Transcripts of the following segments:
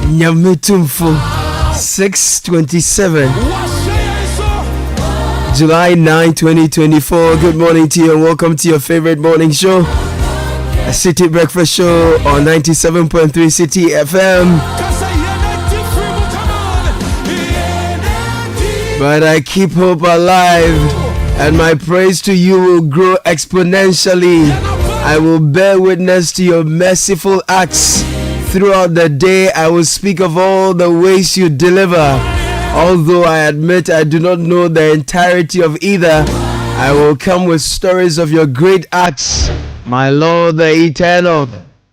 Nyametumfo 627 July 9, 2024. Good morning to you and welcome to your favorite morning show, a Citi Breakfast Show on 97.3 Citi FM. But I keep hope alive, and my praise to you will grow exponentially. I will bear witness to your merciful acts. Throughout the day, I will speak of all the ways you deliver. Although I admit I do not know the entirety of either, I will come with stories of your great acts, my Lord the Eternal.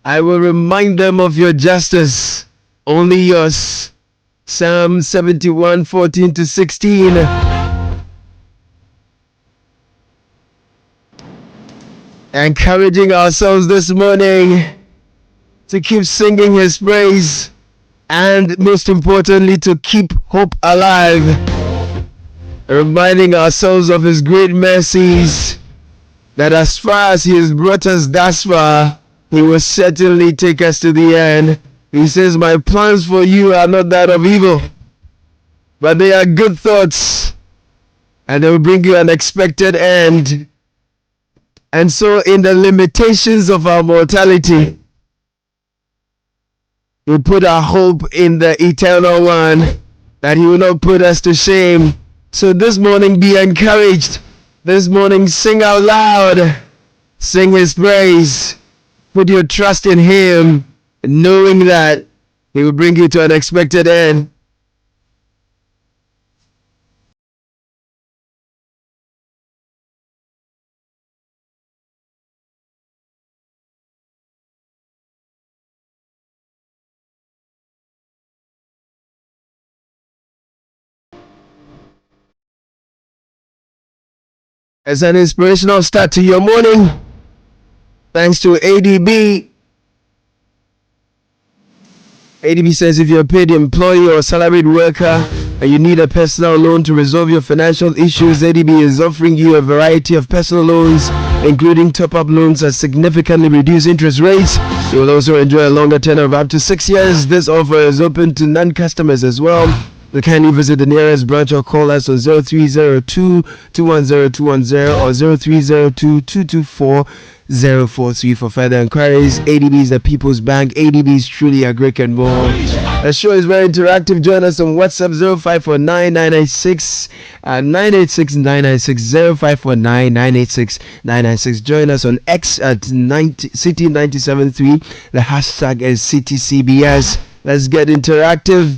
I will remind them of your justice, only yours. Psalm 71, 14 to 16. Encouraging ourselves this morning to keep singing his praise, and most importantly to keep hope alive, reminding ourselves of his great mercies, that as far as he has brought us thus far, he will certainly take us to the end. He says, my plans for you are not that of evil, but they are good thoughts, and they will bring you an expected end. And so in the limitations of our mortality, we put our hope in the eternal one, that he will not put us to shame. So this morning, be encouraged. This morning, sing out loud. Sing his praise. Put your trust in him, knowing that he will bring you to an expected end. As an inspirational start to your morning, thanks to ADB. ADB says if you're a paid employee or salaried worker and you need a personal loan to resolve your financial issues, ADB is offering you a variety of personal loans, including top-up loans at significantly reduced interest rates. You will also enjoy a longer tenure of up to 6 years. This offer is open to non-customers as well. You kindly visit the nearest branch or call us on 0302-210-210 or 0302-224-043 for further inquiries. ADB is the People's Bank. ADB is truly a great and more. The show is very interactive. Join us on WhatsApp 0549-996-996 0549-986-996. Join us on X at Citi973. The hashtag is CityCBS. Let's get interactive.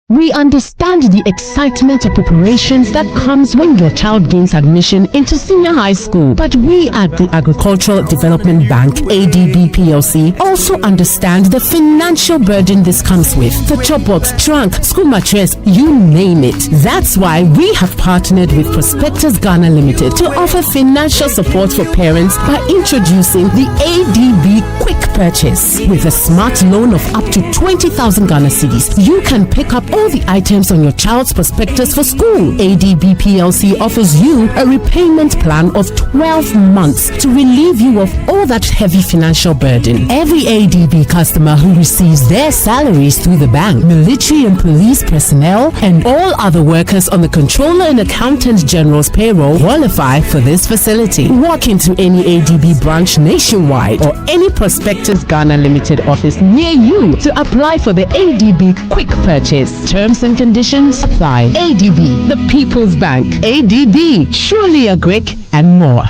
We understand the excitement of preparations that comes when your child gains admission into senior high school. But we at the Agricultural Development Bank, ADB PLC, also understand the financial burden this comes with. The chopbox, trunk, school mattress, you name it. That's why we have partnered with Prospectus Ghana Limited to offer financial support for parents by introducing the ADB Quick Purchase. With a smart loan of up to 20,000 Ghana cedis, you can pick up all the items on your child's prospectus for school. ADB PLC offers you a repayment plan of 12 months to relieve you of all that heavy financial burden. Every ADB customer who receives their salaries through the bank, military and police personnel, and all other workers on the Controller and Accountant General's payroll qualify for this facility. Walk into any ADB branch nationwide or any Prospectus Ghana Limited office near you to apply for the ADB Quick Purchase. Terms and conditions apply. ADB, the People's Bank. ADB, surely a Greek and more.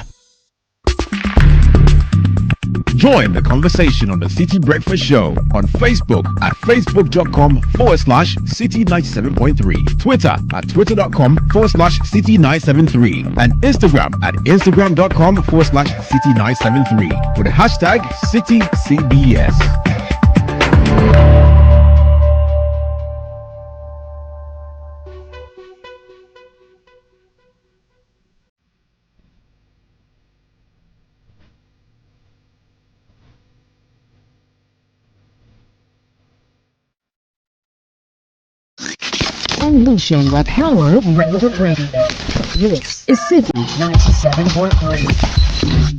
Join the conversation on the Citi Breakfast Show on Facebook at facebook.com/Citi97.3, Twitter at twitter.com/Citi973, and Instagram at instagram.com/Citi973 with the hashtag CityCBS. Unleashing the power of relevant radio. This is Citi 97.3.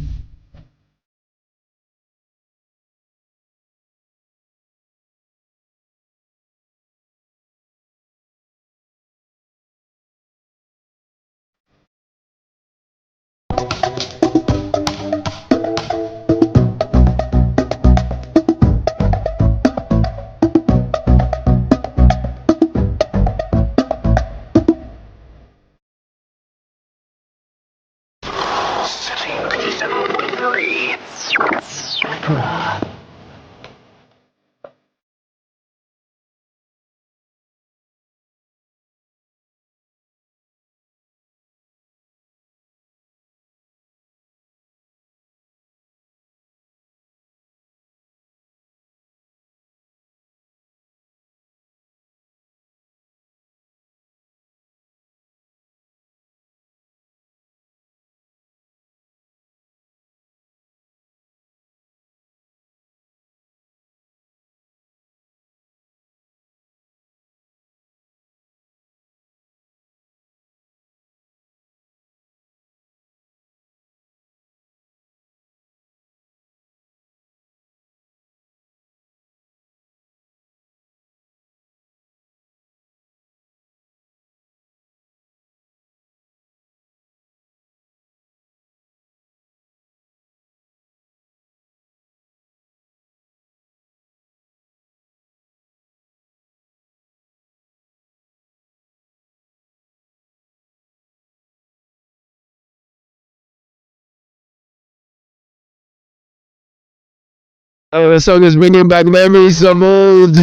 The song is bringing back memories of old.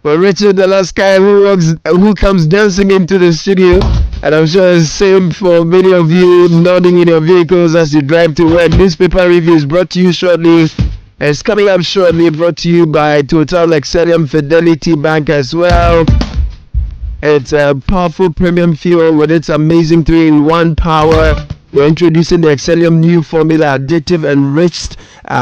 For Richard, the last guy who comes dancing into the studio, and I'm sure it's the same for many of you nodding in your vehicles as you drive to work. Newspaper review is brought to you shortly. It's coming up shortly, brought to you by Total Excellium Fidelity Bank as well. It's a powerful premium fuel with its amazing 3-in-1 power. We're introducing the Excellium new formula, additive enriched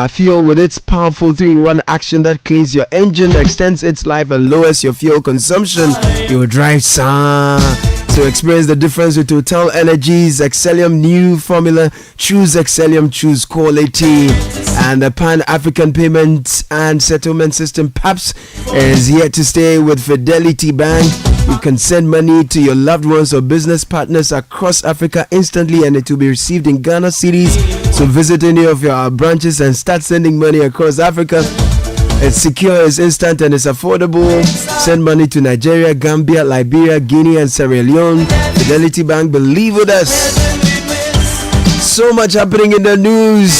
fuel with its powerful 3-in-1 action that cleans your engine, extends its life, and lowers your fuel consumption. You will drive So experience the difference with Total Energies Excellium new formula. Choose Excellium, choose quality. And the Pan-African Payment and Settlement System PAPS is here to stay with Fidelity Bank. You can send money to your loved ones or business partners across Africa instantly, and it will be received in Ghana cedis. So visit any of your branches and start sending money across Africa. It's secure, it's instant, and it's affordable. Send money to Nigeria, Gambia, Liberia, Guinea, and Sierra Leone. Fidelity Bank, believe with us. So much happening in the news.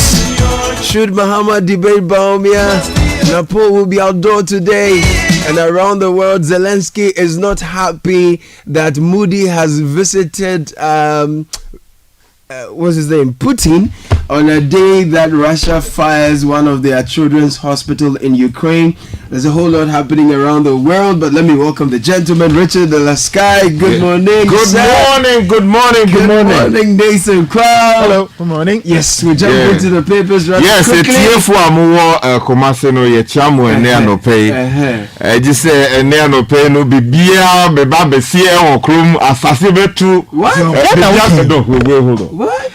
Should Muhammad debate Baumia? Napoli will be outdoor today. And around the world, Zelensky is not happy that Moody has visited, what's his name, Putin, on a day that Russia fires one of their children's hospital in Ukraine. There's a whole lot happening around the world, but let me welcome the gentleman, Richard de la Sky. Good morning. Good morning, Nathan Crowd. Hello, good morning. Yes, we jump into the papers right yes, quickly. Yes, it's here for a Komase no ye chamu ene no pay. Just say ene no pay no bibia beba besi e won krom asase betu. What? Hold on. What?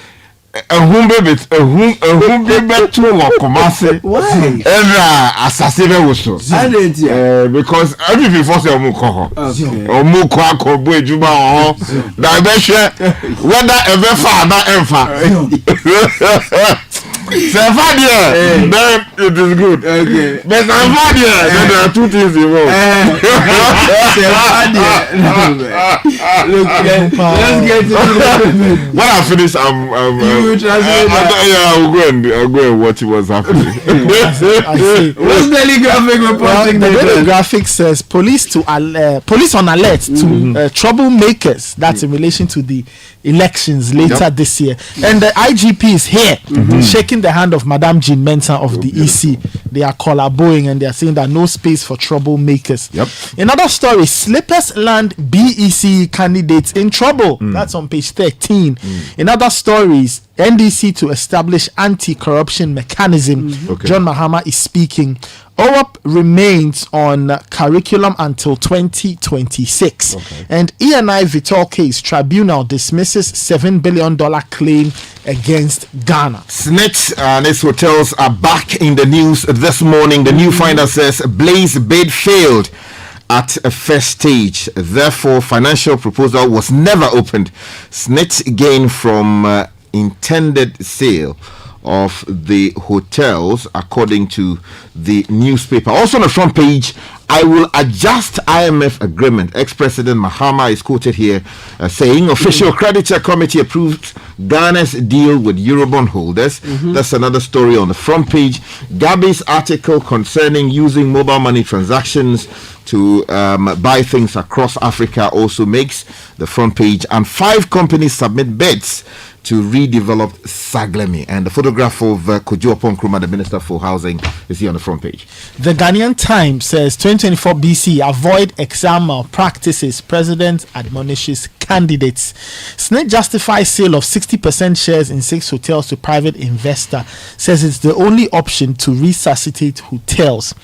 Who betu won Komase. Why? Every asase be woso. I didn't hear. Because every before say omu ko. Omu ko akobo ejuma ho. Da be hwe whether ever fa na emfa. Then it is good. Okay. But then there are two things involved. Look, let's get to the when I finish, I'll go and watch what's happening. I see. What's Daily Graphic reporting? The Daily Graphic says police on alert to troublemakers. That's in relation to the elections later this year. And the IGP is here shaking the hand of Madame Jean Mensah of the EC. They are collaborating and they are saying that no space for troublemakers. Yep. Another story, Slippers land BEC candidates in trouble. That's on page 13. In other stories, NDC to establish anti-corruption mechanism. John Mahama is speaking. OWAP remains on curriculum until 2026. And ENI Vitor case tribunal dismisses $7 billion claim against Ghana. SNIT and its hotels are back in the news this morning. The new finder says Blaze bid failed at a first stage. Therefore, financial proposal was never opened. SNIT gained from intended sale of the hotels, according to the newspaper. Also on the front page, I will adjust IMF agreement. Ex-President Mahama is quoted here saying official creditor committee approved Ghana's deal with Eurobond holders. That's another story on the front page. Gabi's article concerning using mobile money transactions to buy things across Africa also makes the front page. And 5 companies submit bids to redevelop Saglemi. And the photograph of Kojo Nkrumah, the Minister for Housing, is here on the front page. The Ghanaian Times says 2024 BC, avoid exam malpractices. President admonishes candidates. SNIT justifies sale of 60% shares in 6 hotels to private investor. Says it's the only option to resuscitate hotels.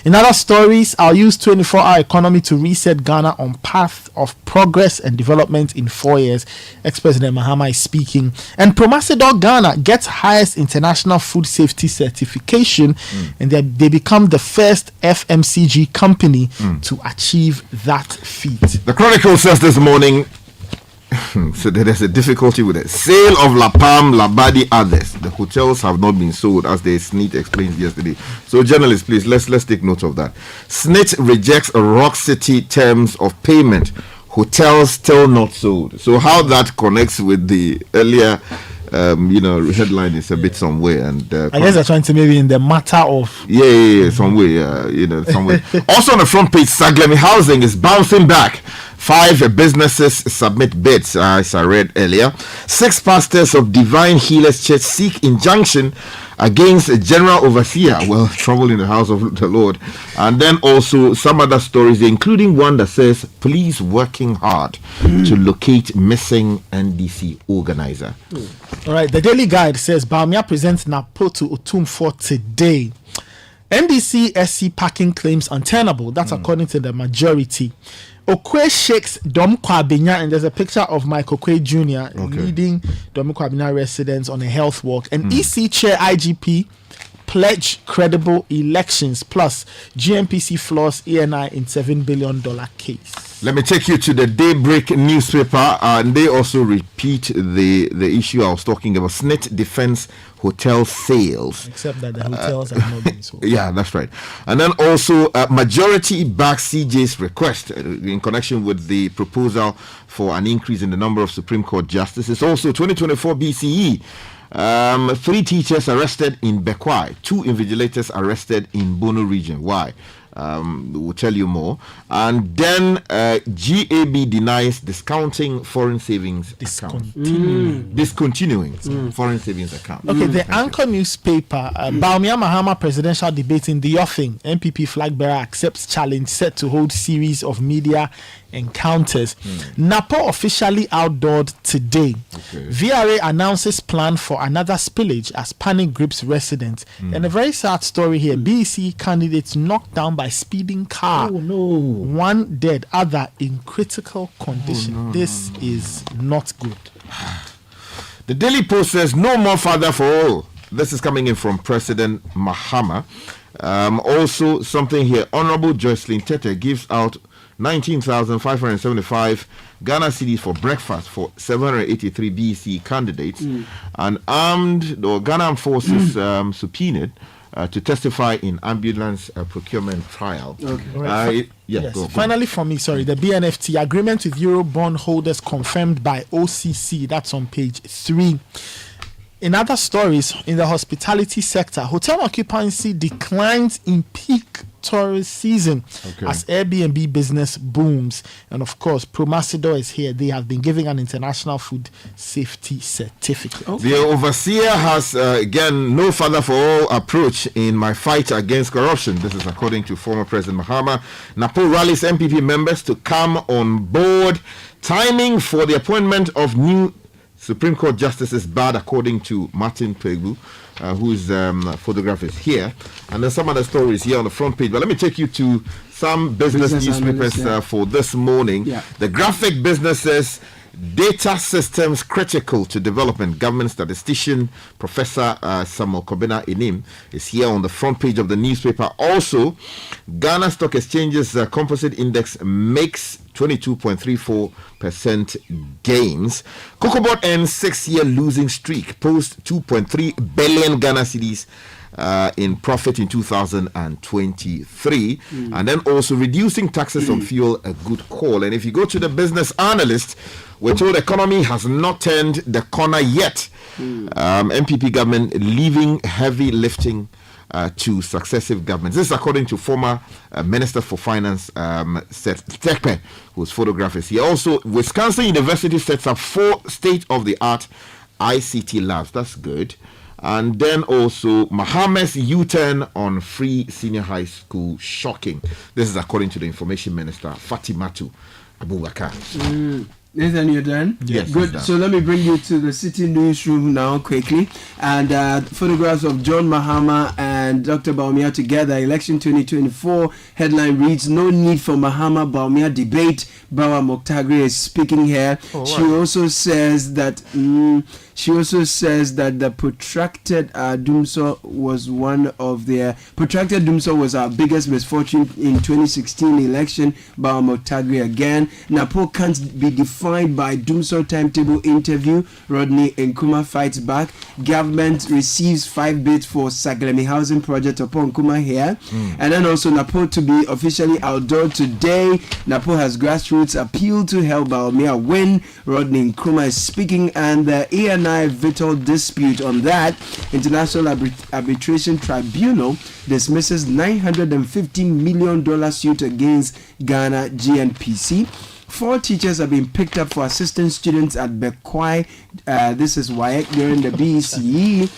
In other stories, I'll use 24-hour economy to reset Ghana on path of progress and development in 4 years. Ex-President Mahama is speaking. And Promasidor Ghana gets highest international food safety certification, and they become the first FMCG company to achieve that feat. The Chronicle says this morning, so there's a difficulty with it. Sale of La Palm, Labadi, others. The hotels have not been sold, as the SNIT explained yesterday. So journalists, please, let's take note of that. SNIT rejects a Rock City terms of payment. Hotels still not sold. So how that connects with the earlier headline is a bit somewhere. And I guess they're trying to maybe in the matter of somewhere. Also on the front page, Saglemi Housing is bouncing back. 5 businesses submit bids, as I read earlier. 6 pastors of Divine Healers Church seek injunction against a general overseer. Well, trouble in the house of the Lord. And then also some other stories, including one that says police working hard to locate missing NDC organizer. All right, the Daily Guide says Bawumia presents Napo to Otumfuo today. NDC SC parking claims untenable. That's according to the majority. Okwe shakes Dom Kwabenya, and there's a picture of Michael Okwe Jr. leading Dom Kwabenya residents on a health walk. And EC Chair IGP pledge credible elections, plus GMPC floors ENI in $7 billion case. Let me take you to the Daybreak newspaper, and they also repeat the issue I was talking about. SNIT defense hotel sales. Except that the hotels have not been sold. Yeah, that's right. And then also majority backs CJ's request in connection with the proposal for an increase in the number of Supreme Court justices. Also 2024 BCE. 3 teachers arrested in Bekwai, 2 invigilators arrested in Bono region. Why? We'll tell you more. And then GAB denies discounting foreign savings account. Discontinuing foreign savings account. Okay, the Anchor newspaper, Bawumia Mahama presidential debate in the offing. MPP flag bearer accepts challenge, set to hold series of media encounters. Napo officially outdoored today. VRA announces plan for another spillage as panic grips residents. And a very sad story here. BEC candidates knocked down by speeding car. Oh no. 1 dead, other in critical condition. Oh, no, this is not good. The Daily Post says no more father for all. This is coming in from President Mahama. Also something here. Honorable Joycelyn Tete gives out 19,575 Ghana cedis for breakfast for 783 BEC candidates. And Ghana Armed Forces subpoenaed to testify in ambulance procurement trial. Finally, for me, the BNFT agreement with Euro bond holders confirmed by OCC. That's on page 3. In other stories, in the hospitality sector, hotel occupancy declines in peak tourist season as Airbnb business booms. And of course, Promasidor is here. They have been giving an international food safety certificate. The overseer has, again, no father for all approach in my fight against corruption. This is according to former President Mahama. Napo rallies MPP members to come on board. Timing for the appointment of new Supreme Court justices bad, according to Martin Pegu, whose photograph is here. And then some other stories here on the front page. But let me take you to some business newspapers for this morning. Yeah. The graphic business says, data systems critical to development. Government statistician Professor Samuel Kobina Inim is here on the front page of the newspaper. Also, Ghana Stock Exchange's composite index makes 22.34% gains. Cocobot ends 6-year losing streak, post 2.3 billion Ghana cedis in profit in 2023, and then also reducing taxes on fuel, a good call. And if you go to the business analyst, we're told the economy has not turned the corner yet. MPP government leaving heavy lifting to successive governments. This is according to former Minister for Finance, Seth Tekpe, whose photograph is here. Also, Wisconsin University sets up 4 state-of-the-art ICT labs. That's good. And then also Mohammed's U-turn on free senior high school, shocking. This is according to the Information Minister, Fatimatu Abubakar. Nathan, you're done? Yes. Good. So let me bring you to the City Newsroom now quickly. And photographs of John Mahama and Dr. Baumia together. Election 2024 headline reads, no need for Mahama Baumia debate. Bawa Moktagri is speaking here. She also says that the protracted Dumso was our biggest misfortune in 2016 election. Bawa Moktagri again. Napo can't be defined by Dumso timetable interview. Rodney Nkrumah fights back. Government receives 5 bids for Saglemi housing project upon Nkrumah here. And then also Napo to be officially outdoor today. Napo has grassroots appeal to help Baumia win. Rodney Nkrumah is speaking, and the ANI vital dispute on that. International Arbitration Tribunal dismisses $950 million suit against Ghana GNPC. 4 teachers have been picked up for assistant students at Bekwai. This is WAEC during the BCE.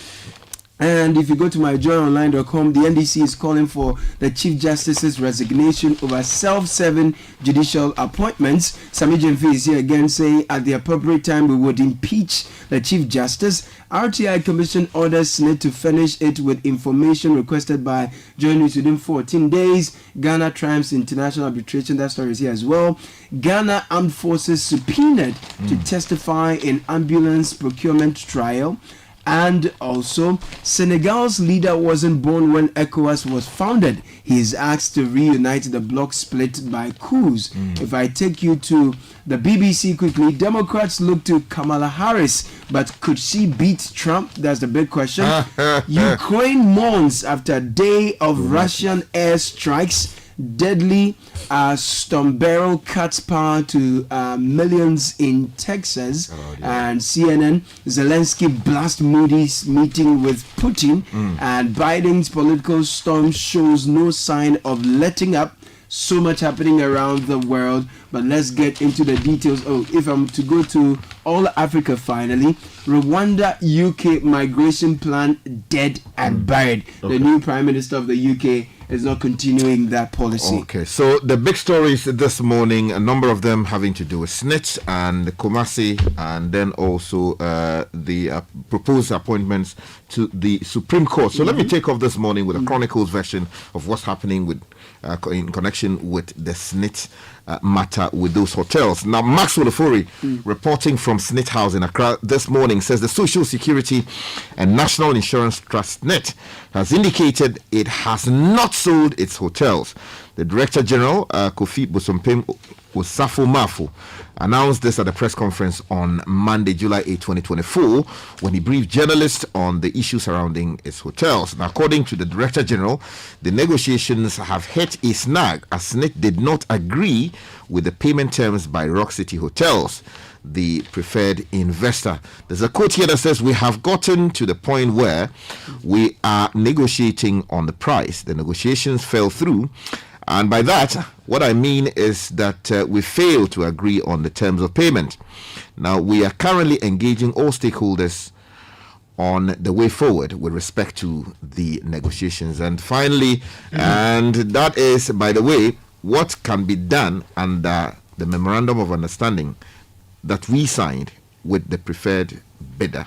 And if you go to myjoyonline.com, the NDC is calling for the Chief Justice's resignation over self-serving judicial appointments. Sami Jemfi is here again saying at the appropriate time we would impeach the Chief Justice. RTI Commission orders SNIT to furnish it with information requested by journalists within 14 days. Ghana triumphs international arbitration. That story is here as well. Ghana Armed Forces subpoenaed to testify in ambulance procurement trial. And also, Senegal's leader wasn't born when ECOWAS was founded. He is asked to reunite the bloc split by coups. If I take you to the BBC quickly, Democrats look to Kamala Harris, but could she beat Trump? That's the big question. Ukraine mourns after a day of Russian airstrikes. Deadly storm barrel cuts power to millions in Texas. And CNN, Zelensky blast Moody's meeting with Putin. And Biden's political storm shows no sign of letting up. So much happening around the world, but let's get into the details. If I'm to go to all Africa finally, Rwanda UK migration plan dead and buried. The new Prime Minister of the UK is not continuing that policy. Okay, so the big stories this morning, a number of them having to do with SNIT and Kumasi, and then also the proposed appointments to the Supreme Court. So let me take off this morning with a Chronicles version of what's happening with in connection with the SNIT matter with those hotels. Now, Max Olofori, reporting from SNIT House in Accra this morning, says the Social Security and National Insurance Trust SNIT has indicated it has not sold its hotels. The Director General, Kofi Bosompem Osafo Mafu, announced this at a press conference on Monday, July 8, 2024, when he briefed journalists on the issue surrounding its hotels. Now, according to the Director General, the negotiations have hit a snag as SNIT did not agree with the payment terms by Rock City Hotels. the preferred investor. There's a quote here that says, "We have gotten to the point where we are negotiating on the price. The negotiations fell through. And by that, what I mean is that we failed to agree on the terms of payment. Now, we are currently engaging all stakeholders on the way forward with respect to the negotiations." And finally, and that is, by the way, what can be done under the memorandum of understanding that we signed with the preferred bidder.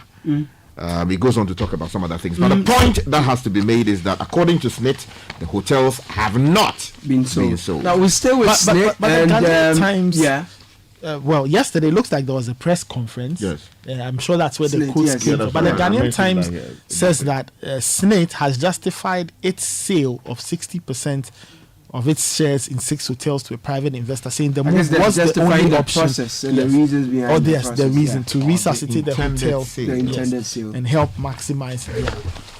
It goes on to talk about some other things. But the point that has to be made is that according to SNIT, the hotels have not been sold. Now we stay with SNIT. But and the Ghanaian Times, yeah. Well, yesterday looks like there was a press conference. Yes. I'm sure that's where the SNIT, quotes yes, came yeah, from. But the Ghanaian Times that, yeah. says that SNIT has justified its sale of 60% of its shares in 6 hotels to a private investor, saying the move was the only option. Process and the reasons behind the process. The reason to resuscitate the hotel the intended sale and help maximize their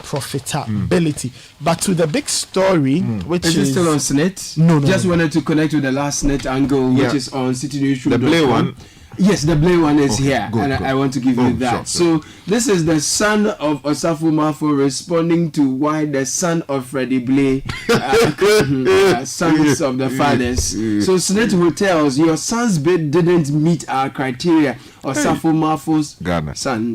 profitability. But to the big story, which is it still on SNIT? No. Just wanted to connect with the last SNIT angle, which is on Citi Newsroom. The blue one. Yes, the blue one is here, good, and good. I want to give you that. Sure. So this is the son of Osafo Mafo responding to why the son of Freddie Blay, sons of the fathers. So SNIT Hotels, your son's bid didn't meet our criteria. Osafo Mafo's son,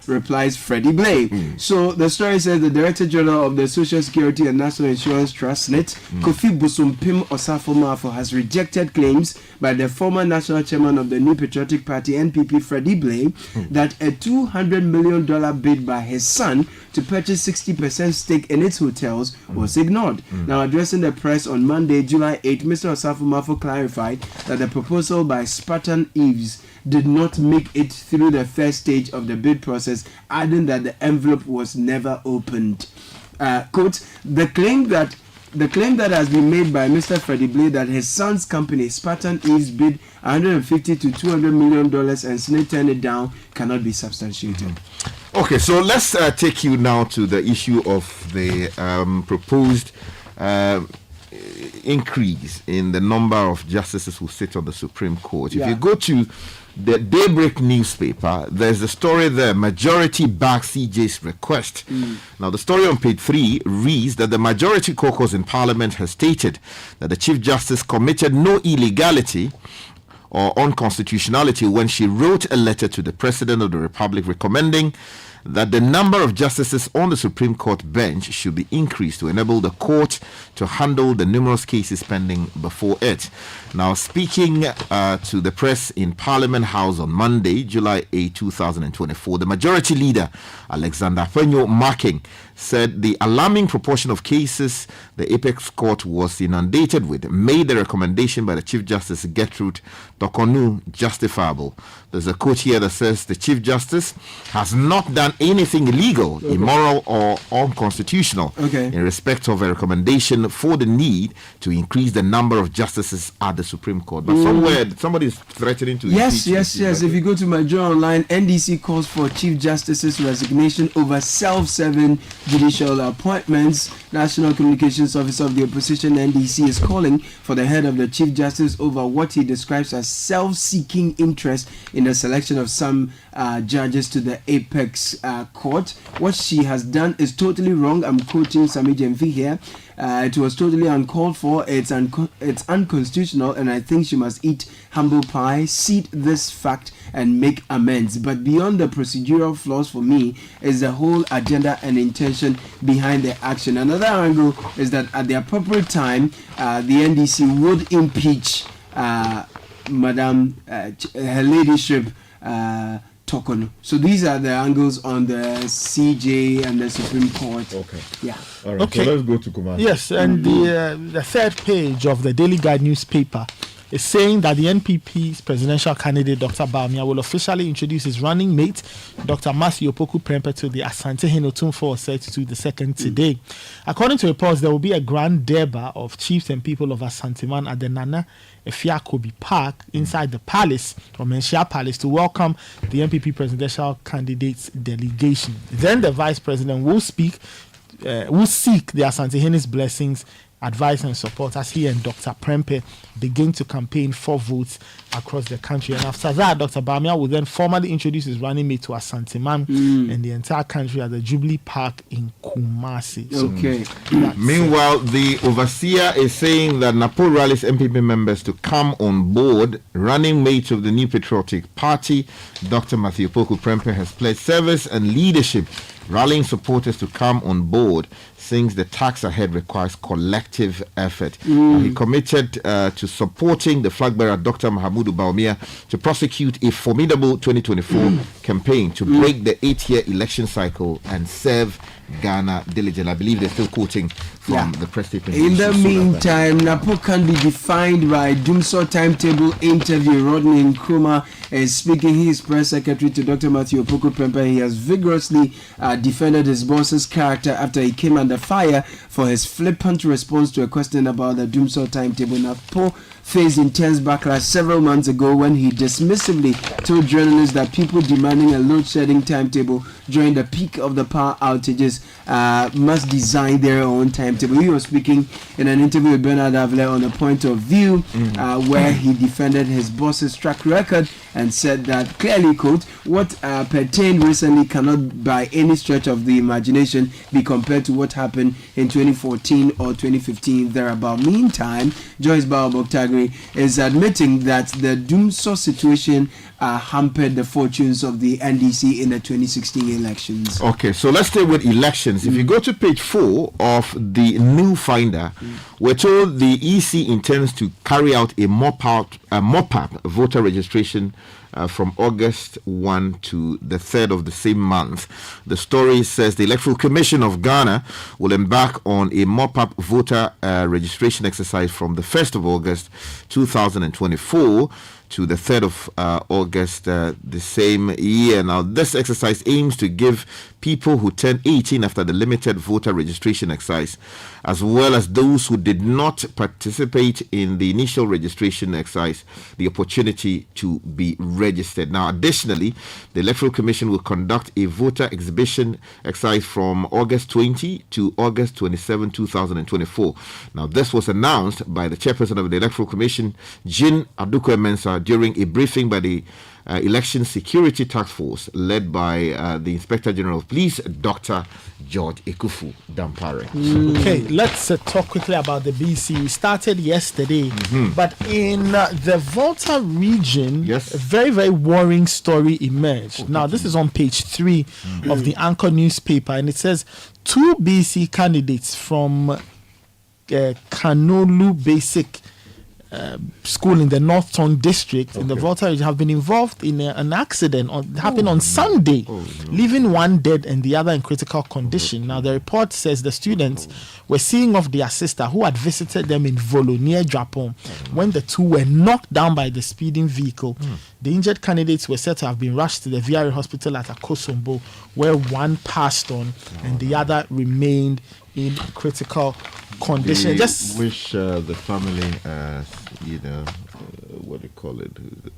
replies Freddie Blay. So the story says the Director General of the Social Security and National Insurance Trust, SNIT, Kofi Bosompim Osafo Mafo, has rejected claims by the former national chairman of the New Patriotic Party, NPP, Freddie Blay, that a $200 million bid by his son to purchase 60% stake in its hotels was ignored. Now, addressing the press on Monday, July 8, Mr. Osafo Mafo clarified that the proposal by Spartan Eves did not make it through the first stage of the bid process, adding that the envelope was never opened. Quote, the claim that has been made by Mr. Freddie Blay that his son's company, Spartan Eves, bid $150 to $200 million and SNIT turned it down cannot be substantiated. Okay, so let's take you now to the issue of the proposed increase in the number of justices who sit on the Supreme Court. If you go to the Daybreak newspaper, there's a story there, majority backs CJ's request. Now, the story on page 3 reads that the majority caucus in Parliament has stated that the Chief Justice committed no illegality or unconstitutionality when she wrote a letter to the President of the Republic recommending that the number of justices on the Supreme Court bench should be increased to enable the court to handle the numerous cases pending before it. Now, speaking to the press in Parliament House on Monday, July 8, 2024, the majority leader, Alexander Penyo Marking, said the alarming proportion of cases the Apex Court was inundated with made the recommendation by the Chief Justice Gertrude Tokonu justifiable. There's a quote here that says the Chief Justice has not done anything illegal, immoral, or unconstitutional in respect of a recommendation for the need to increase the number of justices at the Supreme Court. But somewhere somebody is threatening to Yes. If you go to my journal online, NDC calls for Chief Justice's resignation over self-serving judicial appointments. National Communications Officer of the Opposition, NDC, is calling for the head of the Chief Justice over what he describes as self-seeking interest in the selection of some judges to the Apex Court. What she has done is totally wrong. I'm quoting Sami Jemfi here. It was totally uncalled for. It's unconstitutional, and I think she must eat humble pie, cede this fact, and make amends. But beyond the procedural flaws, for me, is the whole agenda and intention behind the action. Another angle is that at the appropriate time, the NDC would impeach Madam her ladyship Tokonu. So these are the angles on the CJ and the Supreme Court. All right, so let's go to Kumar. Yes, and the third page of the Daily Guide newspaper is saying that the NPP's presidential candidate, Dr. Bawumia, will officially introduce his running mate, Dr. Matthew Opoku Prempeh, to the Asante Henotumfo Osetutu II today. According to reports, there will be a grand durbar of chiefs and people of Asanteman at the Nana Efiakobi Park inside the palace, or Menshia Palace, to welcome the NPP presidential candidate's delegation. Then the vice president will seek the Asante Hene's blessings advice and support as he and Dr. Prempeh begin to campaign for votes across the country. And after that, Dr. Bamia will then formally introduce his running mate to Asanteman and the entire country at the Jubilee Park in Kumasi. Meanwhile, the overseer is saying that Napo rallies MPP members to come on board. Running mate of the New Patriotic Party, Dr. Matthew Poku Prempeh, has pledged service and leadership, rallying supporters to come on board, since the task ahead requires collective effort. He committed to supporting the flag bearer, Dr. Mahamudu Baumia, to prosecute a formidable 2024 campaign to break the 8-year election cycle and serve Ghana diligently. I believe they're still quoting from the press statement. In the meantime, Napo can be defined by Dumso timetable interview. Rodney Nkrumah is speaking. He is press secretary to Dr. Matthew Opoku Prempeh. He has vigorously defended his boss's character after he came under fire for his flippant response to a question about the Dumso timetable. Napo faced intense backlash several months ago when he dismissively told journalists that people demanding a load-shedding timetable during the peak of the power outages must design their own timetable. He was speaking in an interview with Bernard Avila on a point of view where he defended his boss's track record and said that, clearly, quote, what pertained recently cannot by any stretch of the imagination be compared to what happened in 2014 or 2015 thereabout. Meantime, Joyce Bao-Boktagri is admitting that the Dumso situation hampered the fortunes of the NDC in the 2016 elections. Okay, so let's stay with elections. If you go to page 4 of the New Finder, we're told the EC intends to carry out a mop-up voter registration from August 1 to the 3rd of the same month. The story says the Electoral Commission of Ghana will embark on a mop-up voter registration exercise from the 1st of August 2024 to the 3rd of August the same year. Now, this exercise aims to give people who turn 18 after the limited voter registration exercise, as well as those who did not participate in the initial registration exercise, the opportunity to be registered. Now, additionally, the Electoral Commission will conduct a voter exhibition exercise from August 20 to August 27, 2024. Now, this was announced by the chairperson of the Electoral Commission, Jean Aduko Mensah, during a briefing by the Election Security Task Force led by the Inspector General of Police, Dr. George Ekufu Dampare. Okay, let's talk quickly about the BC. We started yesterday, but in the Volta region, a very, very worrying story emerged. Now, this is on page 3 of the Anchor newspaper, and it says 2 BC candidates from Kanolu Basic school in the North Tongue district in the Volta region have been involved in an accident happened on Sunday, leaving one dead and the other in critical condition. Now, the report says the students were seeing off their sister who had visited them in Volo near Japan when the two were knocked down by the speeding vehicle. The injured candidates were said to have been rushed to the VRA hospital at Akosombo, where one passed on and the other remained in critical condition. We just wish the family, what do you call it?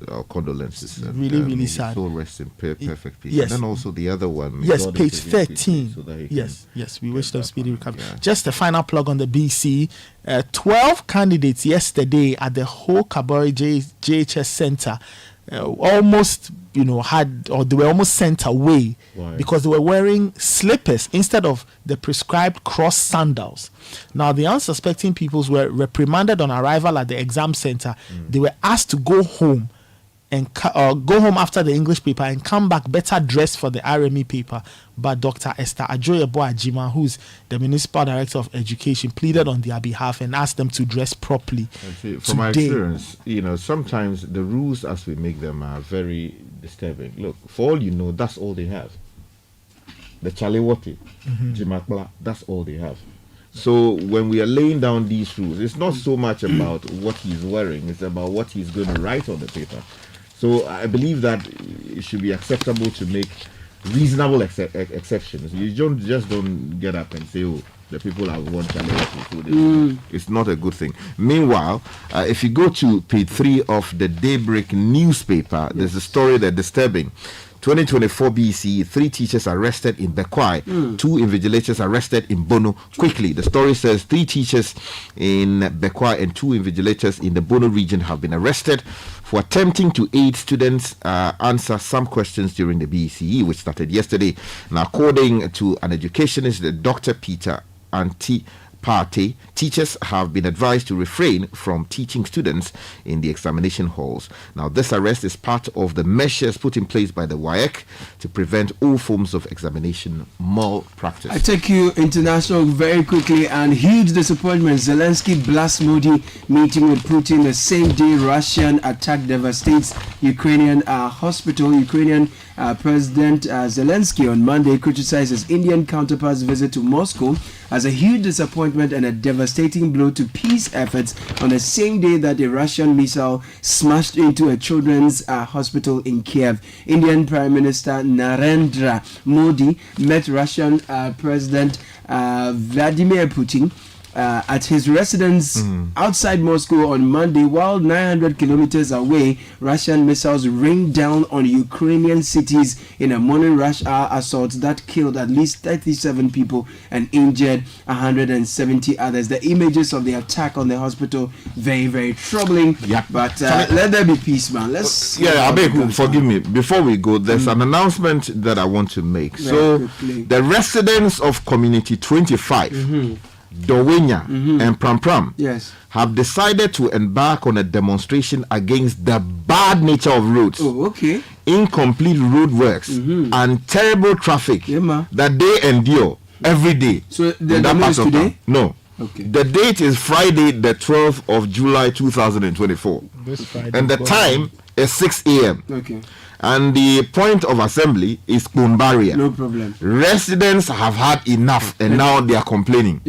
Our condolences. Really, really sad. So rest in perfect peace. Yes. And then also the other one. Yes, page 13. Yes, we wish them speedy recovery. Just a final plug on the BC. 12 candidates yesterday at the Ho Kabori JHS Center almost they were almost sent away. Why? Because they were wearing slippers instead of the prescribed cross sandals. Now, the unsuspecting peoples were reprimanded on arrival at the exam center. They were asked to go home and go home after the English paper and come back better dressed for the RME paper. But Dr. Esther Ajoyebo Ajima, who's the Municipal Director of Education, pleaded on their behalf and asked them to dress properly. From my experience, sometimes the rules as we make them are very disturbing. Look, for all you know, that's all they have. The Chalewote, Jimakla, that's all they have. So when we are laying down these rules, it's not so much about what he's wearing, it's about what he's going to write on the paper. So I believe that it should be acceptable to make reasonable exceptions. You don't get up and say, oh, the people have one challenge. It's not a good thing. Meanwhile, if you go to page 3 of the Daybreak newspaper, there's a story that's disturbing. 2024 BC, 3 teachers arrested in Bekwai, 2 invigilators arrested in Bono. Quickly, the story says 3 teachers in Bekwai and 2 invigilators in the Bono region have been arrested for attempting to aid students answer some questions during the BECE, which started yesterday. Now, according to an educationist, Dr. Peter Party, teachers have been advised to refrain from teaching students in the examination halls. Now, this arrest is part of the measures put in place by the WAEC to prevent all forms of examination malpractice. I take you international very quickly, and huge disappointment. Zelensky blasts Modi meeting with Putin the same day Russian attack devastates Ukrainian hospital. Ukrainian President Zelensky on Monday criticized his Indian counterpart's visit to Moscow as a huge disappointment and a devastating blow to peace efforts on the same day that a Russian missile smashed into a children's hospital in Kiev. Indian Prime Minister Narendra Modi met Russian President Vladimir Putin at his residence outside Moscow on Monday, while 900 kilometers away, Russian missiles rained down on Ukrainian cities in a morning rush hour assault that killed at least 37 people and injured 170 others. The images of the attack on the hospital, very, very troubling. Yeah. But let there be peace, man. Let's. Yeah, Abeku, forgive me. Before we go, there's an announcement that I want to make. The residents of Community 25. Dowenya and Pram have decided to embark on a demonstration against the bad nature of roads, incomplete road works, and terrible traffic that they endure every day. So the demo is today? No. Okay. The date is Friday, the 12th of July, 2024. This Friday, and the time is 6 a.m. Okay. And the point of assembly is Kumbaria. No problem. Residents have had enough and now they are complaining.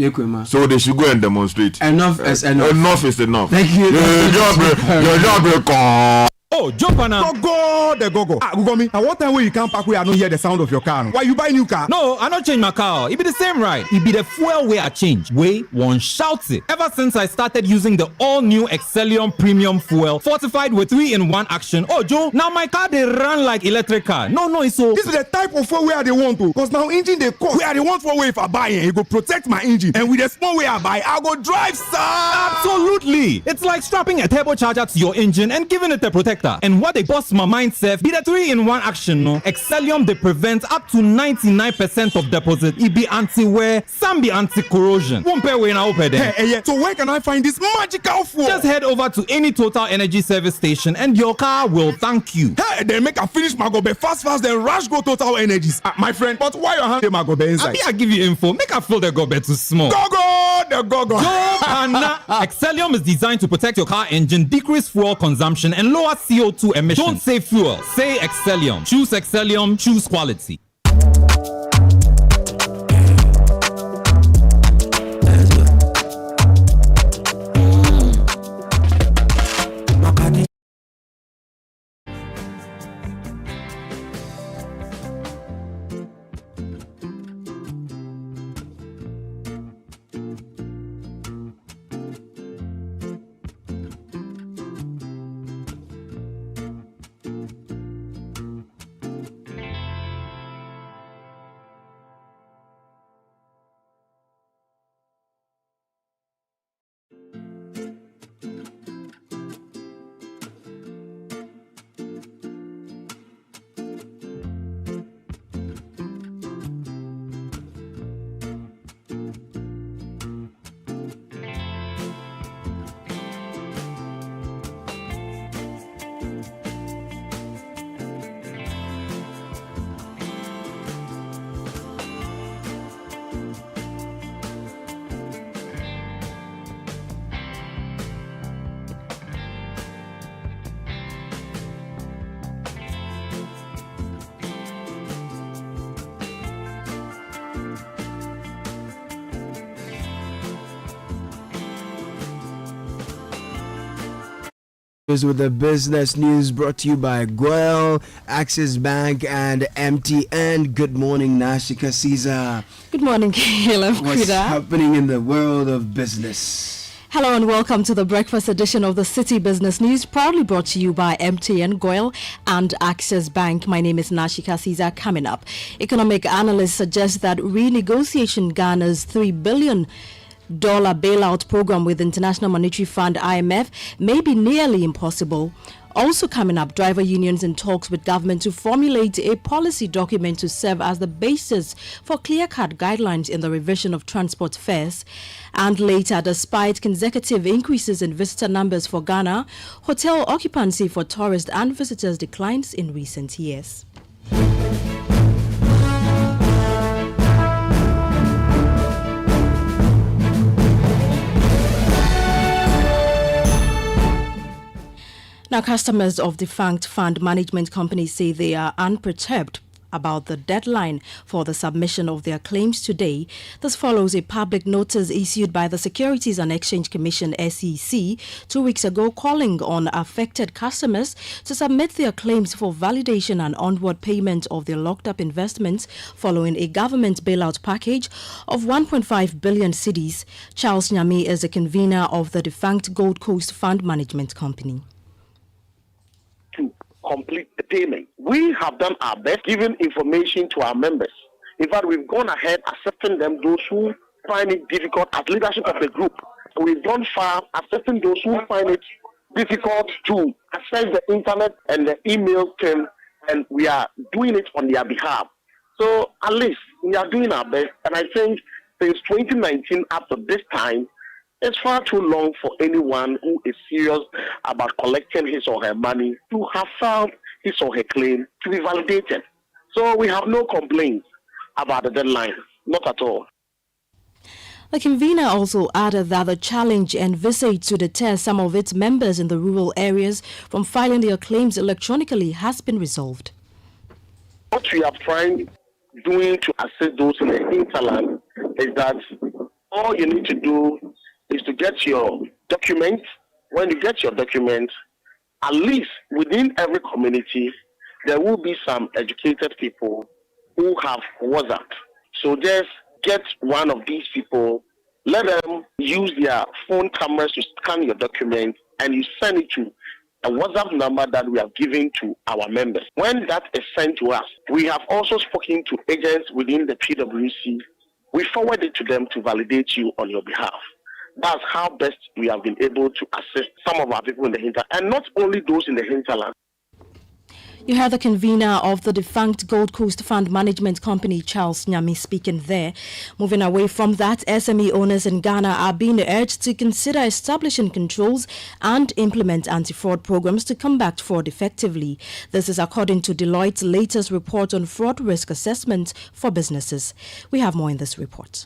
So they should go and demonstrate. Enough is enough. Enough is enough. Thank you. Your job. Oh, jump on now. Go. Google me. At what time when you can't park where I don't hear the sound of your car? Why you buy new car? No, I don't change my car. It be the same right. It be the fuel way I change. Way one shouts it. Ever since I started using the all-new Excellium Premium Fuel, fortified with 3-in-1 action. Oh, Joe, now my car they run like electric car. No, it's so. This is the type of fuel where they want to. Cause now engine they cost. Where they want for way if I buy it, it go protect my engine. And with the small way I buy, I go drive, sir. Absolutely. It's like strapping a turbocharger to your engine and giving it a protector. And what they bust my mind self be the 3-in-1 action. No, Excellium they prevent up to 99% of deposit. It be anti-wear, some be anti-corrosion. Won't pay when I open them. Hey, so where can I find this magical fuel? Just head over to any Total Energy service station and your car will thank you. Hey, then make a finish my go be fast then rush go Total Energies. My friend, but why you hand my go be inside? I give you info. Make a fill the go be too small. Go. Excellium is designed to protect your car engine, decrease fuel consumption, and lower CO2 emissions. Don't say fuel, say Excellium. Choose Excellium, choose quality. With the business news brought to you by Goel, Axis Bank, and MTN. Good morning, Nashika Caesar. Good morning, Caleb. What's happening in the world of business? Hello and welcome to the breakfast edition of the Citi Business News, proudly brought to you by MTN, Goil and Access Bank. My name is Nashika Caesar. Coming up, economic analysts suggest that renegotiation Ghana's $3 billion bailout program with International Monetary Fund IMF may be nearly impossible. Also coming up, driver unions in talks with government to formulate a policy document to serve as the basis for clear-cut guidelines in the revision of transport fares. And later, despite consecutive increases in visitor numbers for Ghana, hotel occupancy for tourists and visitors declines in recent years. Now, customers of defunct fund management companies say they are unperturbed about the deadline for the submission of their claims today. This follows a public notice issued by the Securities and Exchange Commission (SEC) 2 weeks ago, calling on affected customers to submit their claims for validation and onward payment of their locked-up investments following a government bailout package of 1.5 billion cedis. Charles Nyami is the convener of the defunct Gold Coast Fund Management Company. To complete the payment. We have done our best giving information to our members. In fact, we've gone ahead accepting them, those who find it difficult as leadership of the group. We've gone far accepting those who find it difficult to access the internet and the email team, and we are doing it on their behalf. So at least we are doing our best, and I think since 2019 up to this time, it's far too long for anyone who is serious about collecting his or her money to have filed his or her claim to be validated. So we have no complaints about the deadline, not at all. The convener also added that the challenge envisaged to deter some of its members in the rural areas from filing their claims electronically has been resolved. What we are doing to assist those in the hinterland is that all you need to do is to get your document. When you get your document, at least within every community, there will be some educated people who have WhatsApp. So just get one of these people, let them use their phone cameras to scan your document, and you send it to a WhatsApp number that we have given to our members. When that is sent to us, we have also spoken to agents within the PwC. We forward it to them to validate you on your behalf. That's how best we have been able to assist some of our people in the hinterland, and not only those in the hinterland. You heard the convener of the defunct Gold Coast Fund Management Company, Charles Nyami, speaking there. Moving away from that, SME owners in Ghana are being urged to consider establishing controls and implement anti-fraud programs to combat fraud effectively. This is according to Deloitte's latest report on fraud risk assessment for businesses. We have more in this report.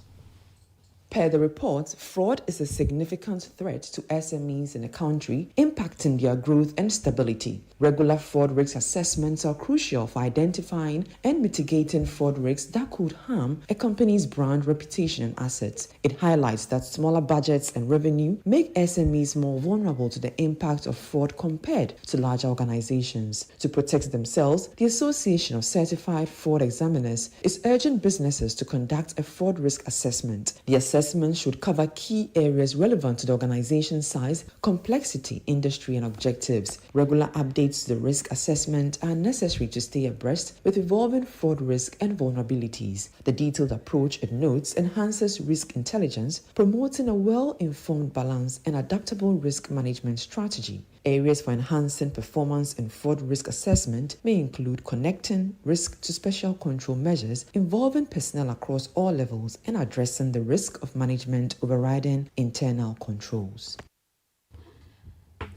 Per the report, fraud is a significant threat to SMEs in the country, impacting their growth and stability. Regular fraud risk assessments are crucial for identifying and mitigating fraud risks that could harm a company's brand, reputation, and assets. It highlights that smaller budgets and revenue make SMEs more vulnerable to the impact of fraud compared to larger organizations. To protect themselves, the Association of Certified Fraud Examiners is urging businesses to conduct a fraud risk assessment. The assessment should cover key areas relevant to the organization's size, complexity, industry, and objectives. Regular updates to the risk assessment are necessary to stay abreast with evolving fraud risk and vulnerabilities. The detailed approach, it notes, enhances risk intelligence, promoting a well-informed, balanced, and adaptable risk management strategy. Areas for enhancing performance in fraud risk assessment may include connecting risk to special control measures involving personnel across all levels and addressing the risk of management overriding internal controls.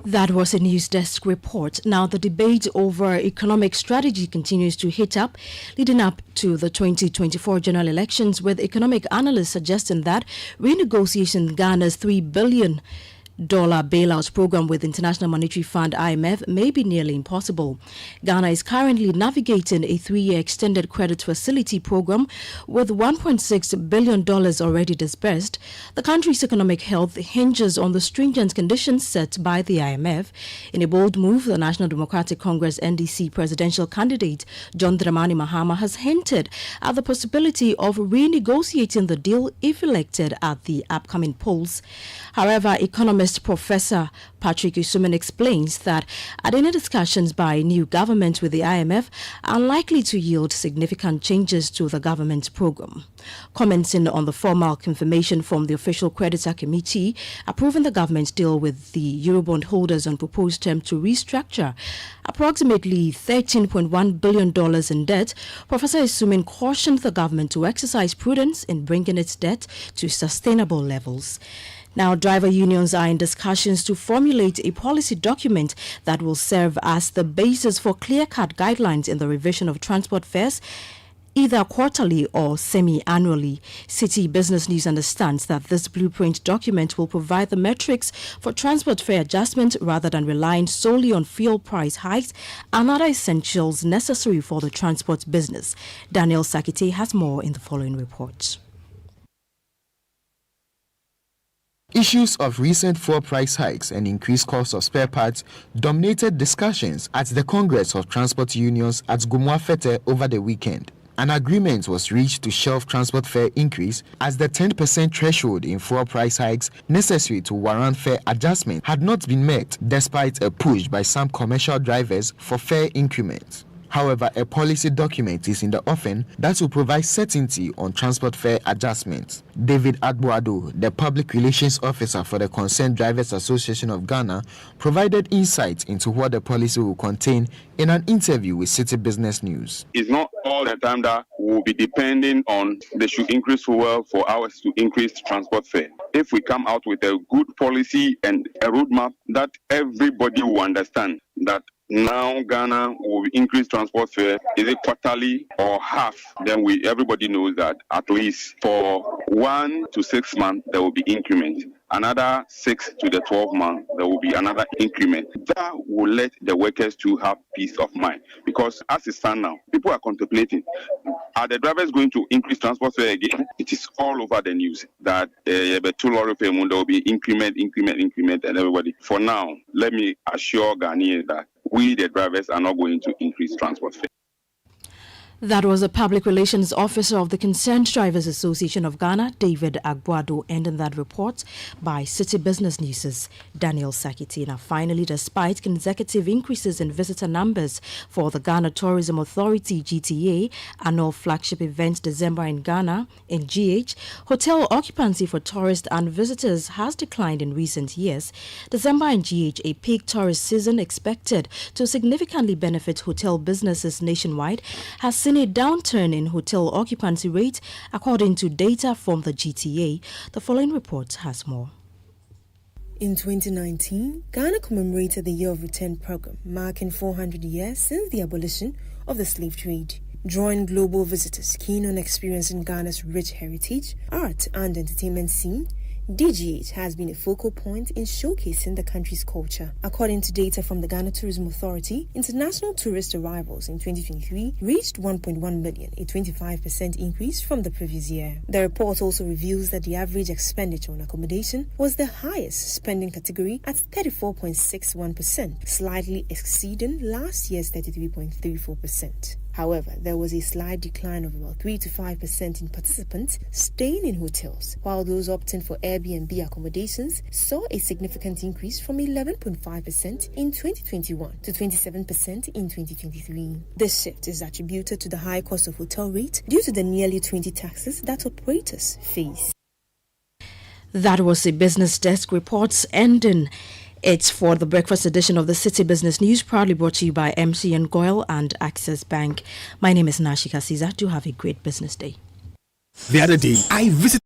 That was a News Desk report. Now, the debate over economic strategy continues to heat up, leading up to the 2024 general elections, with economic analysts suggesting that renegotiating Ghana's $3 billion bailout program with International Monetary Fund IMF may be nearly impossible. Ghana is currently navigating a 3-year extended credit facility program with $1.6 billion already disbursed. The country's economic health hinges on the stringent conditions set by the IMF. In a bold move, the National Democratic Congress NDC presidential candidate John Dramani Mahama has hinted at the possibility of renegotiating the deal if elected at the upcoming polls. However, economist Professor Patrick Usuman explains that any discussions by new government with the IMF are likely to yield significant changes to the government program. Commenting on the formal confirmation from the Official Creditor Committee approving the government's deal with the Eurobond holders on proposed term to restructure approximately $13.1 billion in debt, Professor Usuman cautioned the government to exercise prudence in bringing its debt to sustainable levels. Now, driver unions are in discussions to formulate a policy document that will serve as the basis for clear-cut guidelines in the revision of transport fares, either quarterly or semi-annually. Citi Business News understands that this blueprint document will provide the metrics for transport fare adjustment rather than relying solely on fuel price hikes and other essentials necessary for the transport business. Daniel Sakite has more in the following report. Issues of recent fuel price hikes and increased costs of spare parts dominated discussions at the Congress of Transport Unions at Gumwafete over the weekend. An agreement was reached to shelve transport fare increase as the 10% threshold in fuel price hikes necessary to warrant fare adjustment had not been met, despite a push by some commercial drivers for fare increments. However, a policy document is in the offing that will provide certainty on transport fare adjustments. David Adboado, the Public Relations Officer for the Concerned Drivers Association of Ghana, provided insight into what the policy will contain in an interview with Citi Business News. It's not all the time that we'll be depending on they should increase fuel for ours to increase transport fare. If we come out with a good policy and a roadmap that everybody will understand that now Ghana will increase transport fare, is it quarterly or half? Then everybody knows that at least for 1 to 6 months there will be increment. Another 6 to the 12 months there will be another increment. That will let the workers to have peace of mind, because as it stands now, people are contemplating: are the drivers going to increase transport fare again? It is all over the news that there will be increment, and everybody. For now, let me assure Ghanaians that we, the drivers, are not going to increase transport fare. That was a public relations officer of the Concerned Drivers Association of Ghana, David Agbuado, ending that report by Citi Business News' Daniel Sakiti. Now, finally, despite consecutive increases in visitor numbers for the Ghana Tourism Authority (GTA) annual flagship event December in Ghana in GH, hotel occupancy for tourists and visitors has declined in recent years. December in GH, a peak tourist season expected to significantly benefit hotel businesses nationwide, has seen a downturn in hotel occupancy rate, according to data from the GTA. The following report has more. In 2019, Ghana commemorated the Year of Return program, marking 400 years since the abolition of the slave trade. Drawing global visitors keen on experiencing Ghana's rich heritage, art and entertainment scene, DGH has been a focal point in showcasing the country's culture. According to data from the Ghana Tourism Authority, international tourist arrivals in 2023 reached 1.1 million, a 25% increase from the previous year. The report also reveals that the average expenditure on accommodation was the highest spending category at 34.61%, slightly exceeding last year's 33.34%. However, there was a slight decline of about 3 to 5% in participants staying in hotels, while those opting for Airbnb accommodations saw a significant increase from 11.5% in 2021 to 27% in 2023. This shift is attributed to the high cost of hotel rate due to the nearly 20 taxes that operators face. That was a Business Desk reports ending. It's for the breakfast edition of the Citi Business News, proudly brought to you by MTN Goyle and Access Bank. My name is Nashika Caesar. Do have a great business day. The other day, I visited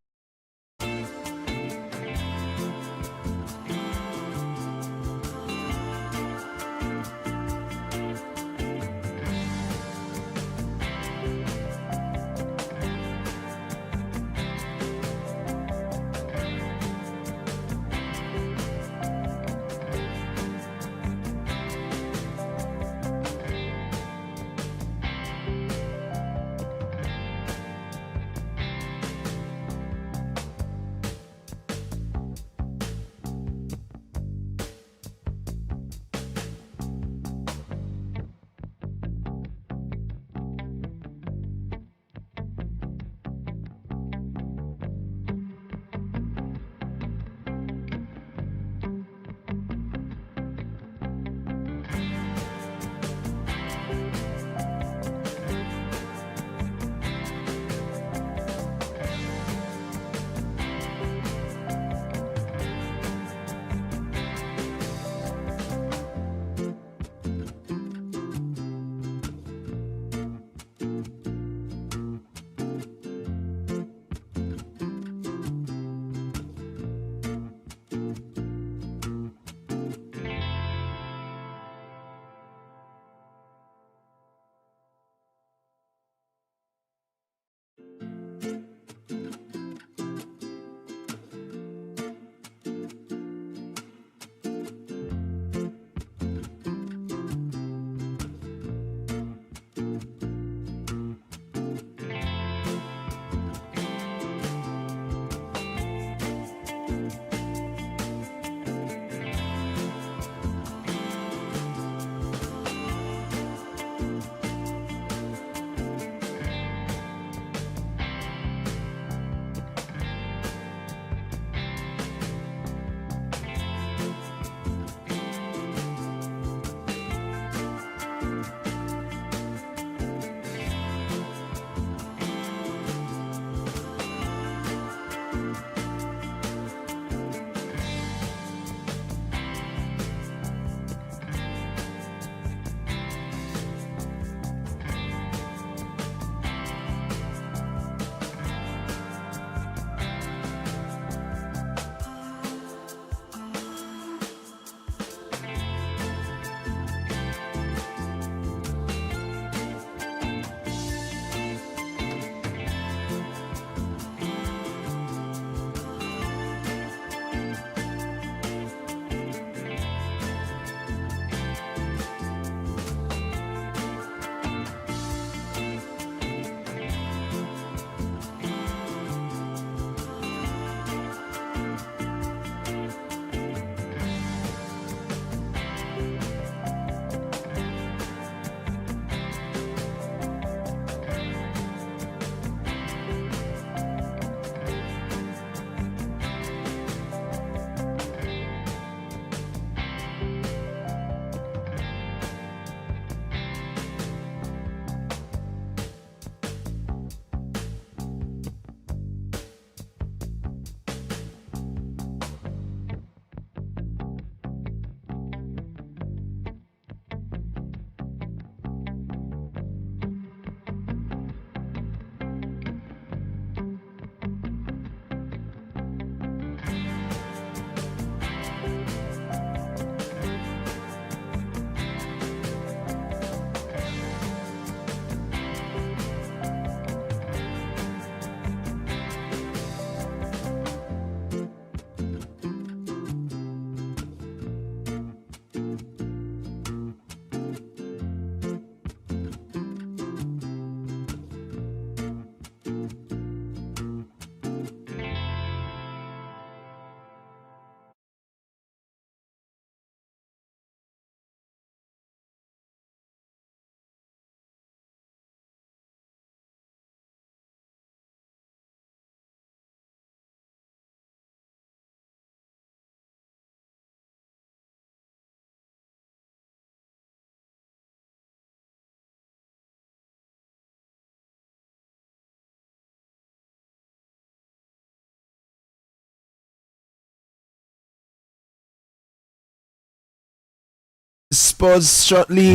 sports shortly.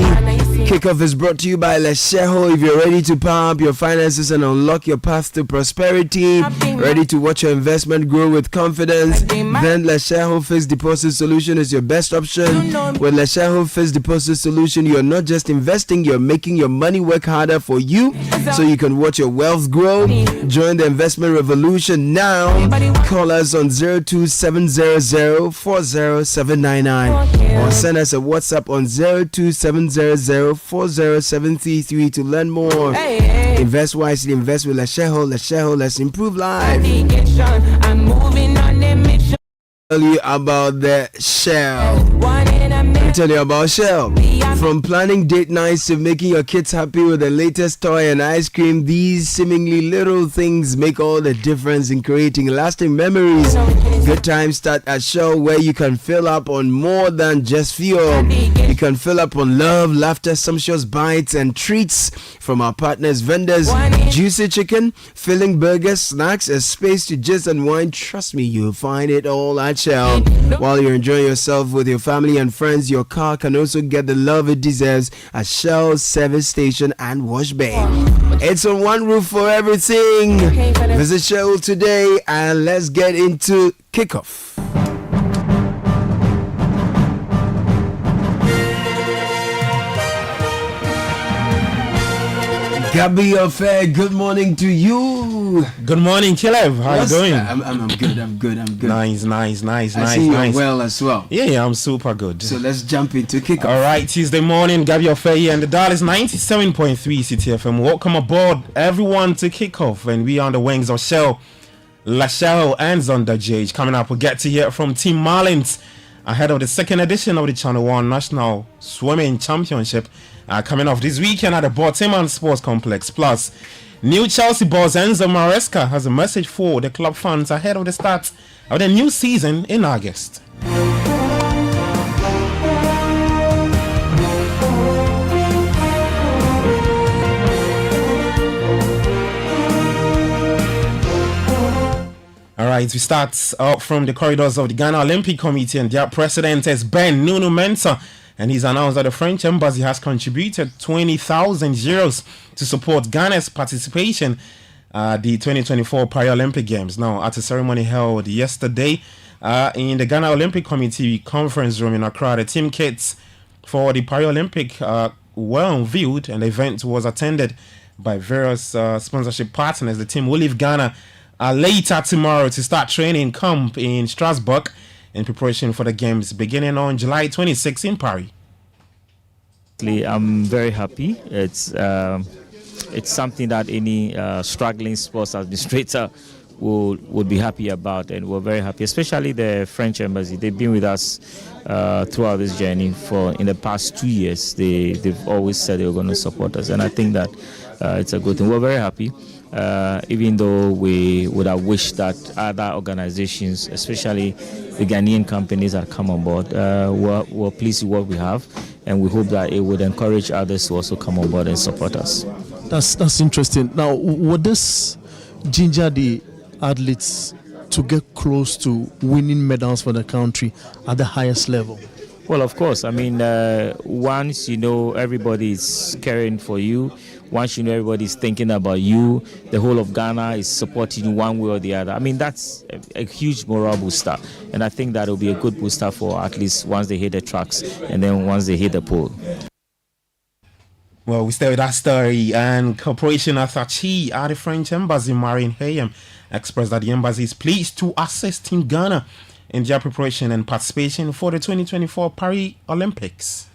Kickoff is brought to you by Letshego. If you're ready to power up your finances and unlock your path to prosperity, ready to watch your investment grow with confidence, then Letshego Fixed Deposit Solution is your best option. With Letshego Fixed Deposit Solution, you're not just investing, you're making your money work harder for you so you can watch your wealth grow. Join the investment revolution now. Call us on 02700 40799 or send us a WhatsApp on 02700 40733 to learn more. Invest wisely, invest with Letshego. Letshego, let's improve life. Tell you about the Shell. Let me tell you about Shell. From planning date nights to making your kids happy with the latest toy and ice cream, these seemingly little things make all the difference in creating lasting memories. Good times start at Shell, where you can fill up on more than just fuel. You can fill up on love, laughter, sumptuous bites and treats from our partners, vendors. Juicy chicken, filling burgers, snacks, a space to just unwind. Trust me, you'll find it all at Shell. While you're enjoying yourself with your family and friends, your car can also get the love it deserves at Shell service station and wash bay. It's on one roof for everything. Visit Shell today and let's get into kickoff. Gabby Affair, good morning to you. Good morning, Caleb. How you doing? I'm good. Nice. I see you're well as well. Yeah, I'm super good. So let's jump into kickoff. All right, Tuesday morning, Gabby Affair here, and the dial is 97.3 Citi FM. Welcome aboard, everyone, to kickoff, and we are on the wings of Shell. Letshego ends on the JH. Coming up, we'll get to hear from Team Marlins ahead of the second edition of the Channel 1 National Swimming Championship coming off this weekend at the Baltimore Sports Complex. Plus, new Chelsea boss Enzo Maresca has a message for the club fans ahead of the start of the new season in August. All right, we start up from the corridors of the Ghana Olympic Committee, and their president is Ben Nuno Mensah, and he's announced that the French embassy has contributed 20,000 euros to support Ghana's participation at the 2024 Paralympic Games. Now, at a ceremony held yesterday in the Ghana Olympic Committee conference room in Accra, the team kits for the Paralympic were unveiled, and the event was attended by various sponsorship partners. The team will leave Ghana later tomorrow to start training camp in Strasbourg in preparation for the games beginning on July 26 in Paris. I'm very happy. It's something that any struggling sports administrator would be happy about, and we're very happy, especially the French embassy. They've been with us throughout this journey in the past 2 years. They've always said they were going to support us, and I think that it's a good thing. We're very happy. Even though we would have wished that other organizations, especially the Ghanaian companies that come on board, were pleased with what we have, and we hope that it would encourage others to also come on board and support us. That's interesting. Now, would this ginger the athletes to get close to winning medals for the country at the highest level? Well, of course. I mean, once you know everybody is caring for you, once you know everybody's thinking about you, the whole of Ghana is supporting you one way or the other. I mean, that's a huge morale booster. And I think that will be a good booster for athletes once they hit the tracks and then once they hit the pole. Well, we stay with that story, and Corporation Attaché at the French Embassy, Marine Hayem, expressed that the embassy is pleased to assist Team Ghana in their preparation and participation for the 2024 Paris Olympics.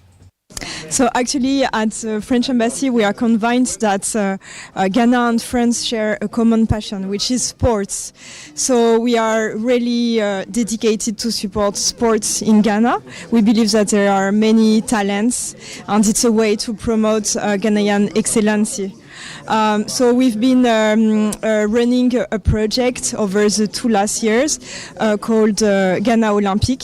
So actually at the French Embassy we are convinced that Ghana and France share a common passion, which is sports. So we are really dedicated to support sports in Ghana. We believe that there are many talents and it's a way to promote Ghanaian excellency. So we've been running a project over the 2 last years called Ghana Olympic,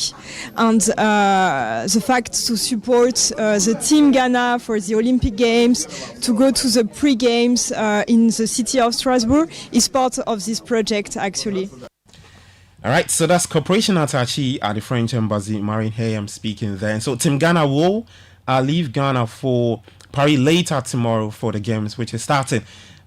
and the fact to support the team Ghana for the Olympic Games, to go to the pre-games in the city of Strasbourg is part of this project actually. All right, so that's Corporation Attaché at the French Embassy, Marine Hayem speaking there. And so Team Ghana will leave Ghana for Paris later tomorrow for the games, which is starting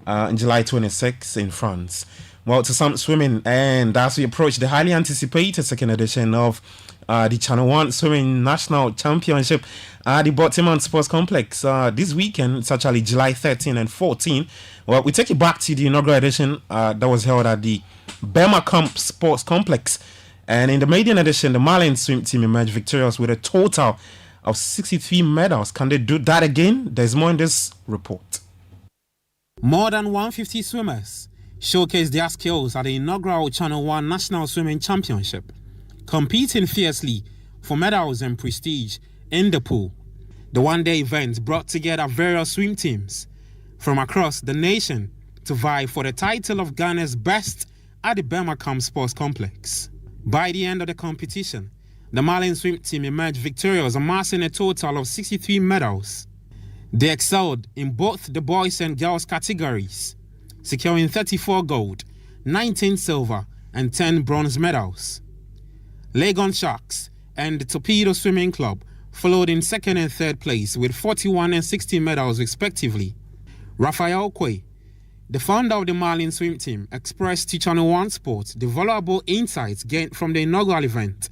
in July 26 in France. Well, to some swimming, and as we approach the highly anticipated second edition of the Channel 1 Swimming National Championship at the Baltimore Sports Complex this weekend, it's actually July 13 and 14. Well, we take it back to the inaugural edition that was held at the Bermacamp Sports Complex. And in the maiden edition, the Malian swim team emerged victorious with a total of 63 medals. Can they do that again? There's more in this report. More than 150 swimmers showcased their skills at the inaugural Channel 1 National Swimming Championship, competing fiercely for medals and prestige in the pool. The one-day event brought together various swim teams from across the nation to vie for the title of Ghana's best at the Bermacamp Sports Complex. By the end of the competition, the Malian swim team emerged victorious, amassing a total of 63 medals. They excelled in both the boys and girls categories, securing 34 gold, 19 silver, and 10 bronze medals. Legon Sharks and the Torpedo Swimming Club followed in second and third place with 41 and 60 medals respectively. Raphael Kwe, the founder of the Malian swim team, expressed to Channel 1 Sports the valuable insights gained from the inaugural event,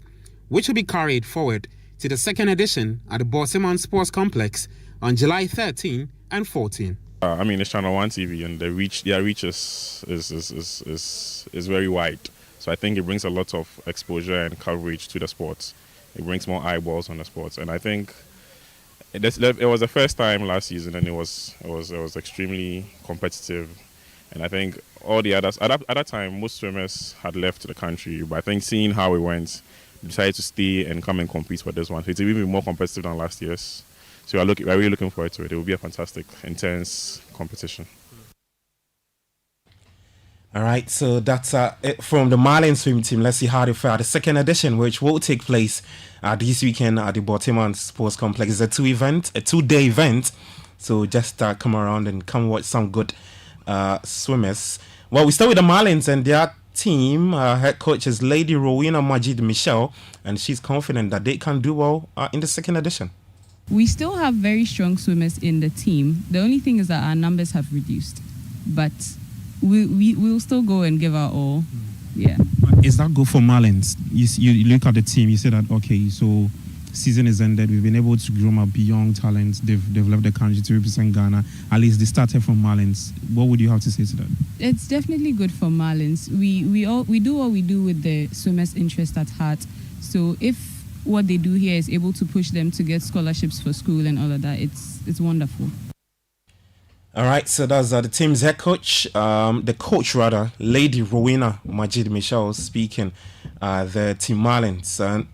which will be carried forward to the second edition at the Baltimore Sports Complex on July 13 and 14. It's Channel 1 TV, and their reach is very wide. So I think it brings a lot of exposure and coverage to the sports. It brings more eyeballs on the sports, and I think it was the first time last season, and it was extremely competitive. And I think all the others at that time, most swimmers had left the country, but I think seeing how it went, decided to stay and come and compete for this one. So it's even more competitive than last year's. So we're really looking forward to it. It will be a fantastic, intense competition. All right, so that's it from the Malian swim team. Let's see how they fare. The second edition, which will take place this weekend at the Baltimore Sports Complex, is a two-day event. So just come around and come watch some good swimmers. Well, we start with the Malians and their team. Head coach is Lady Rowena Majid Michelle, and she's confident that they can do well in the second edition. We still have very strong swimmers in the team. The only thing is that our numbers have reduced, but we'll still go and give our all. Yeah. Is that good for Malians? You look at the team, you say that, okay, so season is ended, we've been able to groom up young talents, they've left the country to represent Ghana, at least they started from Malians. What would you have to say to that? It's definitely good for Malians. We do what we do with the swimmers' interest at heart. So if what they do here is able to push them to get scholarships for school and all of that, it's wonderful. All right, so that's the team's head coach, Lady Rowena Majid Michelle speaking, the team Marlins. And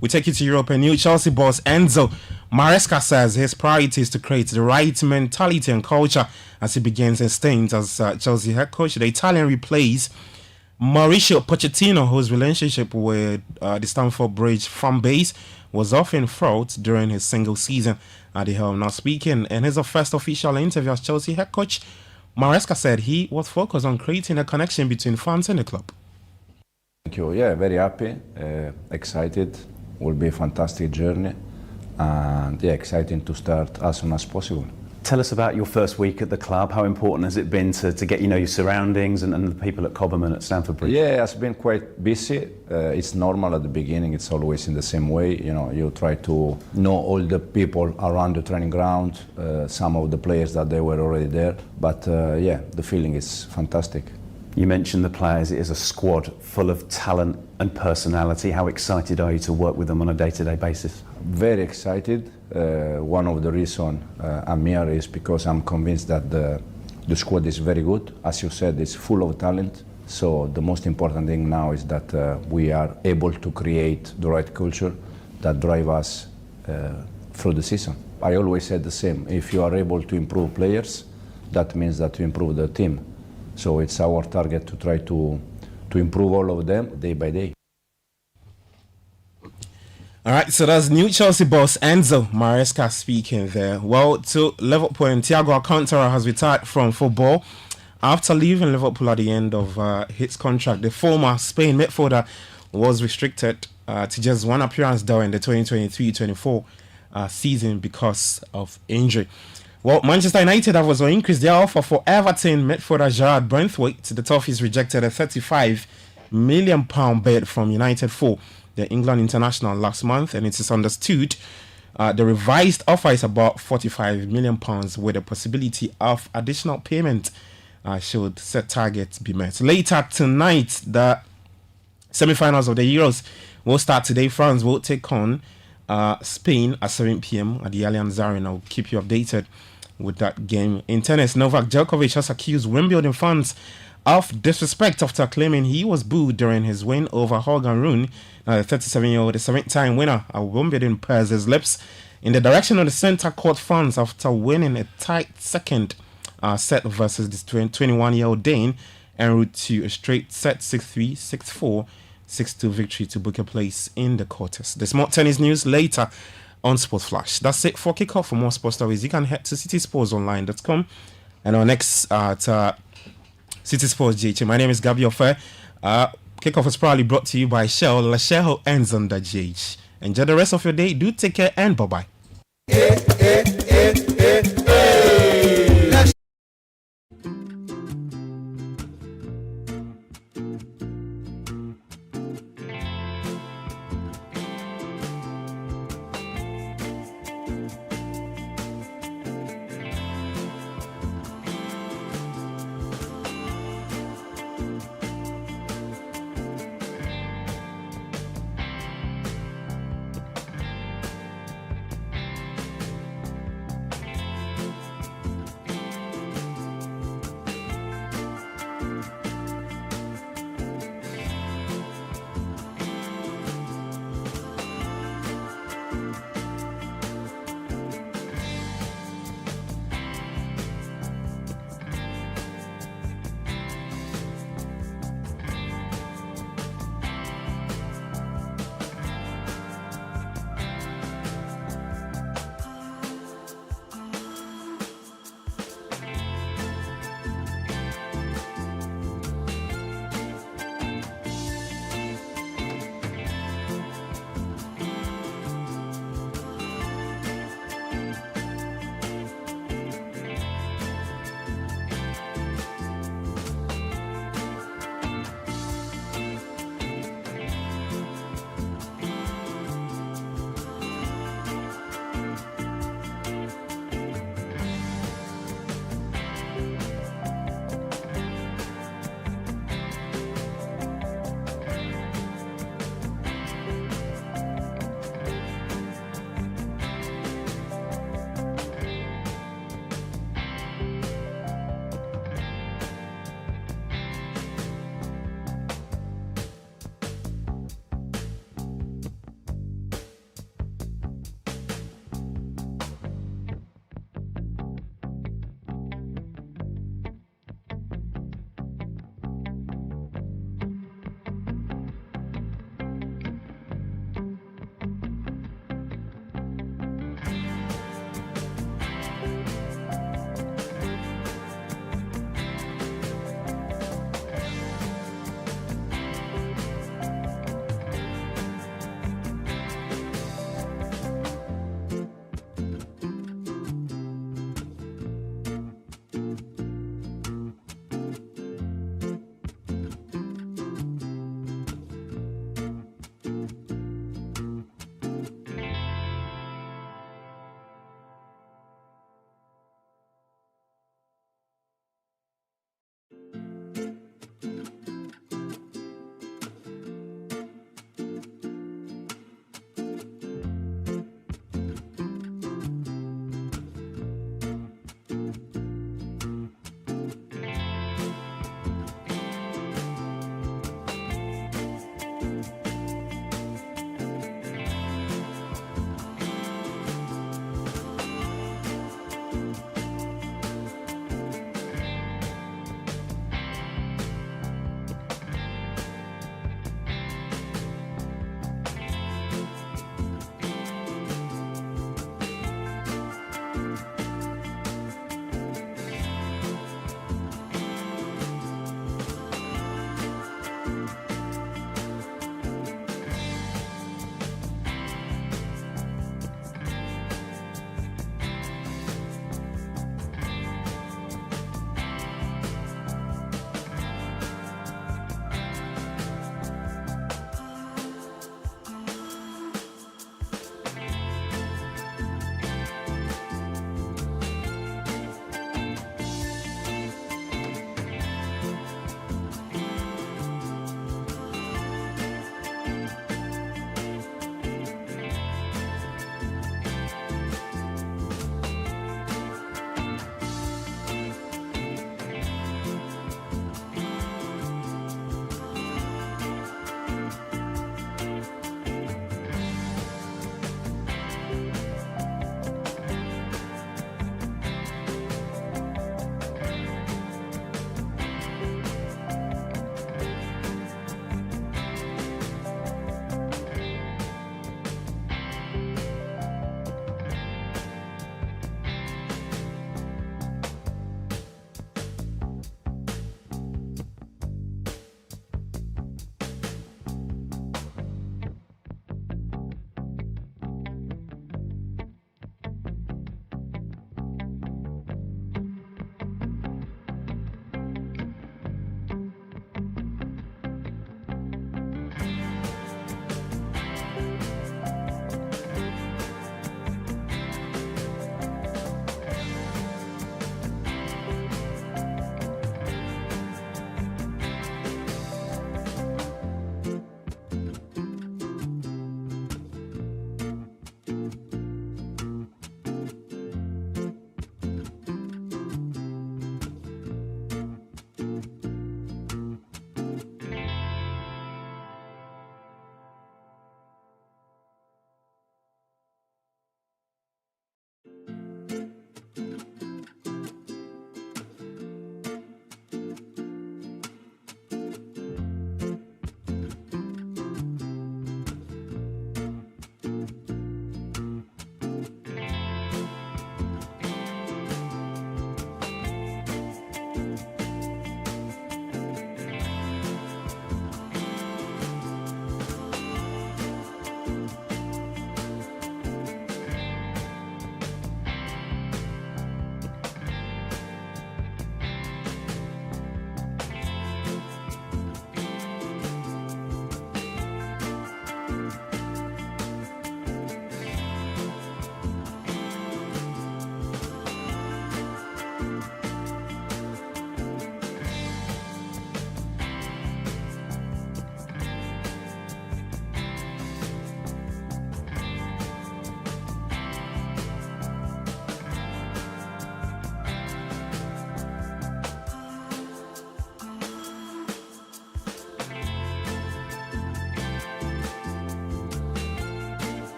we take you to Europe, and new Chelsea boss Enzo Maresca says his priority is to create the right mentality and culture as he begins his stint as Chelsea head coach. The Italian replays Mauricio Pochettino, whose relationship with the Stamford Bridge fan base was often fraught during his single season at the helm. Now speaking in his first official interview as Chelsea head coach, Maresca said he was focused on creating a connection between fans and the club. Thank you. Yeah, very happy, excited. Will be a fantastic journey, and exciting to start as soon as possible. Tell us about your first week at the club. How important has it been to get your surroundings and the people at Cobham at Stamford Bridge? Yeah, it's been quite busy. It's normal at the beginning. It's always in the same way. You try to know all the people around the training ground, some of the players that they were already there. But the feeling is fantastic. You mentioned the players. It is a squad full of talent and personality. How excited are you to work with them on a day-to-day basis? Very excited. One of the reasons I'm here is because I'm convinced that the squad is very good. As you said, it's full of talent. So the most important thing now is that we are able to create the right culture that drive us through the season. I always said the same. If you are able to improve players, that means that you improve the team. So it's our target to try to improve all of them day by day. All right, so that's new Chelsea boss Enzo Maresca speaking there. Well, to Liverpool, and Thiago Alcantara has retired from football after leaving Liverpool at the end of his contract. The former Spain midfielder was restricted to just one appearance during the 2023-24 season because of injury. Well, Manchester United have also increased their offer for Everton midfielder Gerard Brentwaite. The Toffees rejected a £35 million bid from United for the England international last month, and it is understood the revised offer is about £45 million with a possibility of additional payment should set targets be met. Later tonight, the semi-finals of the Euros will start today. France will take on Spain at 7 p.m. at the Allianz Arena. I'll keep you updated with that game. In tennis, Novak Djokovic has accused Wimbledon fans of disrespect after claiming he was booed during his win over Holger Rune. Now, the 37-year-old, the 7th-time winner at Wimbledon, pairs his lips in the direction of the centre court fans after winning a tight second set versus the 21-year-old Dane en route to a straight set 6-3, 6-4, 6-2 victory to book a place in the quarters. There's more tennis news later on Sports Flash. That's it for kickoff. For more sports stories, you can head to citisportsonline.com. And our next at City Sports GH. My name is Gabi Ofer. Kickoff is proudly brought to you by Shell. Letshego ends on the GH. Enjoy the rest of your day. Do take care and bye-bye.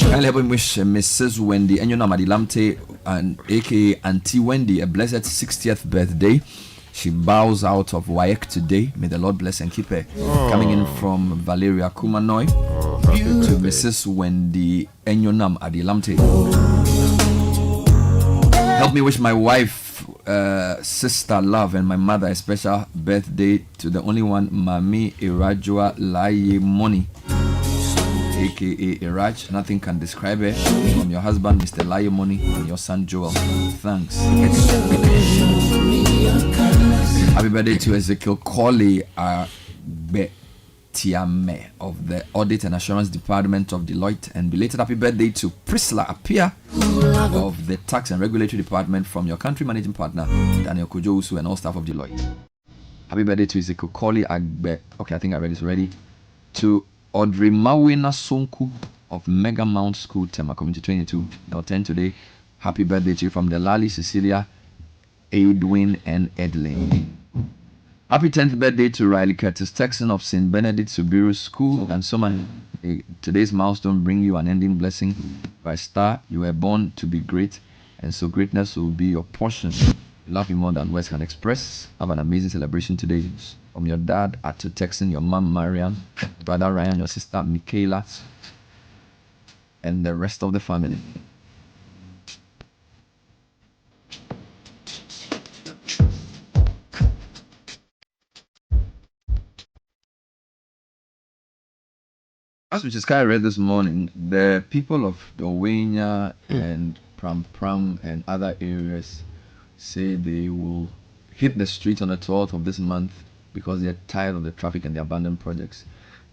Kindly help me wish Mrs. Wendy Enyona Madilamte, and aka Auntie Wendy, a blessed 60th birthday. She bows out of WAEC today. May the Lord bless and keep her. Coming in from Valeria Kumanoy to Mrs. Wendy Enyonam Adilamte. Help me wish my wife, sister Love, and my mother a special birthday to the only one, Mami Irajua Laye Money, aka Iraj. Nothing can describe her. From your husband, Mr. Laye Money, and your son Joel. Thanks. Happy birthday to Ezekiel Colley Tiame of the Audit and Assurance Department of Deloitte, and belated happy birthday to Priscilla Apia of the Tax and Regulatory Department from your country managing partner Daniel Kojousu and all staff of Deloitte. Happy birthday to Ezekiel Colley Agbe. Okay, I think I read this already. To Audrey Mawina Sonku of Mega Mount School, Tema Community 22. They'll 10 today. Happy birthday to you from the Lali, Cecilia, Edwin, and Edlin. Happy 10th birthday to Riley Curtis Texan of St. Benedict Subiru School, and so many. Today's milestone bring you an ending blessing. By star, you were born to be great, and so greatness will be your portion. Love you more than words can express. Have an amazing celebration today. From your dad, Atu Texan, your mom, Marian, brother Ryan, your sister, Michaela, and the rest of the family. As which is kind of read this morning, the people of Dowenya and Pram Pram and other areas say they will hit the streets on the 12th of this month because they're tired of the traffic and the abandoned projects.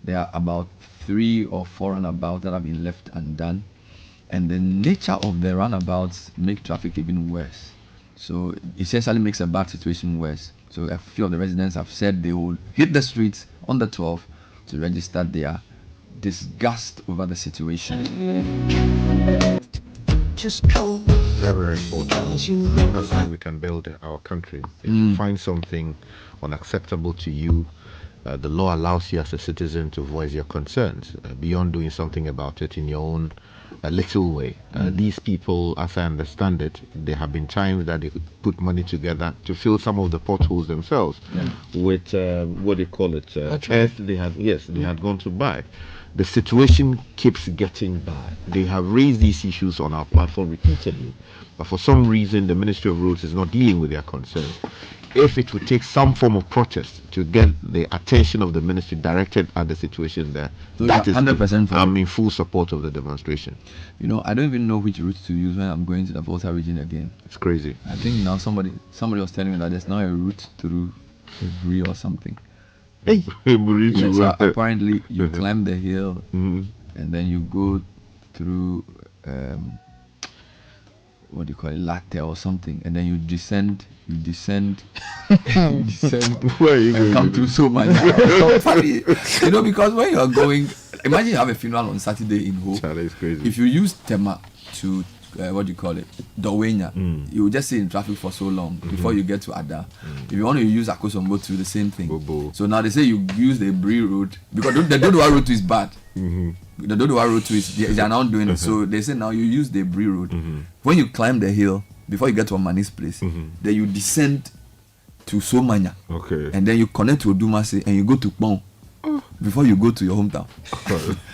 There are about 3 or 4 runabouts that have been left undone, and the nature of the runabouts make traffic even worse. So it essentially makes a bad situation worse. So a few of the residents have said they will hit the streets on the 12th to register their disgust over the situation. Very important. That's how we can build our country. If you find something unacceptable to you, the law allows you as a citizen to voice your concerns beyond doing something about it in your own little way. These people, as I understand it, there have been times that they put money together to fill some of the potholes themselves with what do you call it? Earth they had gone to buy. The situation keeps getting bad. They have raised these issues on our platform repeatedly, but for some reason the Ministry of Roads is not dealing with their concerns. If it would take some form of protest to get the attention of the ministry directed at the situation there, so that is 100%. I'm in full support of the demonstration. You know, I don't even know which route to use when I'm going to the Volta region again. It's crazy. I think now somebody was telling me that there's now a route through Every or something. Hey, yes, apparently you climb the hill and then you go through what do you call it, latte or something, and then you descend where are you and come through so much. So funny, you know, because when you are going, imagine you have a funeral on Saturday in Ho. That is crazy. If you use Tema to what do you call it, Dowenya, you will just sit in traffic for so long before you get to Ada. If you want to use Akosombo to, the same thing. Bobo. So now they say you use the Bree road because the Dodowa road is bad. The Dodowa road is they are now doing it. So they say now you use the Bree road. When you climb the hill before you get to Omani's place, then you descend to Somanya. Okay. And then you connect to Odumase and you go to Pong. Before you go to your hometown.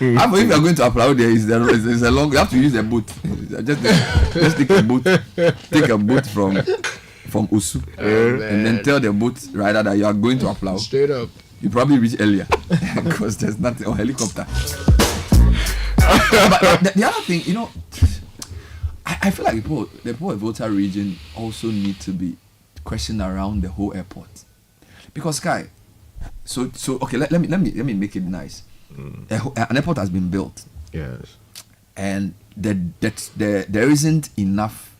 If you are going to Aplau, it's a long. You have to use a boat. Just take a boat. Take a boat from Usu, and then tell the boat rider that you are going to Aplau. Straight up. You probably reach earlier because there's nothing on helicopter. but the other thing, you know, I feel like the Port Volta region also need to be questioned around the whole airport, because Sky. So okay, let me make it nice. An airport has been built. Yes. And there isn't enough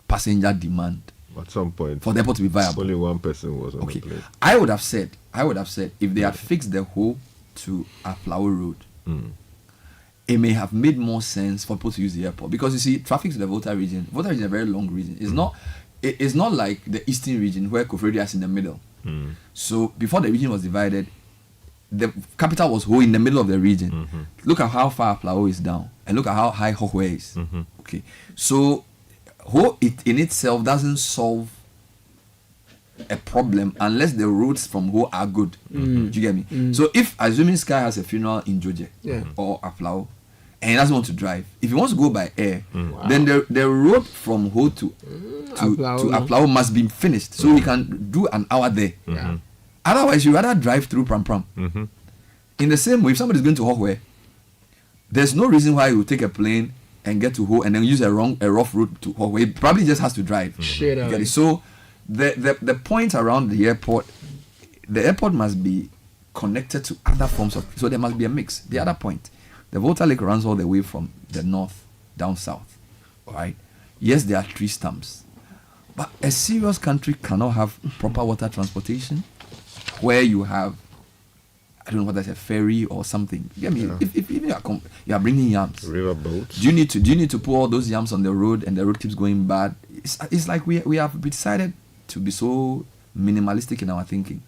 passenger demand at some point for the airport to be viable. Only one person was on the plane. I would have said if they had fixed the whole to Aflawo Road, it may have made more sense for people to use the airport, because you see, traffic to the Volta region is a very long region. It's not like the eastern region where Kofredi is in the middle. So before the region was divided, the capital was whole in the middle of the region. Look at how far Aflao is down. and look at how high Hohwe is. Okay, so Ho in itself doesn't solve a problem unless the roads from Ho are good. Do you get me? So if assuming Sky has a funeral in Georgia or Aflao, and he doesn't want to drive, if he wants to go by air, then the road from Ho to Aflao must be finished, so he can do an hour there. Otherwise, you rather drive through Pram Pram. In the same way, if somebody is going to Hohwe, there's no reason why you will take a plane and get to Ho and then use a rough route to Hohwe. He probably just has to drive. Get it? So the point around the airport must be connected to other forms of, so there must be a mix. The other point, the Volta Lake runs all the way from the north down south. All right. Yes, there are tree stumps, but a serious country cannot have proper water transportation where you have, I don't know what that's a ferry or something. I mean, if you are bringing yams, river boats. Do you need to put all those yams on the road and the road keeps going bad? It's like we have decided to be so minimalistic in our thinking.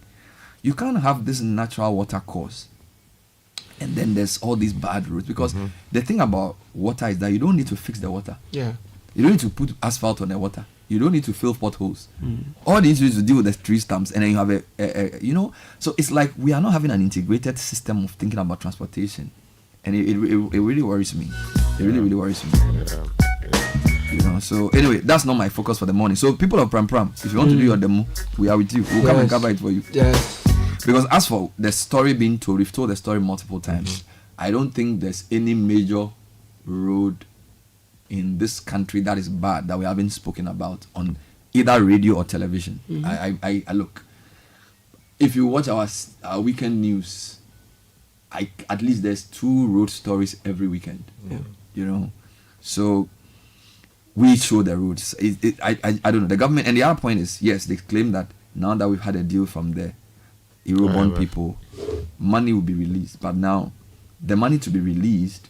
You can't have this natural water course and then there's all these bad roads, because the thing about water is that you don't need to fix the water. You don't need to put asphalt on the water. You don't need to fill potholes. All you need to do is to deal with the tree stumps, and then you have a so it's like we are not having an integrated system of thinking about transportation, and it really worries me. It really worries me. So anyway, that's not my focus for the morning. So people of Pram Pram, if you want to do your demo, we are with you. We'll come and cover it for you. Because as for the story being told, we've told the story multiple times. I don't think there's any major road in this country that is bad that we haven't spoken about on either radio or television. I look, if you watch our weekend news, at least there's 2 road stories every weekend. So we show the roads. I don't know, the government. And the other point is, yes, they claim that now that we've had a deal from the Eurobond people, money will be released. But now the money to be released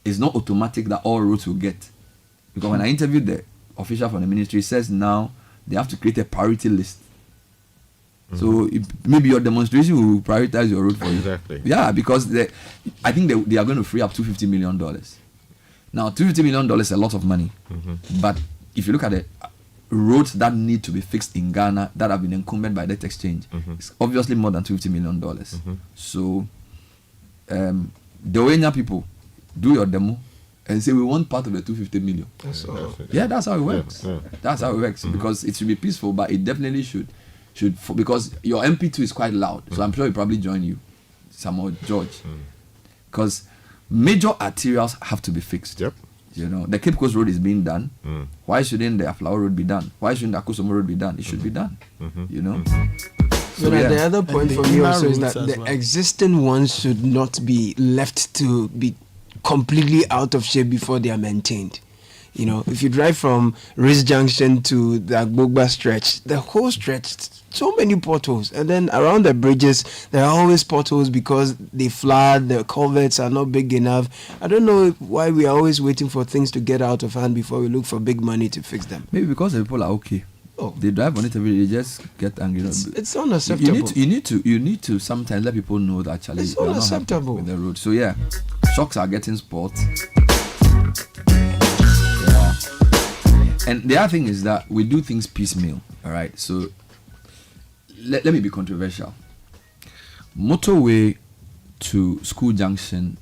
is not automatic that all roads will get. Because when I interviewed the official from the ministry, it says now they have to create a priority list. So maybe your demonstration will prioritize your road for you. Exactly. Yeah, because I think they are going to free up $250 million. Now, $250 million is a lot of money. But if you look at the roads that need to be fixed in Ghana that have been encumbered by debt exchange, it's obviously more than $250 million. So the Wenya people, do your demo and say we want part of the 250 million. That's how it works. That's how it works. Because it should be peaceful, but it definitely should because your MP2 is quite loud, so I'm sure he'll probably join you, Samuel George, because major arterials have to be fixed. The Cape Coast Road is being done. Why shouldn't the Aflao Road be done? Why shouldn't the Akusumo Road be done? It should be done. So the other point for me also is that the existing ones should not be left to be completely out of shape before they are maintained. If you drive from Riz Junction to the Agbogba stretch, the whole stretch, so many potholes. And then around the bridges, there are always potholes because they flood, the culverts are not big enough. I don't know why we are always waiting for things to get out of hand before we look for big money to fix them. Maybe because the people are okay. They drive on it every day, they just get angry. It's unacceptable. You need to sometimes let people know that actually it's unacceptable with the road. So shocks are getting spoiled. And the other thing is that we do things piecemeal. All right. So let me be controversial. Motorway to School Junction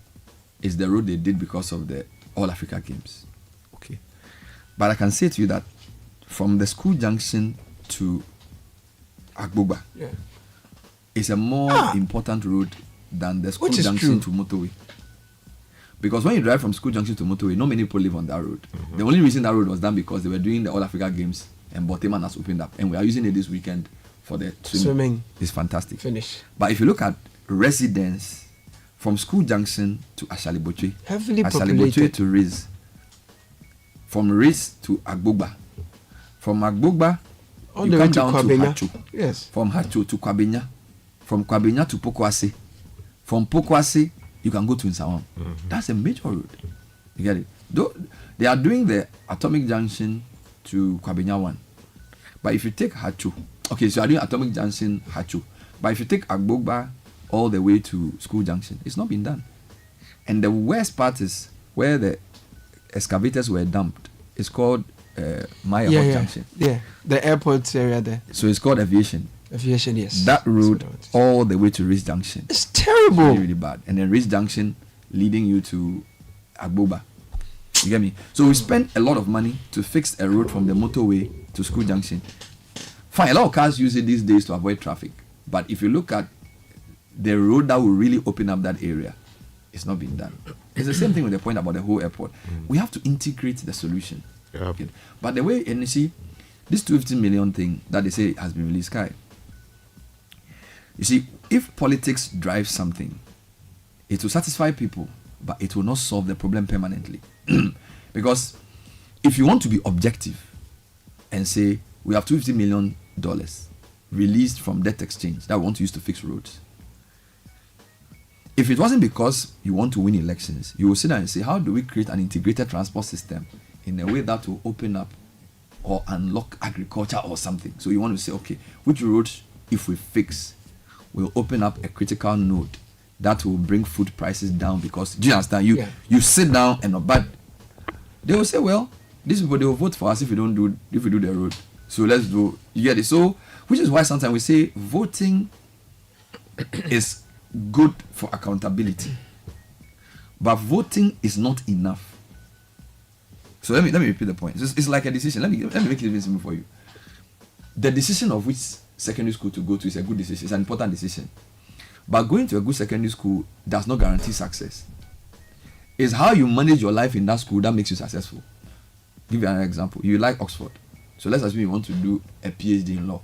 is the road they did because of the All Africa Games. Okay. But I can say to you that from the School Junction to Agbogba is a more important road than the School Junction to Motorway. Because when you drive from School Junction to Motorway, not many people live on that road. The only reason that road was done because they were doing the All Africa Games and Boteman has opened up. And we are using it this weekend for the swimming. It's fantastic. Finish. But if you look at residents from School Junction to Ashaliboche, heavily Ashaliboche to Riz, from Riz to Agbogba, from Agbogba, all you the come way to down Kwabenya. to Hacho. Yes. From Hacho to Kwabenya, from Kwabenya to Pokwase, from Pokwase, you can go to Nsawam. That's a major road. You get it? Though they are doing the Atomic Junction to Kwabenya 1. But if you take Hacho, so you are doing Atomic Junction, Hacho. But if you take Agbogba all the way to School Junction, it's not been done. And the worst part is where the excavators were dumped. It's called Maya Junction. Yeah, the airport area there. So it's called Aviation. Aviation, yes. That road all the way to Reach Junction. It's terrible. Really, really bad. And then Reach Junction leading you to Agboba. You get me? So we spent a lot of money to fix a road from the motorway to School Junction. Fine, a lot of cars use it these days to avoid traffic. But if you look at the road that will really open up that area, it's not being done. It's the same thing with the point about the whole airport. We have to integrate the solution. Yeah. Okay. But the way, and you see, this 250 million thing that they say has been released, Sky. You see, if politics drives something, it will satisfy people, but it will not solve the problem permanently. Because if you want to be objective and say, we have $250 million released from debt exchange that we want to use to fix roads. If it wasn't because you want to win elections, you will sit down and say, how do we create an integrated transport system in a way that will open up or unlock agriculture or something? So you want to say, okay, which roads, if we fix, will open up a critical node that will bring food prices down? Because, do you understand? You sit down and but they will say, well, these people, they will vote for us if we do the road. So let's do, you get it? So, which is why sometimes we say voting is good for accountability, but voting is not enough. So let me repeat the point. It's like a decision. Let me make it even simple for you. The decision of which secondary school to go to is a good decision. It's an important decision. But going to a good secondary school does not guarantee success. It's how you manage your life in that school that makes you successful. Give you an example. You like Oxford. So let's assume you want to do a PhD in law.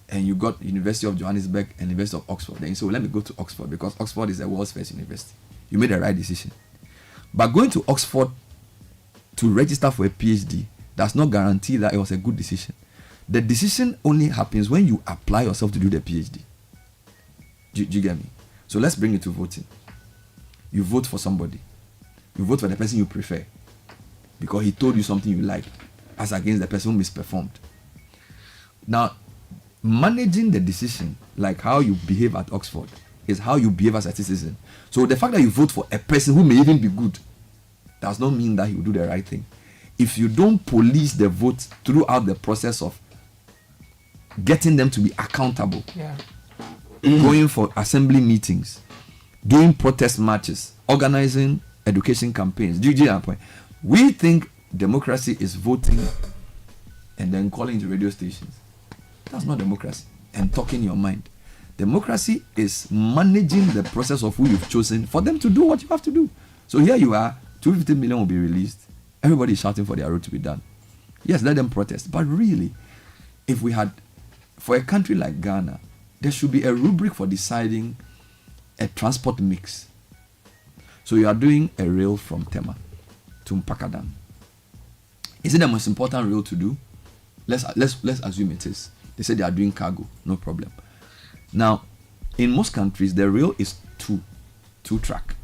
And you got University of Johannesburg and University of Oxford. Then you say, well, let me go to Oxford because Oxford is the world's first university. You made the right decision. But going to Oxford to register for a PhD does not guarantee that it was a good decision. The decision only happens when you apply yourself to do the PhD. Do you get me? So let's bring it to voting. You vote for somebody. You vote for the person you prefer because he told you something you like, as against the person who misperformed. Now, managing the decision, like how you behave at Oxford, is how you behave as a citizen. So the fact that you vote for a person who may even be good does not mean that he will do the right thing. If you don't police the vote throughout the process of getting them to be accountable, going for assembly meetings, doing protest marches, organizing education campaigns, do you get that point? We think democracy is voting and then calling to radio stations. That's not democracy. And talking your mind. Democracy is managing the process of who you've chosen for them to do what you have to do. So here you are, 250 million will be released. Everybody is shouting for their road to be done. Yes, let them protest. But really, if we had, for a country like Ghana, there should be a rubric for deciding a transport mix. So you are doing a rail from Tema to Mpakadan. Is it the most important rail to do? Let's assume it is. They say they are doing cargo, no problem. Now, in most countries, the rail is two track.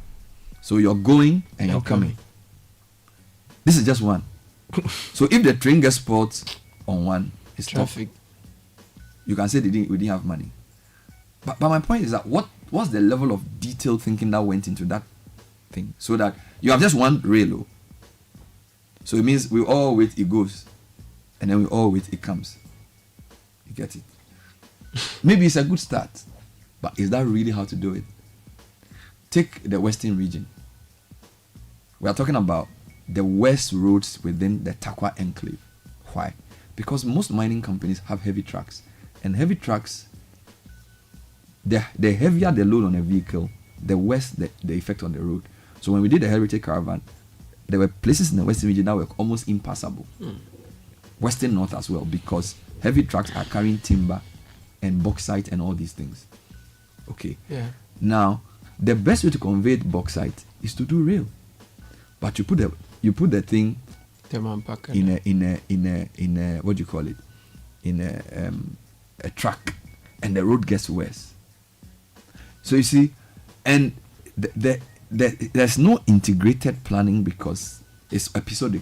So you're going and you're coming. This is just one. So if the train gets spoiled on one, it's traffic. You can say we didn't have money. But my point is that what's the level of detailed thinking that went into that thing? So that you have just one rail. So it means we all wait, it goes. And then we all wait, it comes. You get it? Maybe it's a good start. But is that really how to do it? Take the Western region. We are talking about the west roads within the Takwa enclave. Why? Because most mining companies have heavy trucks. And heavy trucks, the heavier the load on a vehicle, the worse the effect on the road. So when we did the Heritage Caravan, there were places in the Western region that were almost impassable. Western North as well, because heavy trucks are carrying timber and bauxite and all these things. Okay. Yeah. Now, the best way to convey bauxite is to do rail. But you put the thing in a what do you call it? In a truck, and the road gets worse. So you see, and there's no integrated planning because it's episodic.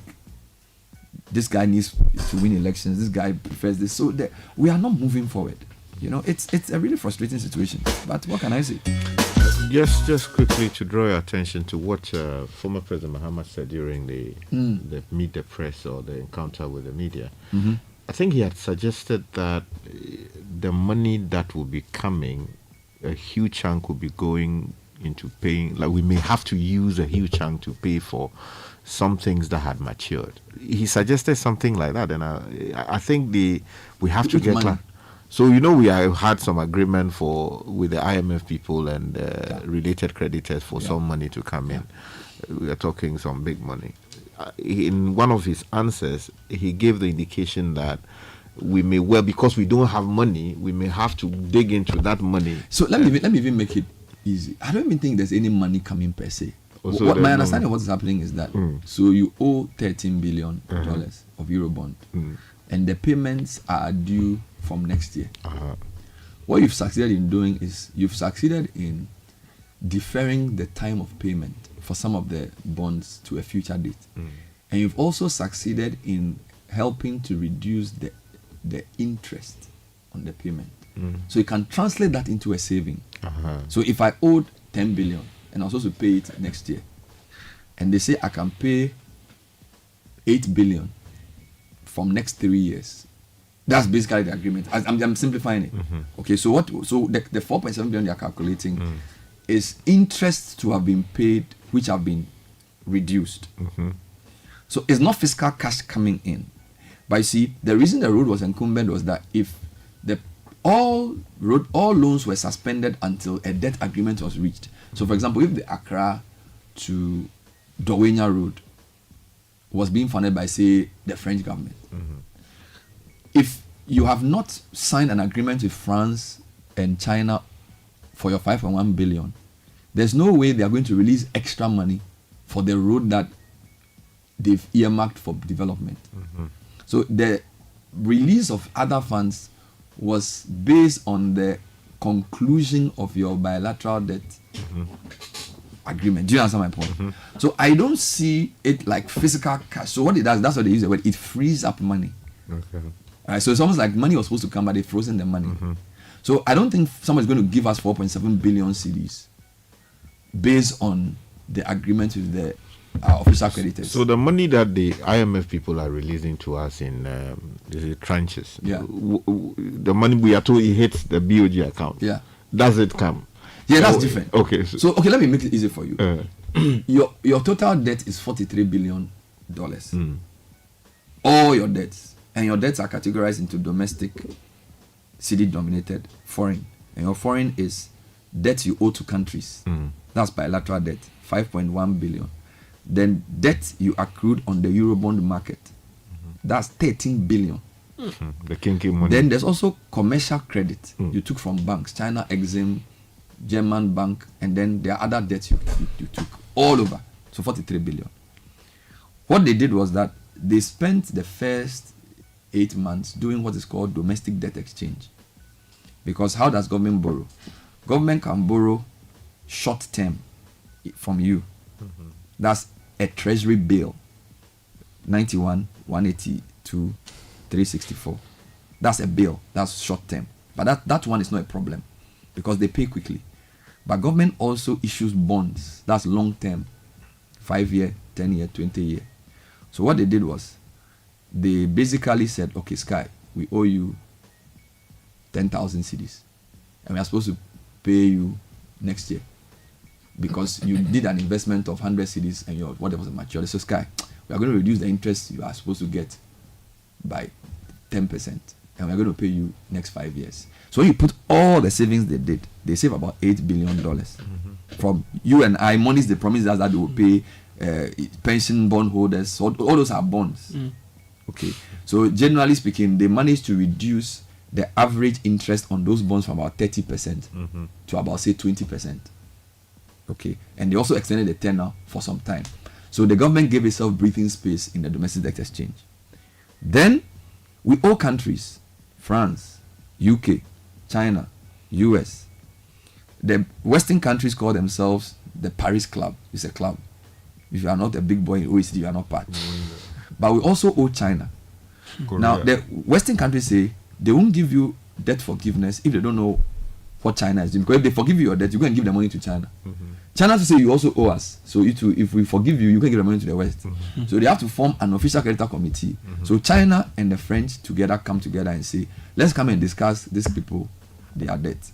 This guy needs to win elections. This guy prefers this. So we are not moving forward. You know, it's a really frustrating situation. But what can I say? Just quickly to draw your attention to what former President Mahama said during the meet the press or the encounter with the media. Mm-hmm. I think he had suggested that the money that will be coming, a huge chunk will be going into paying, like we may have to use a huge chunk to pay for some things that had matured. He suggested something like that, and I think we have to get money. So we have had some agreement with the IMF people and related creditors for some money to come in. We are talking some big money. In one of his answers, he gave the indication that we may because we don't have money, we may have to dig into that money. So let me even make it easy. I don't even think there's any money coming per se. My understanding of what is happening is that so you owe $13 billion of Eurobond, and the payments are due from next year. What you've succeeded in doing is you've succeeded in deferring the time of payment for some of the bonds to a future date, and you've also succeeded in helping to reduce the interest on the payment. So you can translate that into a saving. So if I owed 10 billion and I'm supposed to pay it next year, and they say I can pay 8 billion from next 3 years, that's basically the agreement. I'm simplifying it. Okay, so the 4.7 billion you're calculating is interest to have been paid which have been reduced. So it's not fiscal cash coming in. But you see, the reason the road was incumbent was that if all loans were suspended until a debt agreement was reached. So for example, if the Accra to Dowenya road was being funded by, say, the French government, if you have not signed an agreement with France and China for your 5.1 billion, there's no way they are going to release extra money for the road that they've earmarked for development. So the release of other funds was based on the conclusion of your bilateral debt agreement. Do you understand my point? So I don't see it like physical cash. So what it does, that's what they use the word, it frees up money. So it's almost like money was supposed to come, but they've frozen the money. So I don't think somebody's going to give us 4.7 billion cedis based on the agreement with the official creditors. So the money that the IMF people are releasing to us in the tranches, the money we are told it hits the BOG account. Does it come? That's different. Okay. So let me make it easy for you. Your total debt is $43 billion. All your debts, and your debts are categorized into domestic, cedi-dominated, foreign, and your foreign is debt you owe to countries. That's bilateral debt, 5.1 billion. Then debt you accrued on the Eurobond market, that's 13 billion. The kinky money. Then there's also commercial credit you took from banks, China Exim, German Bank, and then there are other debts you took all over. So 43 billion. What they did was that they spent the first 8 months doing what is called domestic debt exchange. Because how does government borrow? Government can borrow short term from you. That's a treasury bill, 91, 182, 364. That's a bill. That's short term. But that one is not a problem because they pay quickly. But government also issues bonds. That's long term, 5-year, 10-year, 20-year. So what they did was they basically said, okay, Sky, we owe you 10,000 cedis. And we are supposed to pay you next year because you did an investment of 100 cedis and your whatever was mature. So Sky, we are going to reduce the interest you are supposed to get by 10%. And we are going to pay you next 5 years. So when you put all the savings they did, they save about $8 billion from you and I. Monies they promised us that they will pay pension bond holders. All those are bonds. Okay. So generally speaking, they managed to reduce the average interest on those bonds from about 30% to about say 20%. Okay. And they also extended the tenor for some time. So the government gave itself breathing space in the domestic debt exchange. Then we owe countries, France, UK, China, US. The Western countries call themselves the Paris Club. It's a club. If you are not a big boy in OECD, you are not part. But we also owe China. Korea. Now, the Western countries say they won't give you debt forgiveness if they don't know what China is doing. Because if they forgive you your debt, you go and give the money to China. China to say you also owe us. So if we forgive you, you can give the money to the West. So they have to form an official creditor committee. So China and the French together come together and say, let's come and discuss these people, their debt.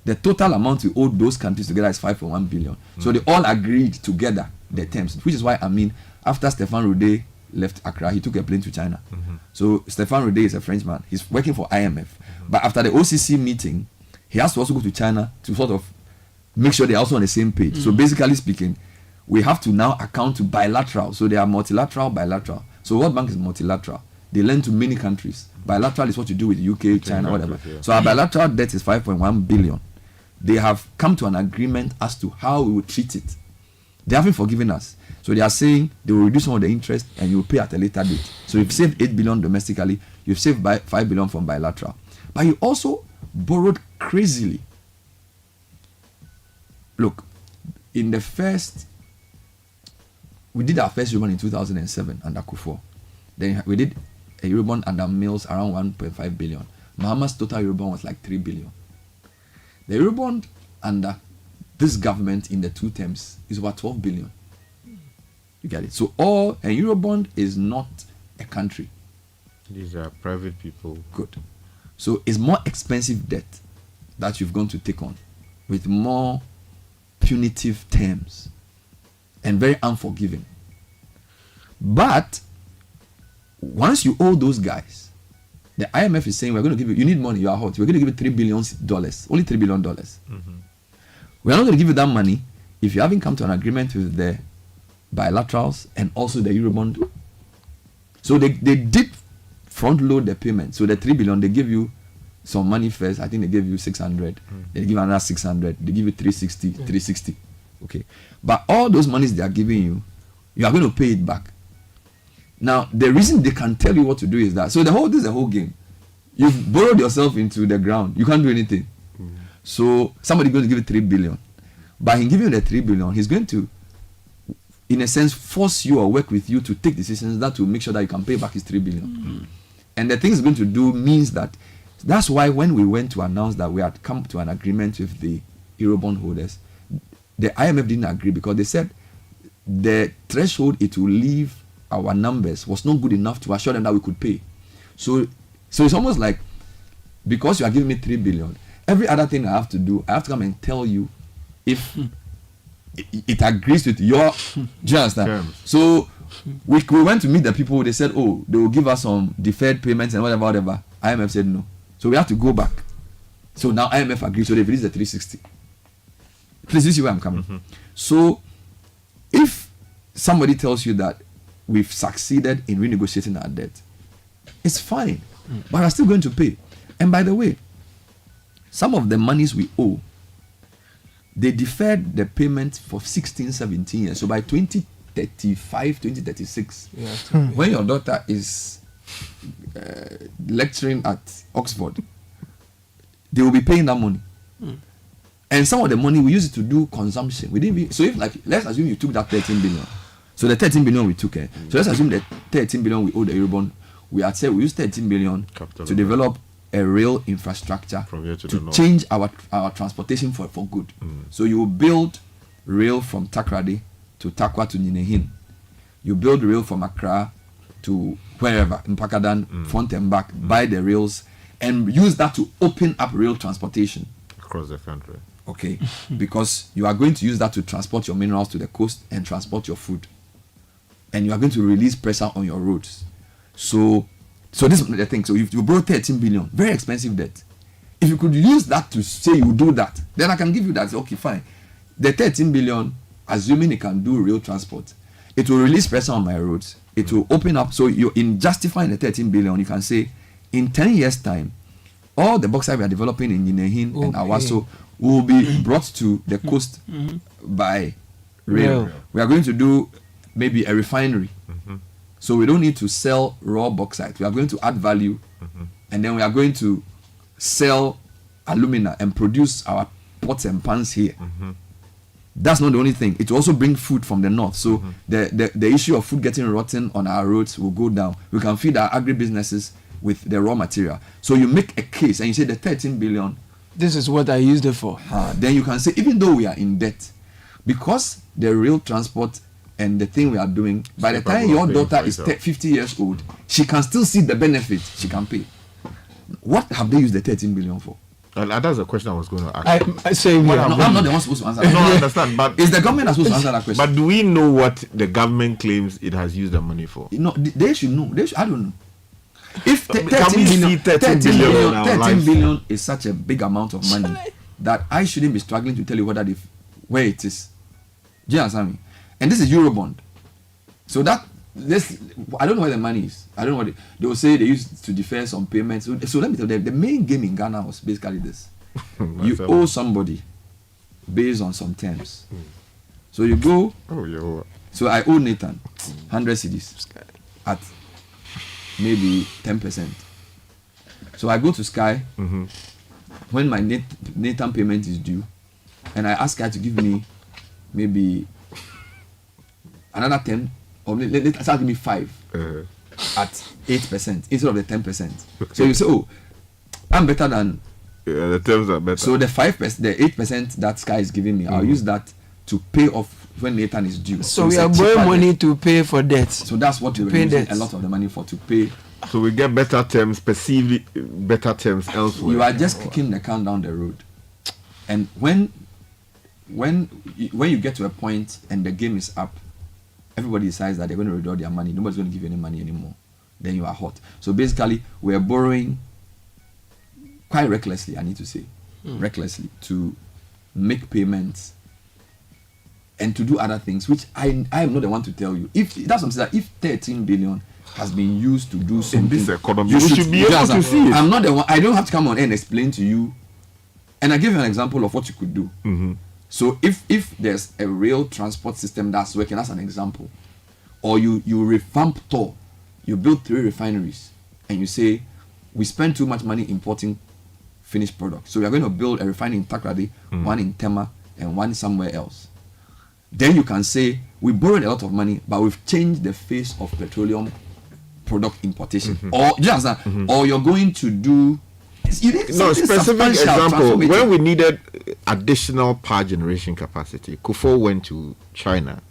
The total amount we owe those countries together is 5.1 billion. So they all agreed together the terms, which is why after Stéphane Roudet left Accra, he took a plane to China. So Stéphane Roudet is a Frenchman. He's working for IMF. But after the OCC meeting, he has to also go to China to sort of make sure they're also on the same page. So basically speaking, we have to now account to bilateral. So they are multilateral, bilateral. So World Bank is multilateral. They lend to many countries. Bilateral is what you do with UK, China, whatever. Yeah. So our bilateral debt is 5.1 billion. They have come to an agreement as to how we will treat it. They haven't forgiven us. So they are saying they will reduce some of the interest and you will pay at a later date. So you've saved 8 billion domestically, you've saved 5 billion from bilateral. But you also borrowed crazily. Look, we did our first Eurobond in 2007 under Kufuor. Then we did a Eurobond under Mills around 1.5 billion. Mahama's total Eurobond was like 3 billion. The Eurobond under this government in the 2 terms is about 12 billion. You get it? So a Eurobond is not a country. These are private people. Good. So it's more expensive debt that you've gone to take on with more punitive terms and very unforgiving. But once you owe those guys, the IMF is saying we're going to give you need money, you are hot, we're going to give you $3 billion, only $3 billion. We're not going to give you that money if you haven't come to an agreement with the bilaterals and also the Eurobond. So they did front load the payment. So the 3 billion, they give you some money first. I think they gave you 600. They give another 600. They give you 360, 360. Okay. But all those monies they are giving you, you are going to pay it back. Now, the reason they can tell you what to do is that, so this is the whole game. You've borrowed yourself into the ground. You can't do anything. So somebody going to give you 3 billion. By him giving you the 3 billion, he's going to, in a sense, force you or work with you to take decisions that will make sure that you can pay back his 3 billion. And the thing he's going to do means that's why when we went to announce that we had come to an agreement with the Eurobond holders, the IMF didn't agree because they said the threshold it will leave our numbers was not good enough to assure them that we could pay. So it's almost like, because you are giving me 3 billion, every other thing I have to do, I have to come and tell you if it agrees with your, do you understand? So we went to meet the people, they said, oh, they will give us some deferred payments and whatever. IMF said no. So we have to go back. So now IMF agreed, so they released the 360. Please, you see where I'm coming. So if somebody tells you that we've succeeded in renegotiating our debt, it's fine, but we're still going to pay. And by the way, some of the monies we owe, they deferred the payment for 16, 17 years. So by 2035, 2036, when your daughter is lecturing at Oxford, they will be paying that money. And some of the money we use it to do consumption. We didn't. So if let's assume you took that 13 billion. So the 13 billion we took, so let's assume the 13 billion we owe the Eurobond. We had said we use 13 billion to develop a rail infrastructure to change our transportation for good. So you build rail from Takoradi to Takwa to Ninehin. You build rail from Accra to wherever, in Pakadan, front and back, buy the rails and use that to open up rail transportation across the country. Okay, because you are going to use that to transport your minerals to the coast and transport your food. And you are going to release pressure on your roads. So this is the thing. So if you borrow 13 billion, very expensive debt. If you could use that to say you do that, then I can give you that. Okay, fine. The 13 billion, assuming it can do rail transport, it will release pressure on my roads. It will open up. So you're in justifying the 13 billion, you can say, in 10 years' time, all the bauxite we are developing in Yinehin and Awaso will be brought to the coast by rail. We are going to do maybe a refinery. So we don't need to sell raw bauxite. We are going to add value, and then we are going to sell alumina and produce our pots and pans here. That's not the only thing. It will also bring food from the north. So the issue of food getting rotten on our roads will go down. We can feed our agribusinesses with the raw material. So you make a case and you say the 13 billion This is what I used it for. Then you can say, even though we are in debt, because the real transport and the thing we are doing, by the time your daughter is 50 years old, she can still see the benefit, she can pay. What have they used the 13 billion for? That's the question I was going to ask. I say I'm not the one supposed to answer that. I don't understand, but is the government that's supposed to answer that question? But do we know what the government claims it has used the money for? They should know. I don't know. If 13 billion is such a big amount of money that I shouldn't be struggling to tell you where it is. Do you understand me? And this is Eurobond. So I don't know where the money is. I don't know what they will say they used to defer some payments. So let me tell you, the main game in Ghana was basically this. You owe somebody based on some terms. So you go. So I owe Nathan 100 cedis at maybe 10%. So I go to Sky when my Nathan payment is due, and I ask Sky to give me maybe another 10, or let's give me 5 at 8% instead of the 10%. So you say, oh, I'm better than. The terms are better. So the 5%, the 8% that Sky is giving me, I'll use that to pay off when Nathan is due. So we are borrowing money to pay for debt. So that's what we're using a lot of the money for, to pay. So we get better terms, perceived better terms elsewhere. You are just kicking the can down the road. And when you get to a point and the game is up, everybody decides that they're going to withdraw their money. Nobody's going to give you any money anymore. Then you are hot. So basically, we're borrowing quite recklessly, I need to say. Recklessly, to make payments and to do other things, which I am not the one to tell you. If that's something that if 13 billion has been used to do something in this economy, you should be able to see it. I'm not the one. I don't have to come on air and explain to you. And I give you an example of what you could do. So if there's a real transport system that's working, that's an example. Or you revamp Tor, you build 3 refineries, and you say we spend too much money importing finished products, so we are going to build a refinery in Takrady, one in Tema, and one somewhere else. Then you can say we borrowed a lot of money, but we've changed the face of petroleum product importation. Or just or you're going to do specific example. When we needed additional power generation capacity, Kufo went to China,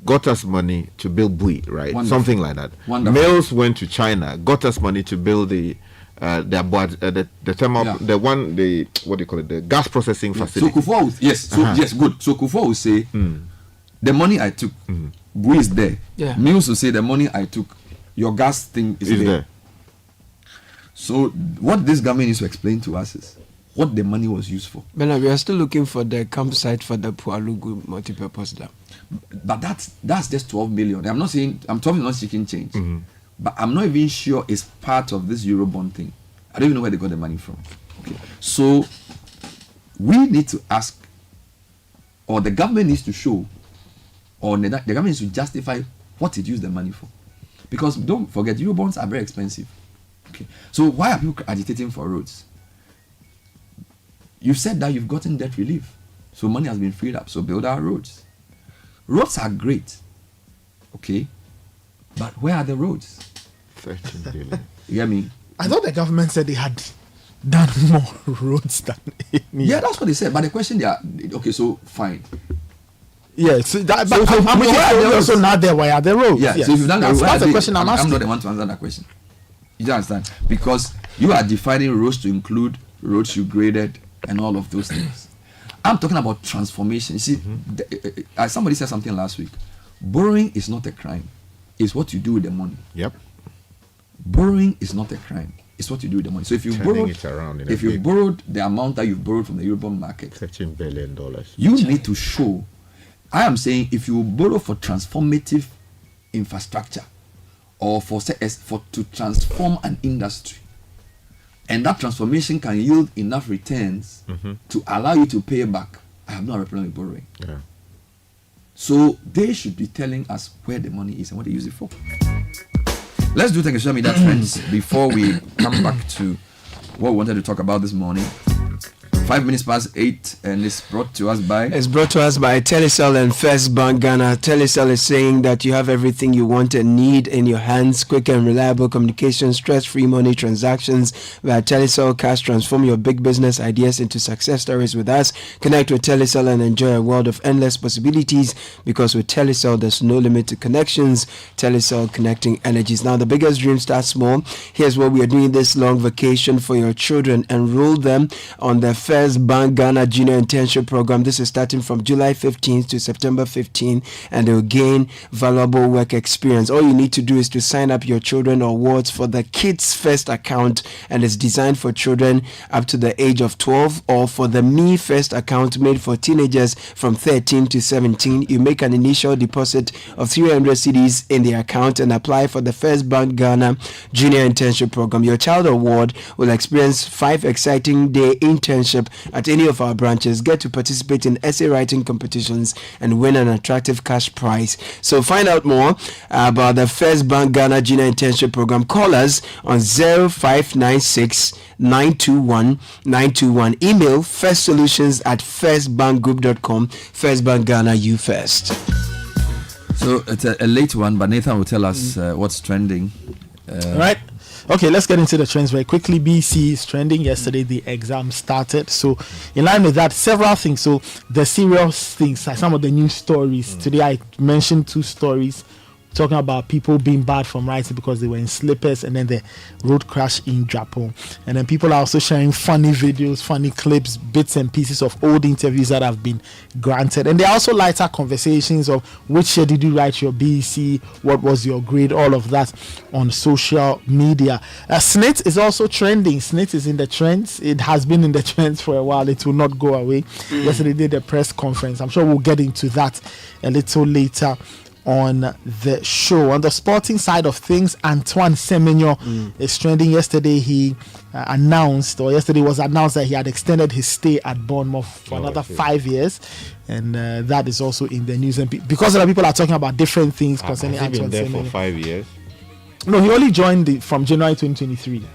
got us money to build Bui, right? Wonderful. Something like that. Wonderful. Mills went to China, got us money to build the thermal, the one, the what do you call it, the gas processing facility. So Kufo, yes, good. So Kufo will say the money I took, Bui is there. Mills will say the money I took, your gas thing is there. So what this government needs to explain to us is what the money was used for. But we are still looking for the campsite for the Pualugu multipurpose dam. But that's just 12 million. I'm not saying, I'm talking not seeking change. But I'm not even sure it's part of this Eurobond thing. I don't even know where they got the money from. Okay. So we need to ask, or the government needs to show, or the government needs to justify what it used the money for. Because don't forget, Eurobonds are very expensive. Okay. So why are people agitating for roads? You said that you've gotten debt relief. So money has been freed up. So build our roads. Roads are great. Okay. But where are the roads? 13 billion. You get me? I thought the government said they had done more roads than any. Yeah, that's what they said. But the question they are, okay, so fine. Yeah, so I'm also not there. Why are the roads? Yeah, yes. So if you've done that, that's the question I'm asking. I'm not the one to answer that question. You don't understand? Because you are defining roads to include roads you graded and all of those things. I'm talking about transformation. You see, somebody said something last week. Borrowing is not a crime. It's what you do with the money. Yep. Borrowing is not a crime. It's what you do with the money. So if you borrowed the amount that you borrowed from the Eurobond market, $13 billion, you need to show. I am saying if you borrow for transformative infrastructure or to transform an industry, and that transformation can yield enough returns to allow you to pay back, I have no problem with borrowing. Yeah. So they should be telling us where the money is and what they use it for. Let's do thank you, show me that, friends, before we come back to what we wanted to talk about this morning. 5 5 minutes past 8, and it's brought to us by Telecel and First Bank Ghana. Telecel is saying that you have everything you want and need in your hands. Quick and reliable communication, stress-free money transactions via Telecel Cash. Transform your big business ideas into success stories with us. Connect with Telecel and enjoy a world of endless possibilities, because with Telecel there's no limit to connections. Telecel, connecting energies. Now the biggest dream starts small. Here's what we are doing this long vacation for your children. Enroll them on the First Bank Ghana Junior Internship Program. This is starting from July 15th to September 15th, and they'll gain valuable work experience. All you need to do is to sign up your children or wards for the Kids First account, and it's designed for children up to the age of 12, or for the Me First account made for teenagers from 13 to 17. You make an initial deposit of 300 cedis in the account and apply for the First Bank Ghana Junior Internship Program. Your child or ward will experience 5 exciting day internship at any of our branches, get to participate in essay writing competitions, and win an attractive cash prize. So find out more about the First Bank Ghana Junior Internship Program. Call us on 0596 921 921. Email firstsolutions@firstbankgroup.com. First Bank Ghana, you first. So it's a late one, but Nathan will tell us what's trending. Right. Okay, let's get into the trends very quickly. BC is trending. Yesterday, the exam started. So, in line with that, several things. So, the serious things, like some of the news stories. Today, I mentioned 2 stories talking about people being bad from writing because they were in slippers, and then the road crash in Japan. And then people are also sharing funny videos, funny clips, bits and pieces of old interviews that have been granted. And there are also lighter conversations of which year did you write your BEC, what was your grade, all of that on social media. SNIT is also trending. SNIT is in the trends. It has been in the trends for a while. It will not go away. Yesterday they did a press conference. I'm sure we'll get into that a little later on the show. On the sporting side of things, Antoine Semenyo is trending. Yesterday he yesterday was announced that he had extended his stay at Bournemouth for another 5 years, and that is also in the news. And because other people are talking about different things concerning Antoine Semenyo. Semenyo. For 5 years. No, he only joined from January 2023, okay.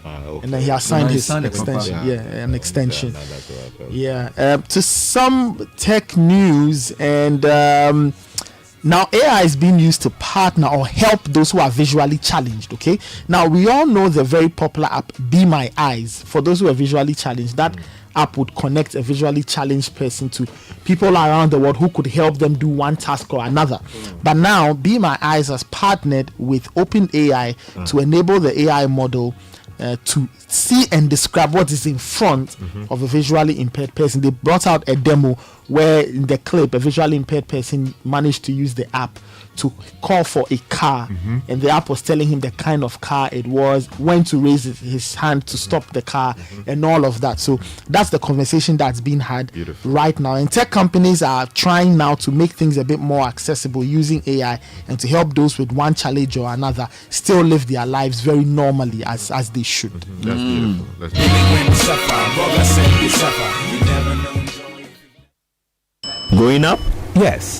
and then he has signed his extension. An extension. To some tech news, and now AI is being used to partner or help those who are visually challenged. Okay, now we all know the very popular app Be My Eyes. For those who are visually challenged, that app would connect a visually challenged person to people around the world who could help them do one task or another. But now Be My Eyes has partnered with OpenAI to enable the AI model to see and describe what is in front of a visually impaired person. They brought out a demo where in the clip a visually impaired person managed to use the app to call for a car, and the app was telling him the kind of car it was, when to raise his hand to stop the car, and all of that. So that's the conversation that's being had right now. And tech companies are trying now to make things a bit more accessible using AI, and to help those with one challenge or another still live their lives very normally as they should. That's beautiful. Going up? Yes.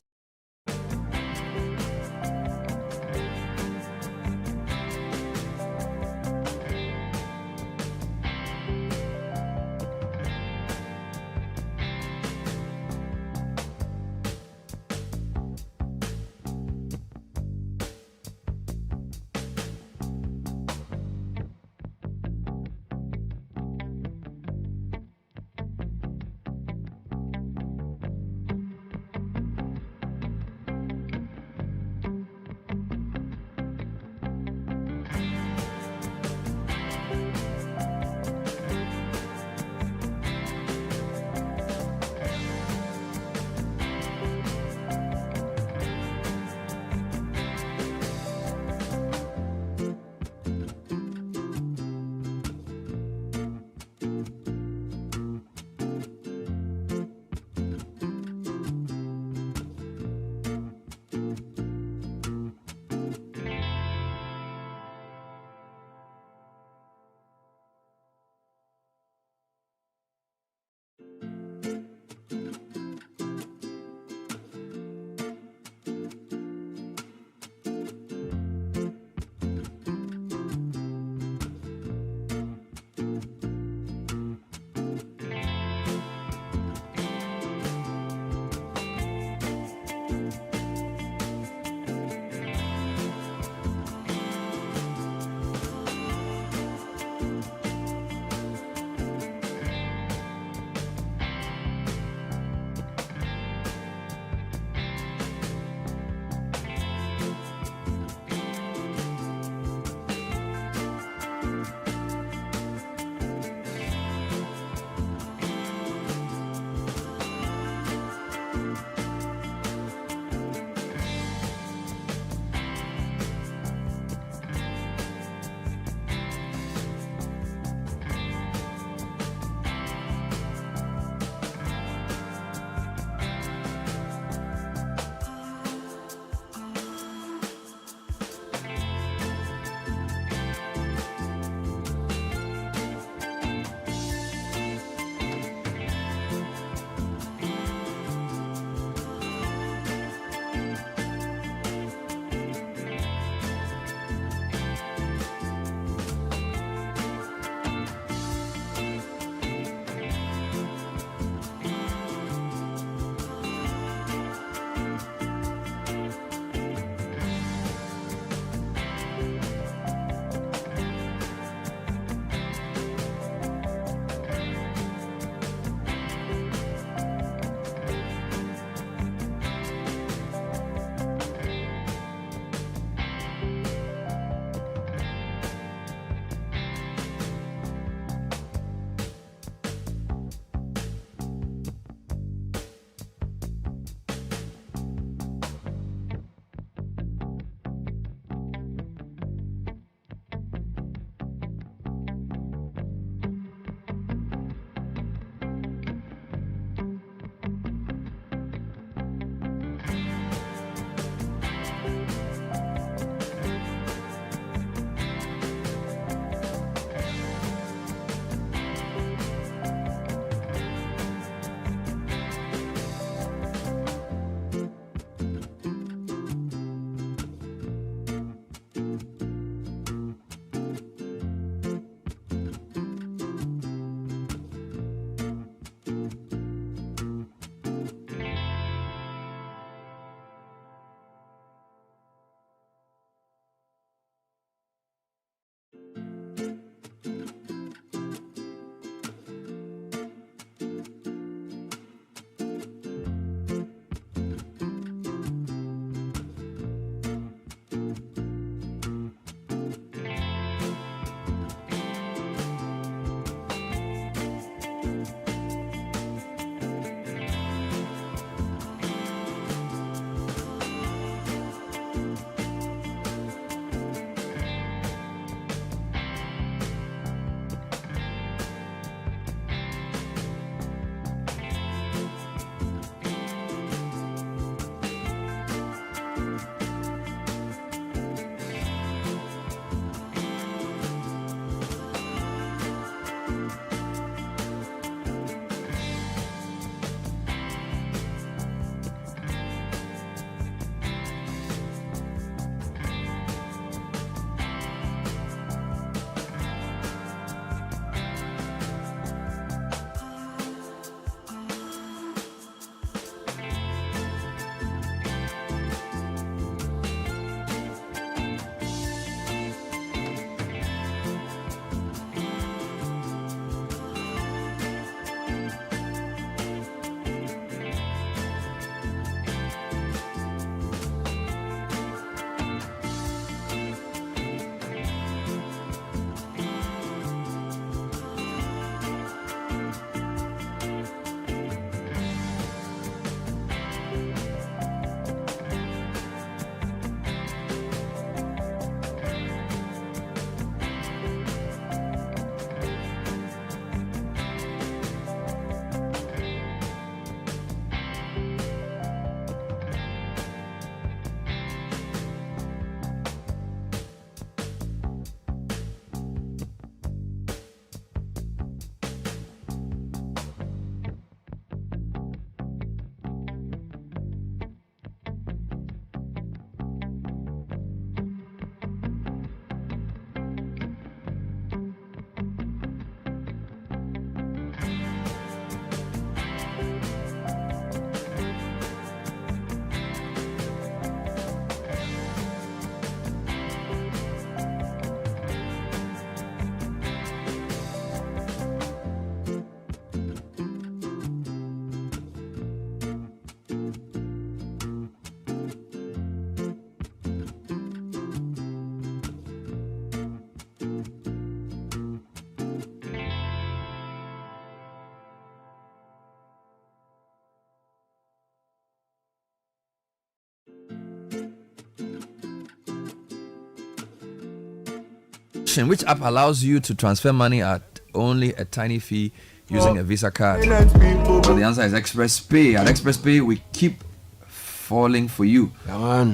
question: which app allows you to transfer money at only a tiny fee using a Visa card? Well, the answer is Express Pay. At Express Pay, we keep falling for you.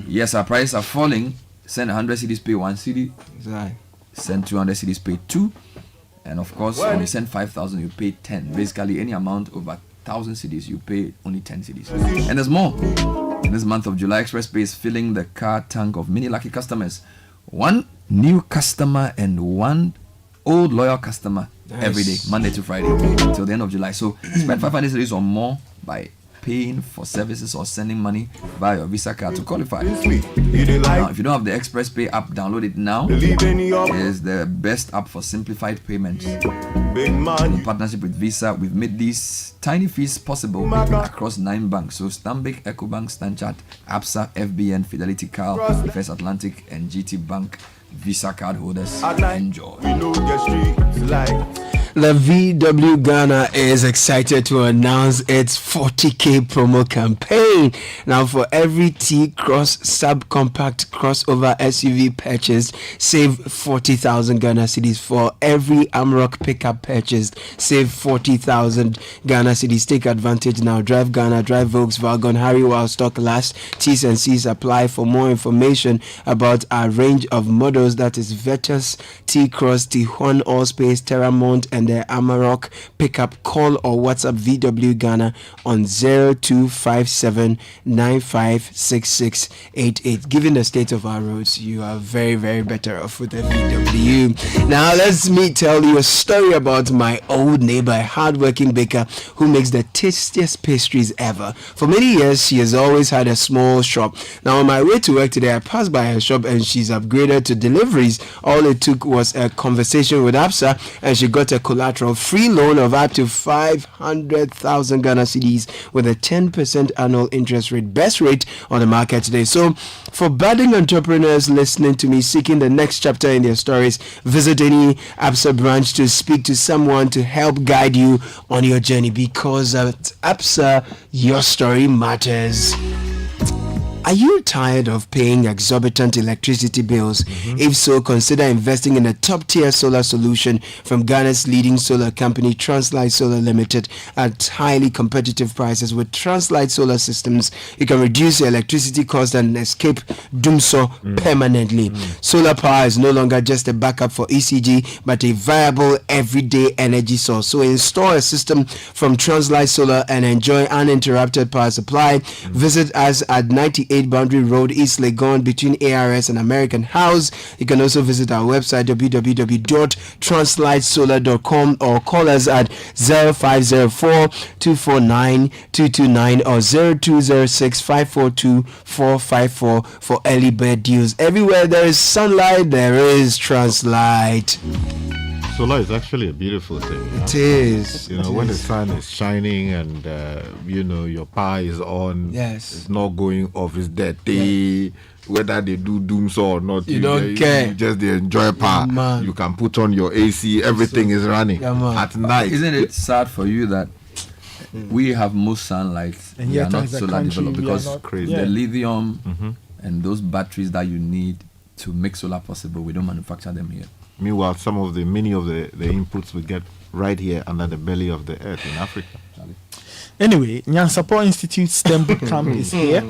Yes, our prices are falling. Send 100 CDs, pay 1 CD. Send 200 CDs, pay 2. And of course, when you send 5,000, you pay 10. Basically, any amount over 1,000 CDs, you pay only 10 CDs. And there's more. In this month of July, Express Pay is filling the car tank of many lucky customers. One new customer and one old loyal customer every day, Monday to Friday, till the end of July. So spend 500 CDs or more by paying for services or sending money via your Visa card to qualify. Now, if you don't have the Express Pay app, download it now. It is the best app for simplified payments. In partnership with Visa, we've made these tiny fees possible across 9 banks. So Stanbic, EcoBank, Stanchart, ABSA, FBN, Fidelity, Cal, First Atlantic, and GT Bank Visa card holders. Enjoy. The VW Ghana is excited to announce its 40k promo campaign. Now, for every T-Cross subcompact crossover SUV purchased, save 40,000 Ghana cedis. For every Amarok pickup purchased, save 40,000 Ghana cedis. Take advantage now. Drive Ghana, drive Volkswagen. Hurry while stock lasts. T's and C's apply. For more information about our range of models, that is Vetus, T-Cross, T1, Allspace, Terramont, and the Amarok pickup, call or WhatsApp VW Ghana on 0257956688. Given the state of our roads, you are very, very better off with a VW. Now let me tell you a story about my old neighbor, a hardworking baker who makes the tastiest pastries ever. For many years, she has always had a small shop. Now on my way to work today, I passed by her shop and she's upgraded to deliveries. All it took was a conversation with ABSA and she got a collateral free loan of up to 500,000 Ghana cedis with a 10% annual interest rate, best rate on the market today. So for budding entrepreneurs listening to me, seeking the next chapter in their stories, visit any ABSA branch to speak to someone to help guide you on your journey, because at ABSA, your story matters. Are you tired of paying exorbitant electricity bills? If so, consider investing in a top-tier solar solution from Ghana's leading solar company, Translight Solar Limited, at highly competitive prices. With Translight Solar Systems, you can reduce your electricity cost and escape doomsday permanently. Solar power is no longer just a backup for ECG, but a viable everyday energy source. So install a system from Translight Solar and enjoy uninterrupted power supply. Visit us at 98 Boundary Road, East Legon, between ARS and American House. You can also visit our website www.translightsolar.com or call us at 0504-249-229 or 0206-542-454 for early bird deals. Everywhere there is sunlight, there is Translight. Solar is actually a beautiful thing. It is. You know, when the sun is shining and your power is on, it's not going off, it's dirty. Whether they do doomsday or not, you don't care. You just enjoy power. You can put on your AC, everything is running at night. Isn't it sad for you that we have most sunlight and we are not solar developed, because the lithium and those batteries that you need to make solar possible, we don't manufacture them here. Meanwhile, many of the inputs we get right here under the belly of the earth in Africa. Anyway, Nyansapor Institute STEM Bootcamp is here.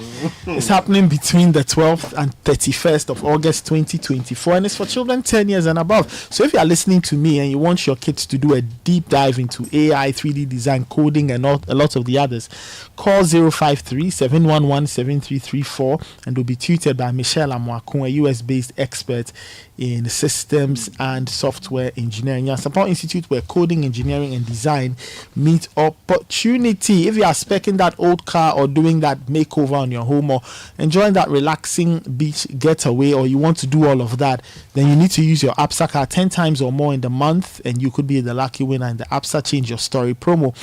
It's happening between the 12th and 31st of August 2024, and it's for children 10 years and above. So if you are listening to me and you want your kids to do a deep dive into AI, 3D design, coding, and a lot of the others, call 053-711-7334 and will be tutored by Michelle Amwakun, a US-based expert in systems and software engineering. Nyansapor Institute, where coding, engineering, and design meet opportunity. If you are speccing that old car or doing that makeover on your home or enjoying that relaxing beach getaway, or you want to do all of that, then you need to use your ABSA card 10 times or more in the month, and you could be the lucky winner in the ABSA Change Your Story promo.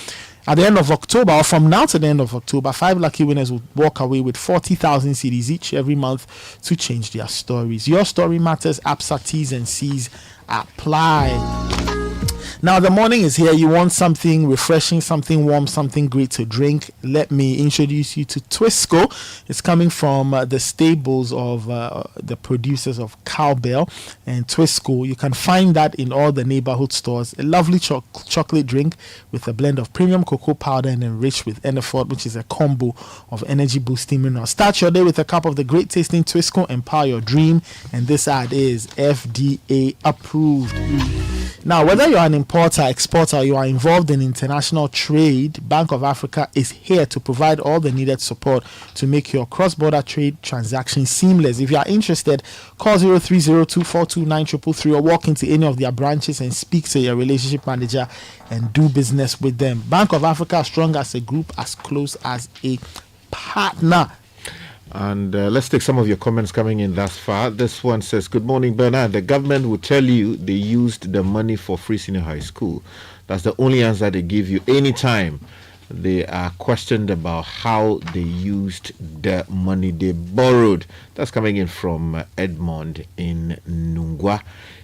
At the end of October, or from now to the end of October, 5 lucky winners will walk away with 40,000 cedis each every month to change their stories. Your story matters. ABSA T's and C's apply. Now the morning is here. You want something refreshing, something warm, something great to drink. Let me introduce you to Twisco. It's coming from the stables of the producers of Cowbell and Twisco. You can find that in all the neighborhood stores. A lovely chocolate drink with a blend of premium cocoa powder and enriched with Enerford, which is a combo of energy boosting minerals. Start your day with a cup of the great tasting Twisco. Empower your dream. And this ad is FDA approved. Now, whether you're an importer, exporter, or you are involved in international trade, Bank of Africa is here to provide all the needed support to make your cross-border trade transactions seamless. If you are interested, call 0302429333 or walk into any of their branches and speak to your relationship manager and do business with them. Bank of Africa, strong as a group, as close as a partner. And let's take some of your comments coming in thus far. This one says, good morning, Bernard. The government will tell you they used the money for free senior high school. That's the only answer they give you anytime they are questioned about how they used the money they borrowed. That's coming in from Edmond in Nungwa.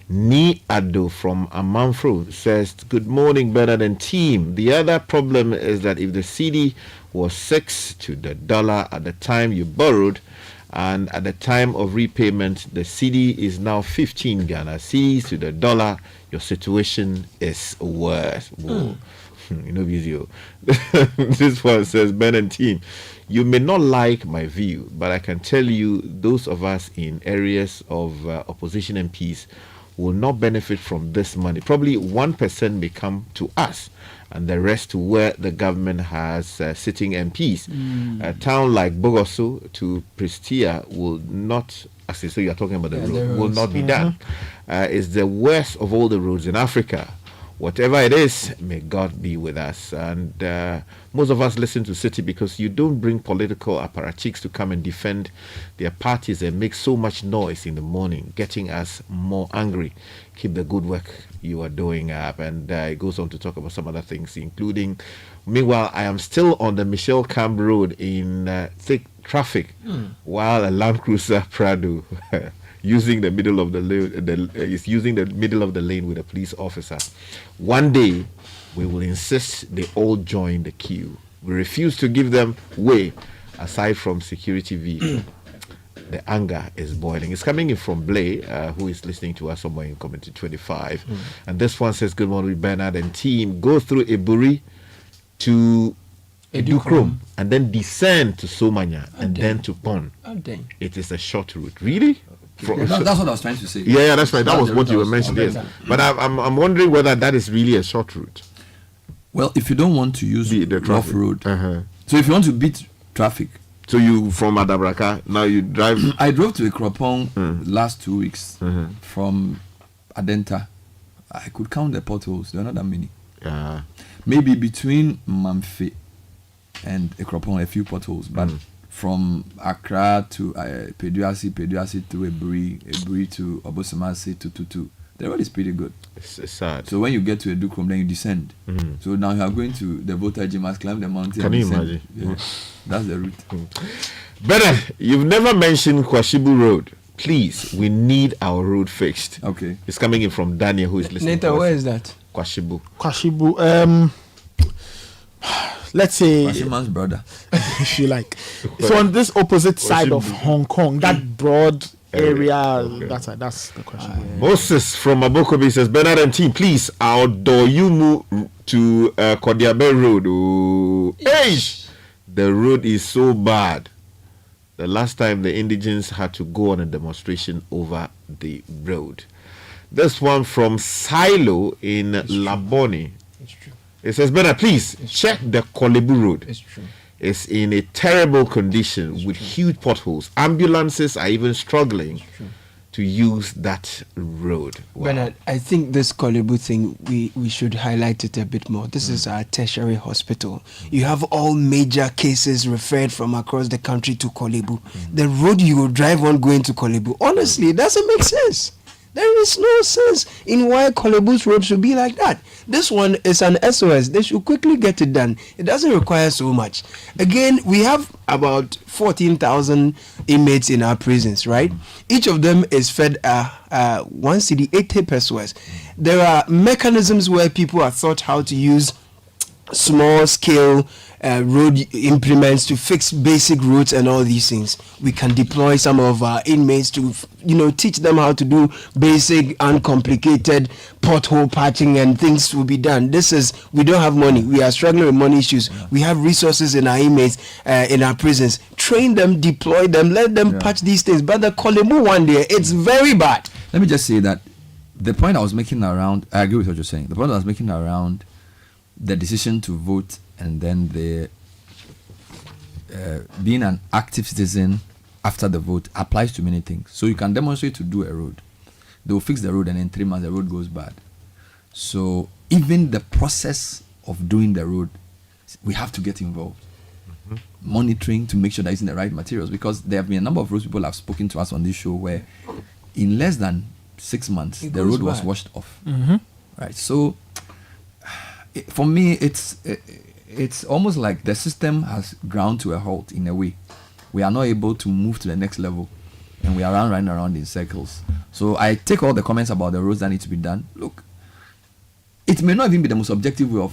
Ni Ado from Amanfro says, good morning, Bernard and team. The other problem is that if the cedi was 6 to the dollar at the time you borrowed, and at the time of repayment the cedi is now 15 Ghana cedis to the dollar, your situation is worse. You know, video. This one says, Ben and team, you may not like my view, but I can tell you those of us in areas of opposition MPs will not benefit from this money. Probably 1% may come to us, and the rest to where the government has sitting MPs. A town like Bogoso to Prestia will not, actually, so you are talking about the road, will not be done. It's the worst of all the roads in Africa. Whatever it is, may God be with us. And most of us listen to Citi because you don't bring political apparatchiks to come and defend their parties and make so much noise in the morning, getting us more angry. Keep the good work you are doing up. And it goes on to talk about some other things, including, meanwhile, I am still on the Michelle Camp Road in thick traffic while a Land Cruiser Prado using the middle of the lane, is using the middle of the lane with a police officer. One day, we will insist they all join the queue. We refuse to give them way, aside from security vehicle. The anger is boiling. It's coming in from Blay, who is listening to us somewhere in Community 25. And this one says, good morning, Bernard and team. Go through Eburi to Edukrom and then descend to Somanya and then to Pon. It is a short route. Really? That's what I was trying to say. Yeah, that's right. That was what you were mentioning. Yes. But I'm wondering whether that is really a short route. Well, if you don't want to use the rough road, so if you want to beat traffic, so you from Adabraka now you drive. I drove to Ekropong last 2 weeks from Adenta. I could count the potholes. There are not that many. Maybe between Mamfe and Ekropong, a few potholes, but from Accra to Peduasi to Eburi to Obosamase to the road is pretty good. It's sad. So when you get to Edukrom, then you descend. So now you are going to the Voltage, you must climb the mountain. Can you imagine? Yeah. That's the route. Better, you've never mentioned Kwashibu Road. Please, we need our road fixed. Okay. It's coming in from Daniel, who is listening. Nathan, where is that? Kwashibu. Let's say Kwashiman's brother, if you like. So on this opposite side of Hong Kong, that broad area, that's the question. Moses from Abokobi says, Bernard and team, please, outdoor you move to Kodiabe Road. The road is so bad. The last time the indigents had to go on a demonstration over the road. This one from Silo in Laboni. It's true. It says, Bernard, please check the Kolebu Road. It's true. It's in a terrible condition with huge potholes. Ambulances are even struggling to use that road. Wow. Bernard, I think this Kolebu thing, we should highlight it a bit more. This is our tertiary hospital. You have all major cases referred from across the country to Kolebu. The road you will drive on going to Kolebu, honestly, it doesn't make sense. There is no sense in why Kolebu's road should be like that. This one is an SOS. They should quickly get it done. It doesn't require so much. Again, we have about 14,000 inmates in our prisons, right? Each of them is fed 1 cedi 80 pesos. there are mechanisms where people have thought how to use small scale road implements to fix basic roads and all these things. We can deploy some of our inmates to teach them how to do basic uncomplicated pothole patching, and things will be done. We don't have money, we are struggling with money issues. We have resources in our inmates, in our prisons. Train them, deploy them, let them patch these things. But the Kolemu one day, it's very bad. Let me just say that the point I was making around, I agree with what you're saying, the point I was making around the decision to vote and then the being an active citizen after the vote applies to many things. So you can demonstrate to do a road. They will fix the road and in 3 months the road goes bad. So even the process of doing the road, we have to get involved. Monitoring to make sure that it's in the right materials, because there have been a number of roads people have spoken to us on this show where in less than 6 months the road was washed off. Right. So for me, it's almost like the system has ground to a halt in a way. We are not able to move to the next level, and we are running around in circles. So I take all the comments about the roads that need to be done. Look, it may not even be the most objective way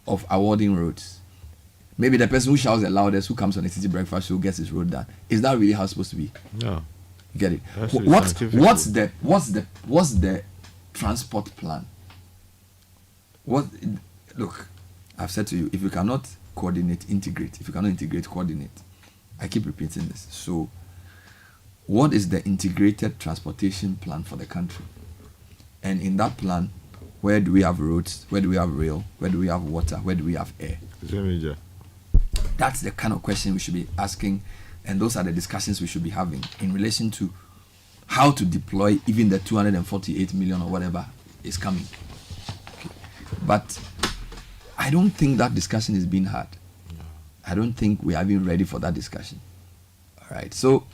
of awarding roads. Maybe the person who shouts the loudest, who comes on the Citi Breakfast Show, gets his road done. Is that really how it's supposed to be? No. You get it? What's the transport plan? Look, I've said to you, if you cannot coordinate, integrate. If you cannot integrate, coordinate. I keep repeating this. So, what is the integrated transportation plan for the country? And in that plan, where do we have roads? Where do we have rail? Where do we have water? Where do we have air? That's the kind of question we should be asking, and those are the discussions we should be having in relation to how to deploy even the 248 million or whatever is coming. Okay. But I don't think that discussion is being had. I don't think we are even ready for that discussion. All right. So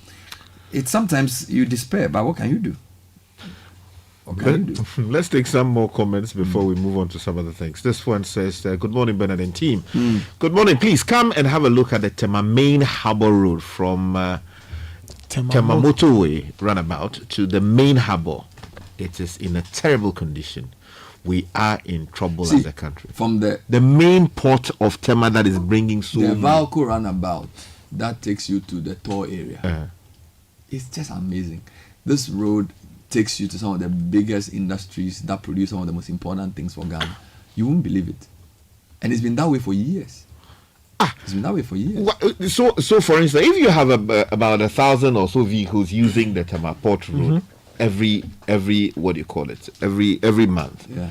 it's sometimes you despair, but what can you do? Let's take some more comments before we move on to some other things. This one says, good morning, Bernard and team. Good morning. Please come and have a look at the Tema Main Harbour Road from Tema Motorway Runabout to the Main Harbour. It is in a terrible condition. We are in trouble as a country. From the main port of Tema that is bringing so the Valco Runabout that takes you to the Tor area. It's just amazing. This road takes you to some of the biggest industries that produce some of the most important things for Ghana. You won't believe it. And it's been that way for years. It's been that way for years. So for instance, if you have about 1,000 or so vehicles using the Tema Port Road every what do you call it? Every month. Yeah.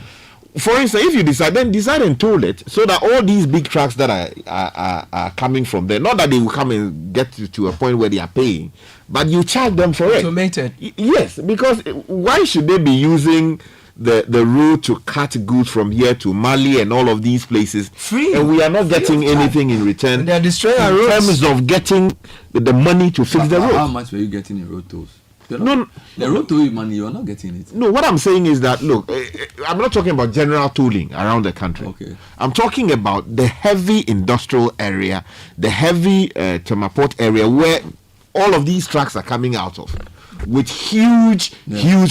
For instance, if you decide and toll it so that all these big trucks that are coming from there, not that they will come and get to a point where they are paying, but you charge them for it. Automated. Yes, because why should they be using the road to cut goods from here to Mali and all of these places free, and we are not getting anything in return? They are destroying our roads. In terms of getting the money to fix the road. How much were you getting in road tolls? The road toll money, you are not getting it. No, what I'm saying is that, look, I'm not talking about general tolling around the country. Okay. I'm talking about the heavy industrial area, the heavy Tema Port area where all of these trucks are coming out of with huge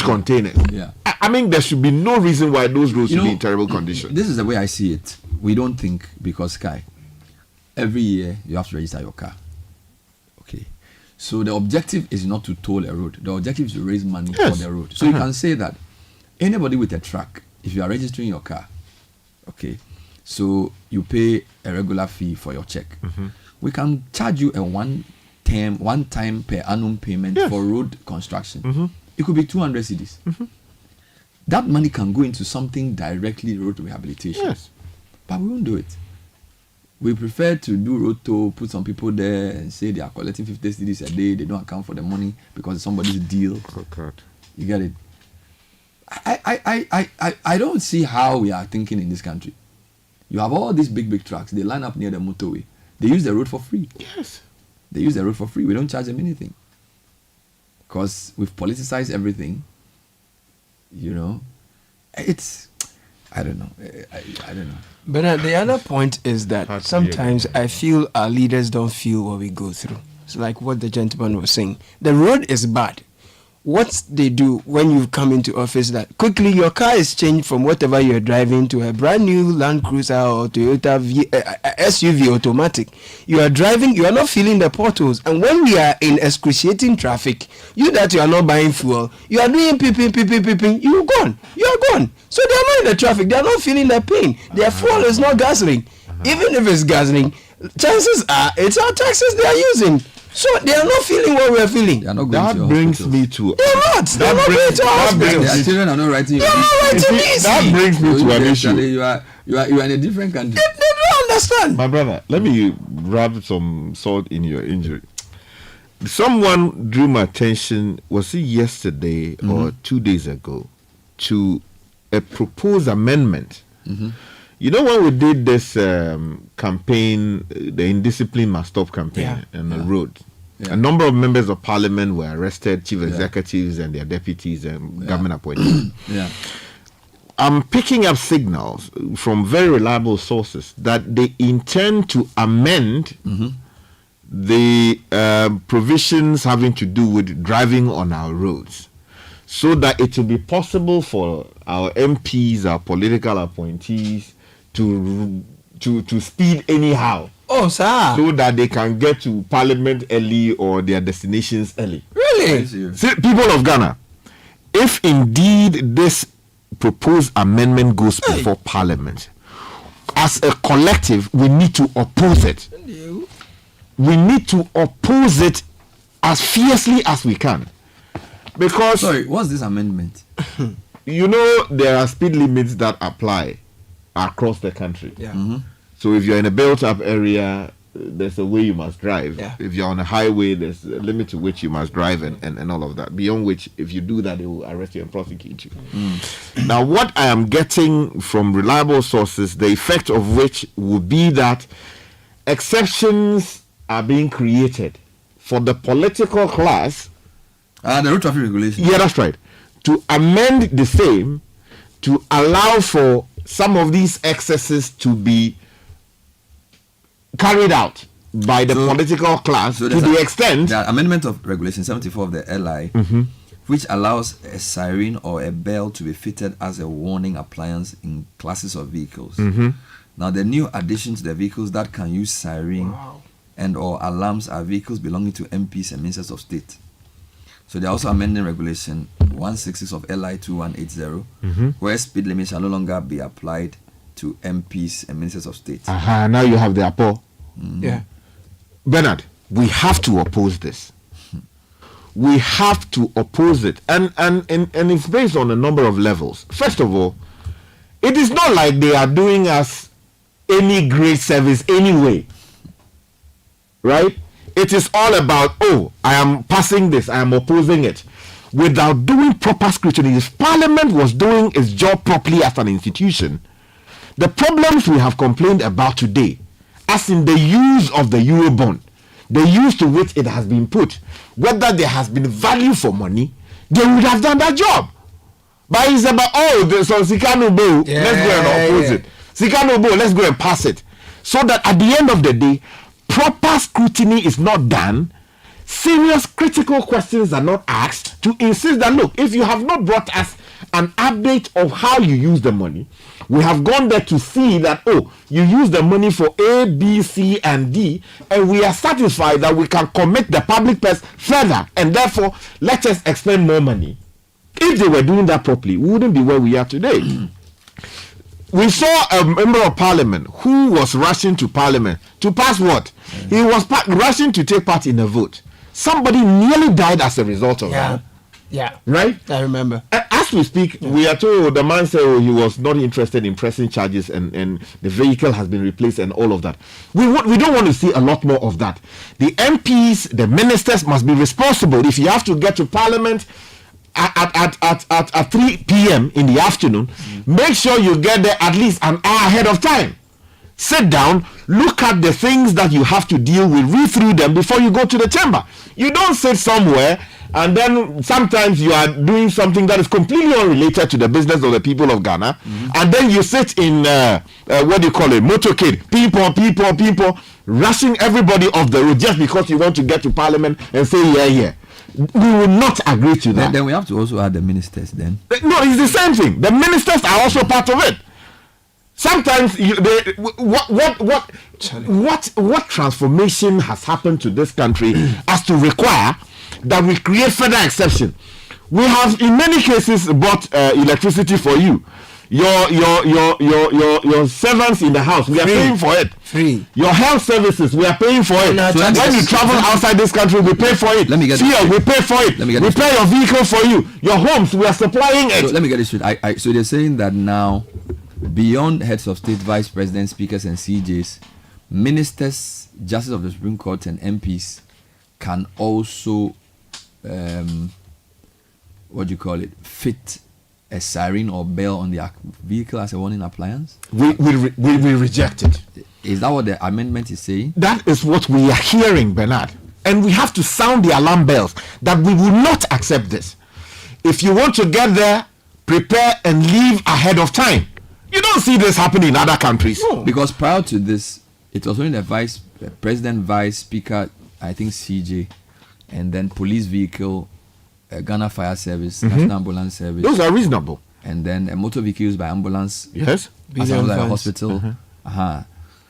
containers. Yeah. I mean, there should be no reason why those roads should be in terrible condition. This is the way I see it. We don't think because, Sky, every year you have to register your car. Okay. So the objective is not to toll a road. The objective is to raise money for the road. So you can say that anybody with a truck, if you are registering your car, okay, so you pay a regular fee for your check. We can charge you a one time per annum payment for road construction. It could be 200 cedis. That money can go into something directly road rehabilitation. Yes. But we won't do it. We prefer to do road toll, put some people there and say they are collecting 50 cedis a day. They don't account for the money because it's somebody's deal. Oh God. You get it? I don't see how we are thinking in this country. You have all these big trucks. They line up near the motorway. They use the road for free. Yes. They use the road for free. We don't charge them anything. Because we've politicized everything. You know, it's, I don't know. I don't know. But the other point is that sometimes I feel our leaders don't feel what we go through. It's like what the gentleman was saying. The road is bad. what they do when you come into office, that quickly your car is changed from whatever you're driving to a brand new Land Cruiser or Toyota SUV automatic. You are driving, you are not feeling the potholes. And when we are in excruciating traffic, you are not buying fuel, you are doing pipping, you're gone. So they are not in the traffic, they are not feeling the pain. Their fuel is not gasoline. Even if it's gasoline, chances are it's our taxes they are using. So they are not feeling what we are feeling. They are not going That to brings hospitals. me to. They're not going to hospitals. Their children are not writing. They're not writing easy. That brings me to an issue. You are in a different country. They don't understand. My brother, let me rub some salt in your injury. Someone drew my attention, was it yesterday or 2 days ago, to a proposed amendment. You know, when we did this campaign, the Indiscipline Must Stop campaign on the road, a number of members of parliament were arrested, chief executives and their deputies and government appointees. I'm picking up signals from very reliable sources that they intend to amend the provisions having to do with driving on our roads, so that it will be possible for our MPs, our political appointees, to speed anyhow. Oh, sir. So that they can get to parliament early or their destinations early. Really? See, people of Ghana, if indeed this proposed amendment goes before parliament, as a collective, we need to oppose it. We need to oppose it as fiercely as we can. Because... Sorry, what's this amendment? You know, there are speed limits that apply across the country. So if you're in a built-up area, there's a way you must drive. If you're on a highway, there's a limit to which you must drive and all of that. Beyond which, if you do that, they will arrest you and prosecute you. Now, what I am getting from reliable sources, the effect of which would be that exceptions are being created for the political class. The road traffic regulation. Yeah, that's right. To amend the same to allow for some of these excesses to be carried out by the political class to the extent. The amendment of Regulation 74 of the LI, which allows a siren or a bell to be fitted as a warning appliance in classes of vehicles. Now, the new addition to the vehicles that can use siren and or alarms are vehicles belonging to MPs and ministers of state. So they're also amending Regulation 166 of LI 2180, where speed limits shall no longer be applied to MPs and ministers of state. Now you have the APO. Bernard, we have to oppose this. We have to oppose it. And it's based on a number of levels. First of all, it is not like they are doing us any great service anyway. Right? It is all about, I am passing this, I am opposing it, without doing proper scrutiny. If Parliament was doing its job properly as an institution, the problems we have complained about today, as in the use of the Eurobond, the use to which it has been put, whether there has been value for money, they would have done that job. But it's about, there's some Sikanobo, let's go and oppose it. Sikanobo, let's go and pass it. So that at the end of the day, proper scrutiny is not done, serious critical questions are not asked to insist that, look, if you have not brought us an update of how you use the money, we have gone there to see that, you use the money for A, B, C, and D, and we are satisfied that we can commit the public purse further, and therefore, let us expend more money. If they were doing that properly, we wouldn't be where we are today. We saw a member of parliament who was rushing to parliament to pass what? He was rushing to take part in a vote. Somebody nearly died as a result of that. Right? I remember. As we speak, we are told the man said he was not interested in pressing charges and the vehicle has been replaced and all of that. We don't want to see a lot more of that. The MPs, the ministers must be responsible. If you have to get to parliament at 3 p.m. in the afternoon, make sure you get there at least an hour ahead of time. Sit down, look at the things that you have to deal with, read through them before you go to the chamber. You don't sit somewhere and then sometimes you are doing something that is completely unrelated to the business of the people of Ghana, and then you sit in motorcade, people, rushing everybody off the road just because you want to get to parliament and say yeah. We will not agree to that. Then we have to also add the ministers then. No, it's the same thing. The ministers are also part of it. Sometimes what transformation has happened to this country as to require that we create further exception. We have in many cases bought electricity for you. Your servants in the house, we are paying for it. Free. Your health services, we are paying for it. So when you travel outside this country, we pay for it. Let me get Here, we pay for it. We pay your vehicle for you. Your homes, we are supplying it. So let me get this straight. So they're saying that now, beyond heads of state, vice presidents, speakers, and CJs, ministers, justices of the Supreme Court, and MPs can also, fit a siren or bell on their vehicle as a warning appliance? We reject it. Is that what the amendment is saying? That is what we are hearing, Bernard. And we have to sound the alarm bells that we will not accept this. If you want to get there, prepare and leave ahead of time. You don't see this happening in other countries. No. Because prior to this, it was only the president, vice speaker, I think CJ, and then police vehicle, Ghana Fire Service, National Ambulance Service. Those are reasonable. And then a motor vehicle used by ambulance. Yes. As well as a hospital.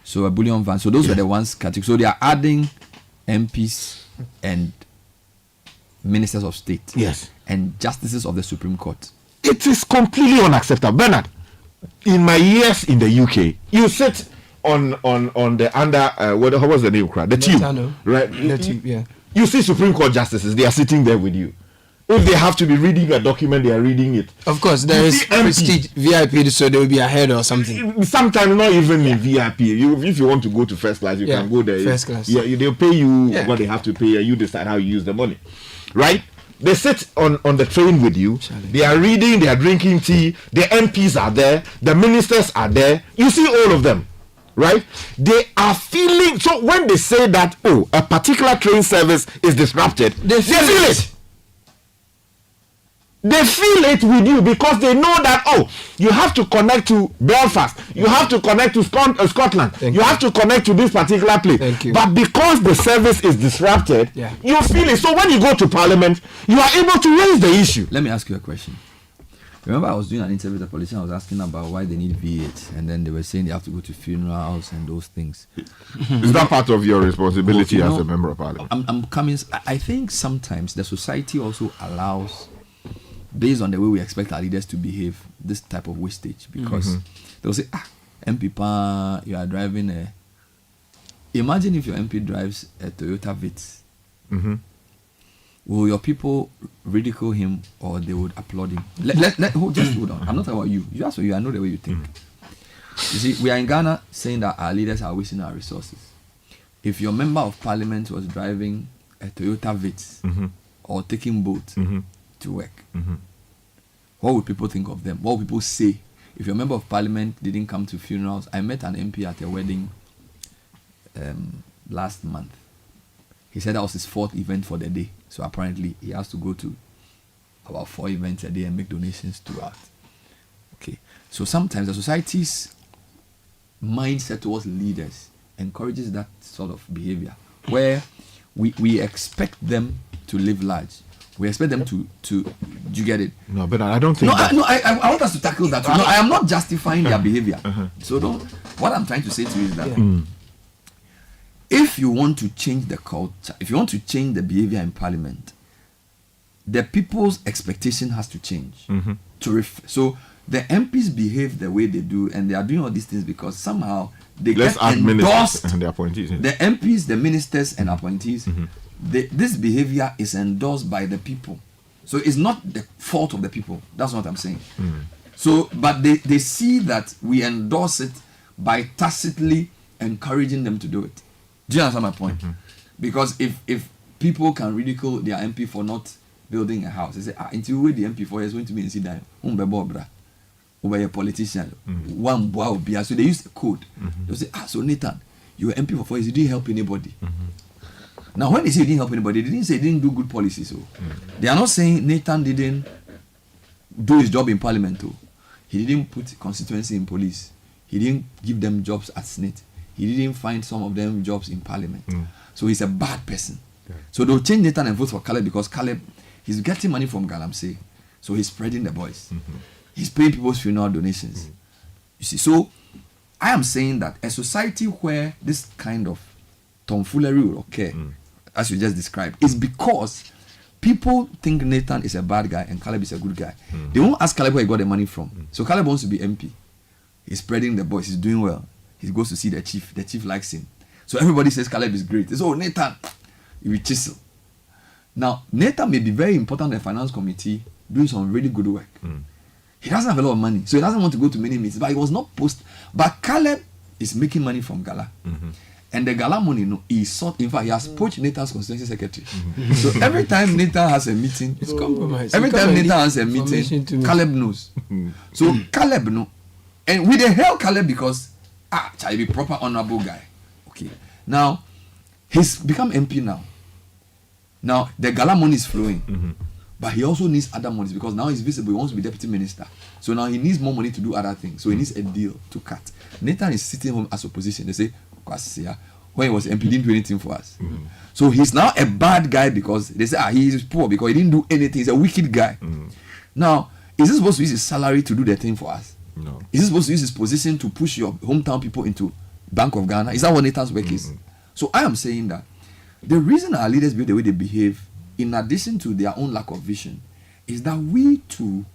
So a bullion van. So those were the ones category. So they are adding MPs and ministers of state. Yes. And justices of the Supreme Court. It is completely unacceptable. Bernard, in my years in the UK, you sit on the under what was the name? The tube, right? The tube, yeah. You see Supreme Court justices; they are sitting there with you. If they have to be reading a document, they are reading it. Of course, there is prestige VIP, so they will be ahead or something. Sometimes not even in VIP. If you want to go to first class, you can go there. First class. Yeah, they'll pay you what they have to pay, and you decide how you use the money, right? They sit on the train with you. They are reading, they are drinking tea. The MPs are there. The ministers are there. You see all of them, right? They are feeling. So when they say that, a particular train service is disrupted, they feel it. They feel it with you because they know that, you have to connect to Belfast. You have to connect to Scotland. You have to connect to this particular place. But because the service is disrupted, you feel it. So when you go to Parliament, you are able to raise the issue. Let me ask you a question. Remember I was doing an interview with a politician. I was asking about why they need V8. And then they were saying they have to go to funerals and those things. Is that part of your responsibility as a member of Parliament? I'm coming. I think sometimes the society also allows, based on the way we expect our leaders to behave, this type of wastage, because they'll say, MP pa, you are driving a. Imagine if your MP drives a Toyota Vitz. Will your people ridicule him or they would applaud him? Just hold on. I'm not talking about you. You ask for you. I know the way you think. You see, we are in Ghana saying that our leaders are wasting our resources. If your member of parliament was driving a Toyota Vitz or taking boat to work, what would people think of them? What would people say? If your member of parliament didn't come to funerals, I met an MP at a wedding last month. He said that was his 4th event for the day. So apparently he has to go to about 4 events a day and make donations throughout. Okay. So sometimes the society's mindset towards leaders encourages that sort of behavior where we expect them to live large. We expect them to do you get it? No, but I don't think I want us to tackle that. No, I am not justifying their behavior. So what I'm trying to say to you is that if you want to change the culture, if you want to change the behavior in parliament, the people's expectation has to change. So the MPs behave the way they do, and they are doing all these things because somehow they get endorsed. And the appointees. The MPs, the ministers, and appointees. This behavior is endorsed by the people. So it's not the fault of the people. That's what I'm saying. So, but they see that we endorse it by tacitly encouraging them to do it. Do you understand my point? Because if people can ridicule their MP for not building a house, they say, until we the MP for is going to be in Sidai, over a politician, one wow. So they use a code. They say, so Nathan, you were MP for 4 years, you didn't help anybody. Now, when they say he didn't help anybody, they didn't say he didn't do good policies. So they are not saying Nathan didn't do his job in parliament. He didn't put constituency in police. He didn't give them jobs at SNIT. He didn't find some of them jobs in parliament. So he's a bad person. So they'll change Nathan and vote for Caleb because Caleb, he's getting money from Galamsey. So he's spreading the boys. He's paying people's funeral donations. You see, so I am saying that a society where this kind of tomfoolery will occur, as you just described, is because people think Nathan is a bad guy and Caleb is a good guy. They won't ask Caleb where he got the money from. So Caleb wants to be MP. He's spreading the boys. He's doing well. He goes to see the chief. The chief likes him. So everybody says Caleb is great. They say, oh, Nathan, you will chisel. Now, Nathan may be very important in the finance committee, doing some really good work. He doesn't have a lot of money, so he doesn't want to go to many meetings. But he was not But Caleb is making money from Gala. And the Gala money, he sought. In fact, he has poached Nathan's constituency secretary. So every time Nathan has a meeting, it's compromised. Every time Nathan has a meeting, Caleb knows. So Caleb knows. And we they hail Caleb because shall be proper honorable guy. Okay. Now he's become MP now. Now the Gala money is flowing. But he also needs other monies because now he's visible. He wants to be deputy minister. So now he needs more money to do other things. So he needs a deal to cut. Nathan is sitting home as opposition. They say, when he was MP, he didn't do anything for us. So he's now a bad guy because they say, he is poor because he didn't do anything. He's a wicked guy. Now, is he supposed to use his salary to do the thing for us? No. Is he supposed to use his position to push your hometown people into Bank of Ghana? Is that what Nathan's work is? So I am saying that the reason our leaders behave the way they behave, in addition to their own lack of vision, is that we too,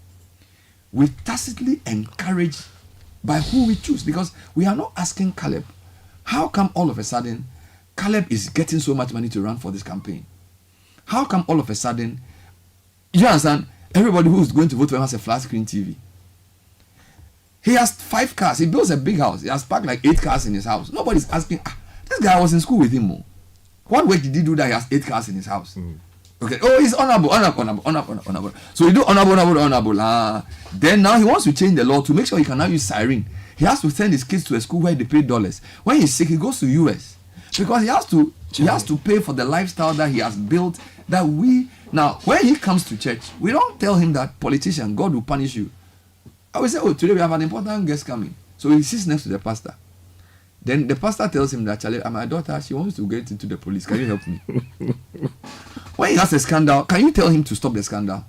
we tacitly encourage by who we choose. Because we are not asking Caleb, how come all of a sudden Caleb is getting so much money to run for this campaign? How come all of a sudden, you understand, everybody who is going to vote for him has a flat screen TV? He has 5 cars. He builds a big house. He has parked like 8 cars in his house. Nobody's asking, this guy was in school with him more. What work did he do that he has 8 cars in his house? Okay. Oh, he's honorable. So you do honorable. Then now he wants to change the law to make sure he can now use siren. He has to send his kids to a school where they pay dollars. When he's sick, he goes to US because he has to pay for the lifestyle that he has built. That we now, when he comes to church, we don't tell him that politician, God will punish you. I will say, oh, today we have an important guest coming. So he sits next to the pastor. Then the pastor tells him that, Charlie, my daughter, she wants to get into the police. Can you help me? When he has a scandal, can you tell him to stop the scandal?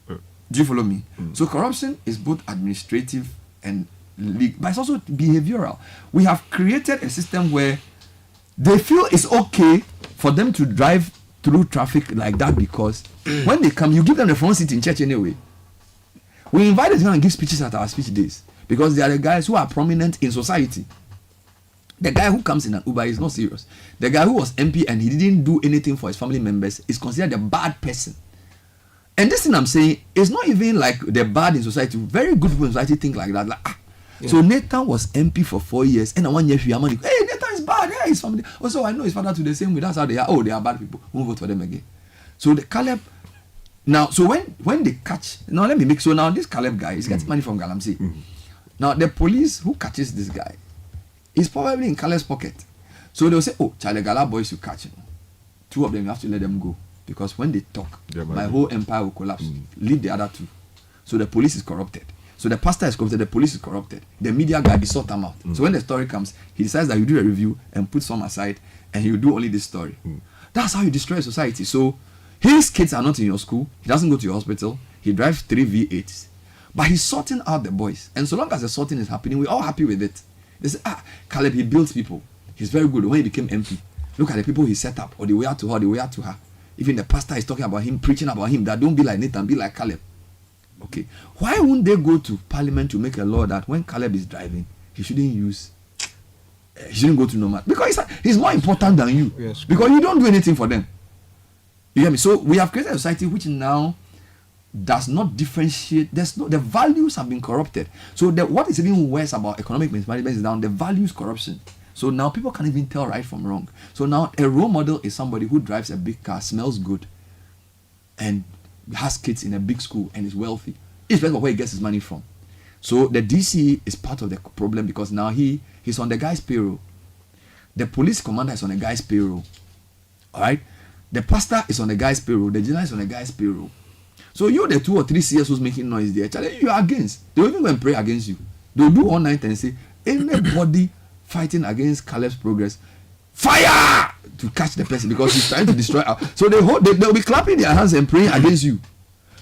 Do you follow me? So corruption is both administrative and legal, but it's also behavioral. We have created a system where they feel it's okay for them to drive through traffic like that because when they come, you give them the front seat in church anyway. We invited them and give speeches at our speech days because they are the guys who are prominent in society. The guy who comes in an Uber is not serious. The guy who was MP and he didn't do anything for his family members is considered a bad person. And this thing I'm saying is not even like they're bad in society. Very good people in society think like that. So Nathan was MP for 4 years and 1 year hey, Nathan is bad. Yeah, his family. Also, I know his father to the same way. That's how they are. Oh, they are bad people. We won't vote for them again. So the Caleb. Now, so when they catch, now let me make, so now this Caleb guy is getting money from Galamsey. Now the police who catches this guy is probably in Caleb's pocket. So they'll say, oh, Charlie Gala boys you catch him. 2 of them, you have to let them go. Because when they talk, my whole empire will collapse. Leave the other 2. So the police is corrupted. So the pastor is corrupted, the police is corrupted. The media guy is sort them out. So when the story comes, he decides that you do a review and put some aside and you do only this story. That's how you destroy society. So his kids are not in your school. He doesn't go to your hospital. He drives 3 V8s. But he's sorting out the boys. And so long as the sorting is happening, we're all happy with it. They say, Caleb, he builds people. He's very good. When he became MP, look at the people he set up, or the way out to her, the way out to her. Even the pastor is talking about him, preaching about him, that don't be like Nathan, be like Caleb. Okay. Why wouldn't they go to Parliament to make a law that when Caleb is driving, he shouldn't go to Nomad? Because he's more important than you. Yes. Because you don't do anything for them. You hear me? So we have created a society which now does not differentiate. The values have been corrupted. So what is even worse about economic mismanagement is now the values corruption. So now people can't even tell right from wrong. So now a role model is somebody who drives a big car, smells good, and has kids in a big school and is wealthy. It's where he gets his money from. So the DC is part of the problem because now he's on the guy's payroll. The police commander is on the guy's payroll. All right? The pastor is on the guy's payroll. The general is on the guy's payroll. So you're the 2 or 3 CS who's making noise there. You are against. They'll even go and pray against you. They'll do all night and say, anybody fighting against Caleb's progress, fire to catch the person because he's trying to destroy. So they'll be clapping their hands and praying against you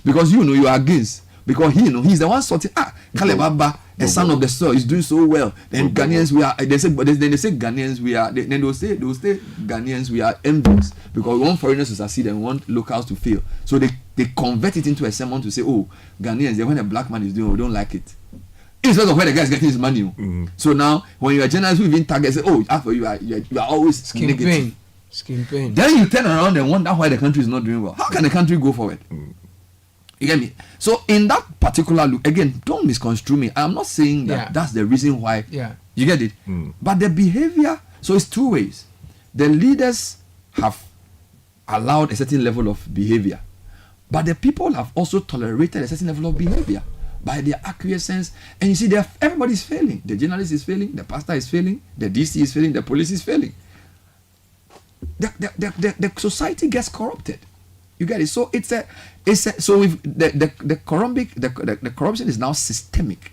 because you know you are against. Because he's the one sorting. Caleb Abba, a son of the soil, is doing so well. Then Ghanaians we are. They say Ghanaians we are. Then they'll say Ghanaians we are envious because we want foreigners to succeed and we want locals to fail. So they convert it into a sermon to say, oh, Ghanaians, when a black man is doing, we don't like it. Instead of where the guy is getting his money. Mm-hmm. So now when you are journalists who even target say, oh, after you are always negative. Skin pain. Then you turn around and wonder why the country is not doing well. How can the country go forward? You get me? So in that particular look, again, don't misconstrue me. I'm not saying that that's the reason why. Yeah. You get it? But the behavior, so it's two ways. The leaders have allowed a certain level of behavior, but the people have also tolerated a certain level of behavior by their acquiescence. And you see, everybody's failing. The journalist is failing, the pastor is failing, the DC is failing, the police is failing. The society gets corrupted. You get it? So so if the corruption is now systemic.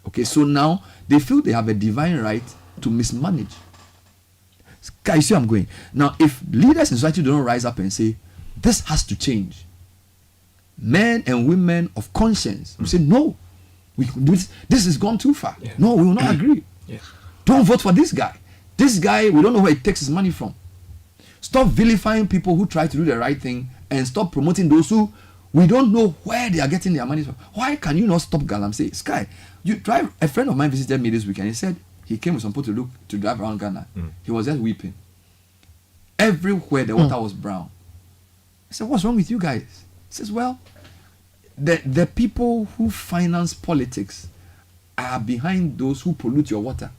Okay, so now they feel they have a divine right to mismanage. Guys, you see where I'm going? Now, if leaders in society don't rise up and say, this has to change, men and women of conscience will say, no, this has gone too far. Yeah. No, we will not agree. Yeah. Don't vote for this guy. This guy, we don't know where he takes his money from. Stop vilifying people who try to do the right thing and stop promoting those who we don't know where they are getting their money from. Why can you not stop Galamsey? Sky, you drive. A friend of mine visited me this weekend. He said he came with some people to drive around Ghana. He was just weeping. Everywhere the water was brown. I said, what's wrong with you guys? He says, well, the people who finance politics are behind those who pollute your water.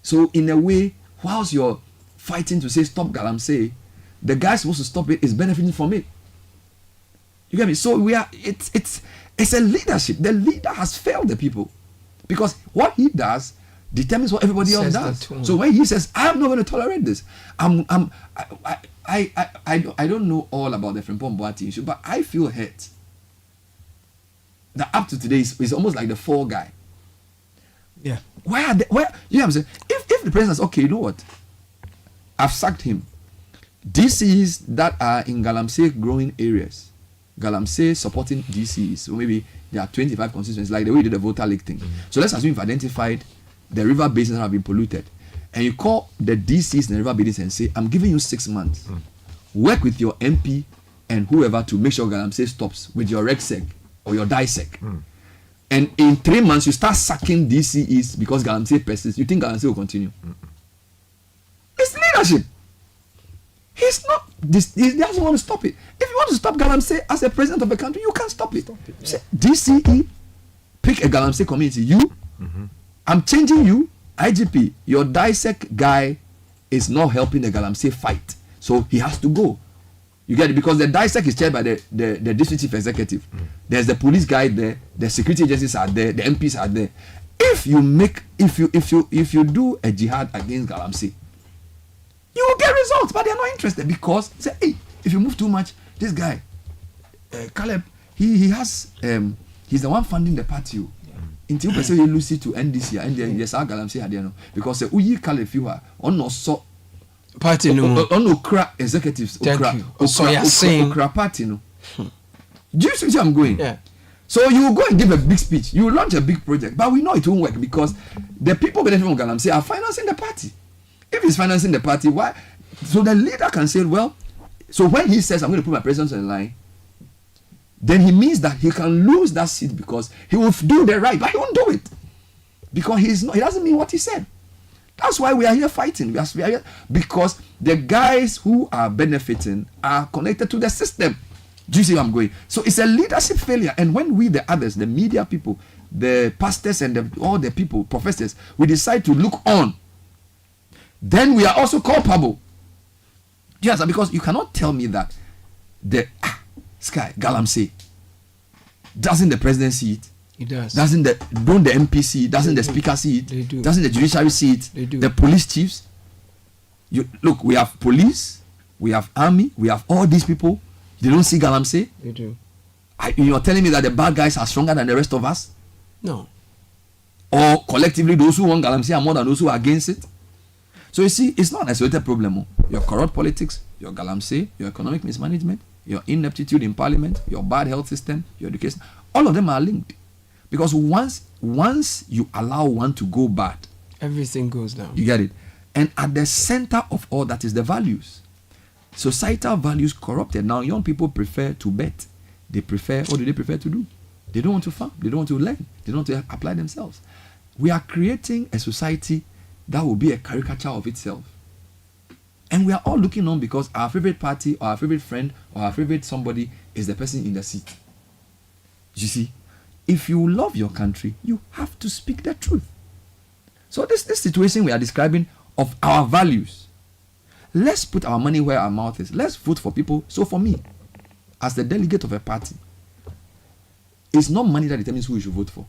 So in a way, whilst you're fighting to say stop Galamsey, the guy supposed to stop it is benefiting from it. You get me? So it's a leadership. The leader has failed the people because what he does determines what everybody else does. So when he says, I'm not going to tolerate this, I don't know all about the Frimpong Boati issue, but I feel hurt that up to today is almost like the fall guy. Yeah. Where you know what I'm saying? If the president says, okay, you know what? I've sacked him. DCs that are in Galamsey growing areas, Galamsey supporting DCs, so maybe there are 25 constituencies, like the way we did the voter league thing. So let's assume you've identified the river basins that have been polluted, and you call the DCs in the river basins and say, I'm giving you 6 months. Work with your MP and whoever to make sure Galamsey stops with your RegSec or your DISEC. And in 3 months, you start sacking DCs because Galamsey persists. You think Galamsey will continue? It's leadership. He doesn't want to stop it. If you want to stop Galamsey as a president of the country, you can't stop it. Say, DCE, pick a Galamsey community. I'm changing you, IGP. Your DISEC guy is not helping the Galamsey fight. So he has to go. You get it? Because the DISEC is chaired by the district chief executive. There's the police guy there, the security agencies are there, the MPs are there. If you do a jihad against Galamsey, you will get results, but they're not interested because say, hey, if you move too much, this guy, Caleb, he's the one funding the party. Until you say you lose it to NDC and yes, I Galamsey had no because uyi Caleb you are on no so party no on okra executives okra party no. Do you see where I'm going? Yeah. So you go and give a big speech, you launch a big project, but we know it won't work because the people benefiting from Galamsey are financing the party. If he's financing the party, why? So the leader can say, well, so when he says, I'm going to put my presence on the line, then he means that he can lose that seat because he will do the right, but he won't do it. Because he doesn't mean what he said. That's why we are here fighting. We are here because the guys who are benefiting are connected to the system. Do you see where I'm going? So it's a leadership failure. And when we, the others, the media people, the pastors and all the people, professors, we decide to look on, then we are also culpable. Yes, because you cannot tell me that the Galamsey, doesn't the president see it? He does. Don't the MP see it? Doesn't the speaker see it? They do. Doesn't the judiciary see it? They do. The police chiefs. Look, we have police, we have army, we have all these people. They don't see Galamsey? They do. You're telling me that the bad guys are stronger than the rest of us? No. Or collectively, those who want Galamsey are more than those who are against it? So you see, it's not an isolated problem. Your corrupt politics, your galamsey, your economic mismanagement, your ineptitude in parliament, your bad health system, your education, all of them are linked. Because once you allow one to go bad, everything goes down. You get it? And at the center of all that is the values. Societal values corrupted. Now young people prefer to bet. What do they prefer to do? They don't want to farm. They don't want to learn. They don't want to apply themselves. We are creating a society that will be a caricature of itself. And we are all looking on because our favorite party or our favorite friend or our favorite somebody is the person in the seat. You see, if you love your country, you have to speak the truth. So this situation we are describing of our values, let's put our money where our mouth is. Let's vote for people. So for me, as the delegate of a party, it's not money that determines who you should vote for.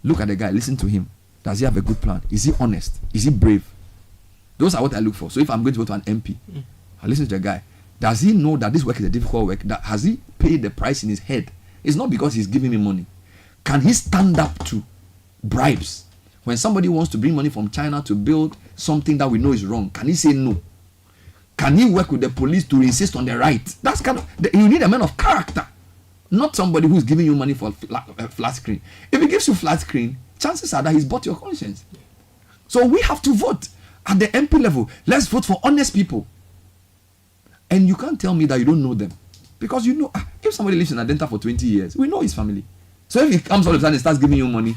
Look at the guy, listen to him. Does he have a good plan? Is he honest? Is he brave? Those are what I look for. So if I'm going to vote for an MP, I listen to the guy. Does he know that this work is a difficult work? Has he paid the price in his head? It's not because he's giving me money. Can he stand up to bribes? When somebody wants to bring money from China to build something that we know is wrong, can he say no? Can he work with the police to insist on the right? That's kind of, you need a man of character, not somebody who's giving you money for a flat screen. If he gives you flat screen, chances are that he's bought your conscience. So we have to vote at the MP level. Let's vote for honest people. And you can't tell me that you don't know them. Because you know, if somebody lives in Adenta for 20 years, we know his family. So if he comes all of a sudden and starts giving you money,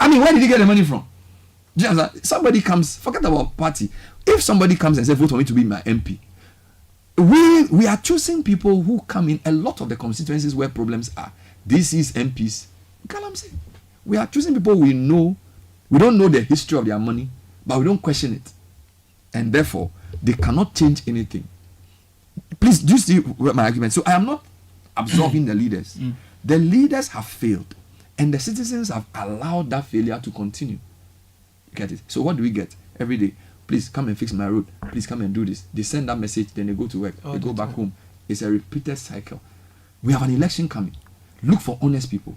I mean, where did he get the money from? Somebody comes, forget about party. If somebody comes and says, vote for me to be my MP, we are choosing people who come in a lot of the constituencies where problems are. This is MPs. Galamsey. We are choosing people we know. We don't know the history of their money, but we don't question it. And therefore, they cannot change anything. Please, do you see my argument? So I am not absolving the leaders. The leaders have failed, and the citizens have allowed that failure to continue. You get it? So what do we get every day? Please come and fix my road. Please come and do this. They send that message, then they go to work. They go back home. It's a repeated cycle. We have an election coming. Look for honest people.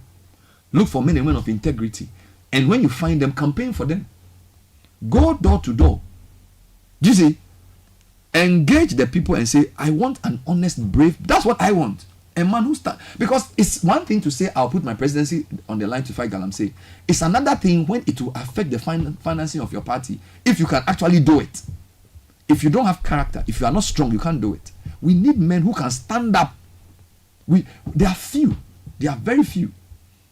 Look for men and women of integrity. And when you find them, campaign for them. Go door to door. Do you see? Engage the people and say, I want an honest, brave. That's what I want. A man who stands. Because it's one thing to say, I'll put my presidency on the line to fight Galamsey. It's another thing when it will affect the financing of your party. If you can actually do it. If you don't have character, if you are not strong, you can't do it. We need men who can stand up. There are few. There are very few.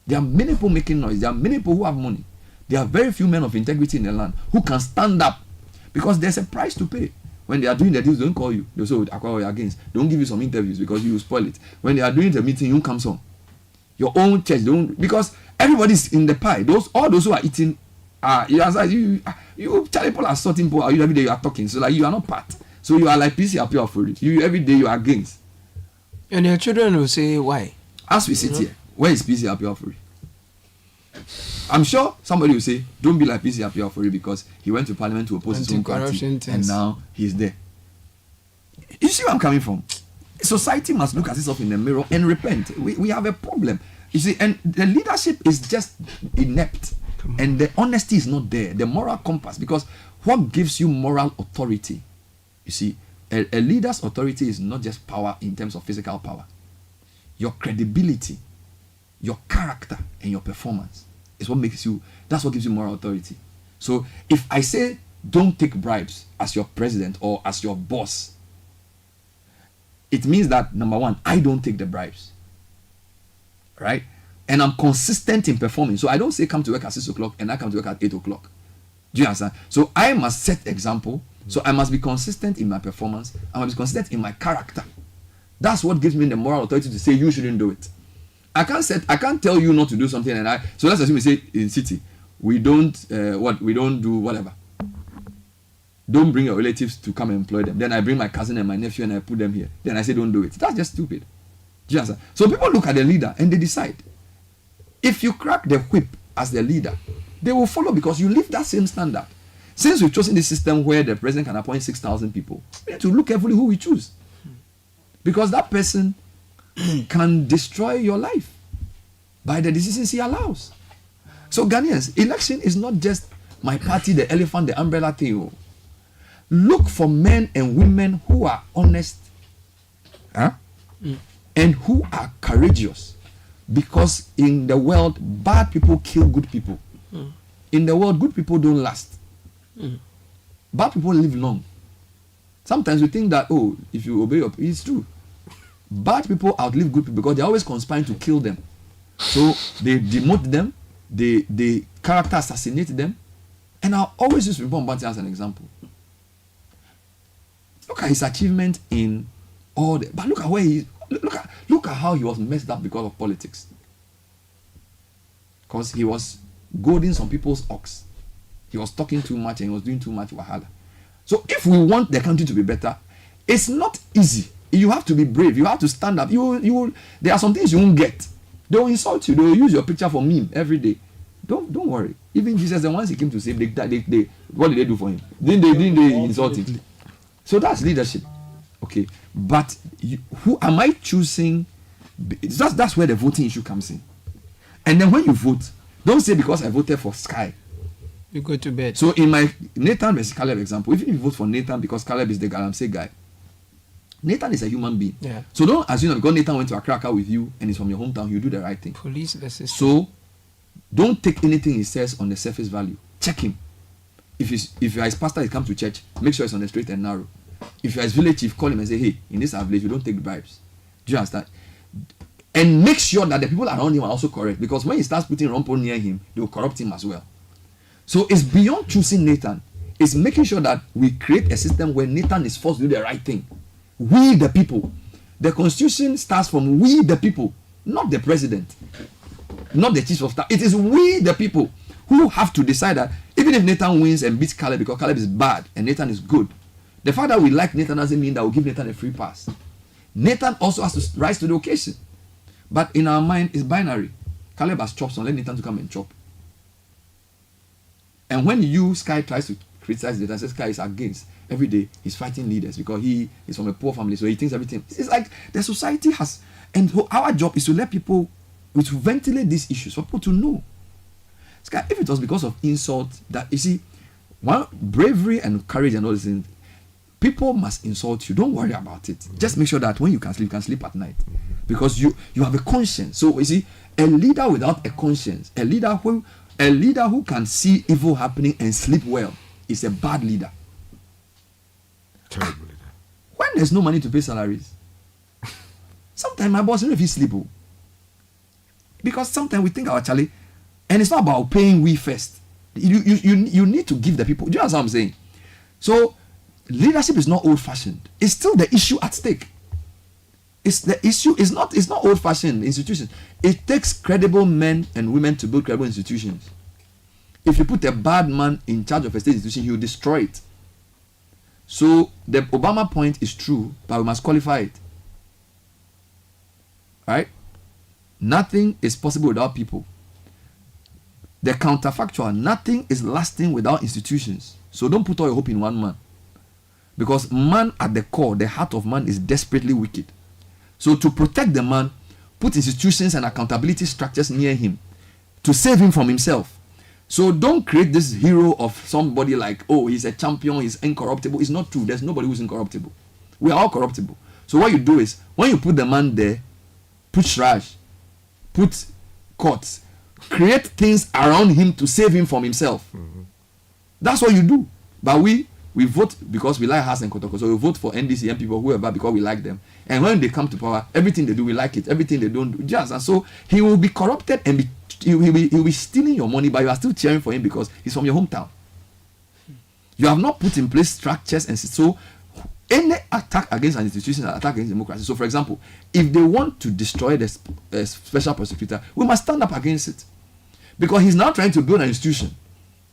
There are many people making noise. There are many people who have money. There are very few men of integrity in the land who can stand up. Because there's a price to pay. When they are doing the deals, don't call you. They'll say, you're against. Don't give you some interviews because you will spoil it. When they are doing the meeting, you come on. Your own church, don't, because everybody's in the pie. All those who are eating, you people are sorting people. Every day you are talking. So like you are not part. So you are like PC appeal for it. You every day you are against. And your children will say why? As we sit here, where is PC appeal for it? I'm sure somebody will say, don't be like PC appeal for it because he went to parliament to oppose his own party and now he's there. You see where I'm coming from? Society must look at itself in the mirror and repent. We have a problem. You see, and the leadership is just inept. And the honesty is not there. The moral compass. Because what gives you moral authority? You see, a leader's authority is not just power in terms of physical power. Your credibility, your character, and your performance is what makes you, that's what gives you moral authority. So if I say don't take bribes as your president or as your boss, it means that, number one, I don't take the bribes. Right? And I'm consistent in performing. So I don't say come to work at 6 o'clock and I come to work at 8 o'clock. Do you understand? So I must set example. So I must be consistent in my performance. I must be consistent in my character. That's what gives me the moral authority to say you shouldn't do it. I can't tell you not to do something so let's assume we say in Citi, we don't do whatever. Don't bring your relatives to come and employ them. Then I bring my cousin and my nephew and I put them here. Then I say don't do it. That's just stupid. Do you understand? So people look at the leader and they decide. If you crack the whip as the leader, they will follow because you live that same standard. Since we've chosen this system where the president can appoint 6,000 people, we need to look carefully who we choose. Because that person can destroy your life by the decisions he allows. So Ghanaians, election is not just my party, the elephant, the umbrella thing. look for men and women who are honest, and who are courageous, because in the world, bad people kill good people. In the world, good people don't last. Bad people live long. Sometimes we think that, oh, if you obey your, it's true. Bad people outlive good people because they're always conspiring to kill them. So they demote them, they character assassinate them, and I'll always use Ribon Banter as an example. Look at his achievement in all the, but look at where he, look at how he was messed up because of politics. Because he was goading some people's ox. He was talking too much and he was doing too much wahala. So if we want the country to be better, it's not easy. You have to be brave. You have to stand up. There are some things you won't get. They will insult you. They will use your picture for meme every day. Don't worry. Even Jesus, the ones he came to save, they what did they do for him? Didn't they insult him? So that's leadership. Okay. But who am I choosing? That's where the voting issue comes in. And then when you vote, don't say because I voted for Sky, you go to bed. So in my Nathan versus Caleb example, even if you vote for Nathan because Caleb is the Galamsey guy, Nathan is a human being. Yeah. So don't assume that because Nathan went to a cracker with you and he's from your hometown, you do the right thing. Police the system. So don't take anything he says on the surface value. Check him. If you are his pastor, he comes to church, make sure it's on the straight and narrow. If you are his village chief, call him and say, hey, in this our village, you don't take bribes. Do you understand? And make sure that the people around him are also correct, because when he starts putting Rompo near him, they will corrupt him as well. So it's beyond choosing Nathan. It's making sure that we create a system where Nathan is forced to do the right thing. We the people. The constitution starts from we the people, not the president, not the chief of staff. It is we the people who have to decide that even if Nathan wins and beats Caleb because Caleb is bad and Nathan is good, the fact that we like Nathan doesn't mean that we'll give Nathan a free pass. Nathan also has to rise to the occasion. But in our mind, it's binary. Caleb has chopped, so let Nathan to come and chop. And when Sky tries to criticize Nathan, says Sky is against, every day he's fighting leaders because he is from a poor family, so he thinks everything. It's like the society has, and our job is to let people, to ventilate these issues for people to know. Sky, if it was because of insult, that you see, one bravery and courage and all these things, people must insult you. Don't worry about it. Just make sure that when you can sleep at night. Because you have a conscience. So you see, a leader without a conscience, a leader who can see evil happening and sleep well is a bad leader. Terrible leader. When there's no money to pay salaries, sometimes my boss doesn't know if he sleep. Because sometimes we think our Charlie, and it's not about paying we first. You need to give the people. Do you understand what I'm saying? So leadership is not old-fashioned. It's still the issue at stake. It's the issue. It's not old-fashioned institutions. It takes credible men and women to build credible institutions. If you put a bad man in charge of a state institution, he will destroy it. So the Obama point is true, but we must qualify it. Right? Nothing is possible without people. The counterfactual, nothing is lasting without institutions. So don't put all your hope in one man. Because man at the core, the heart of man is desperately wicked. So to protect the man, put institutions and accountability structures near him to save him from himself. So don't create this hero of somebody like, oh, he's a champion, he's incorruptible. It's not true. There's nobody who's incorruptible. We are all corruptible. So what you do is, when you put the man there, put shraj, put courts, create things around him to save him from himself. Mm-hmm. That's what you do. But we vote because we like Has and Kotoko. So we vote for NDC and people, whoever, because we like them. And when they come to power, everything they do, we like it. Everything they don't do, just. And so he will be corrupted and he'll be stealing your money, but you are still cheering for him because he's from your hometown. You have not put in place structures, and so any attack against an institution is an attack against democracy. So, for example, if they want to destroy the special prosecutor, we must stand up against it, because he's now trying to build an institution.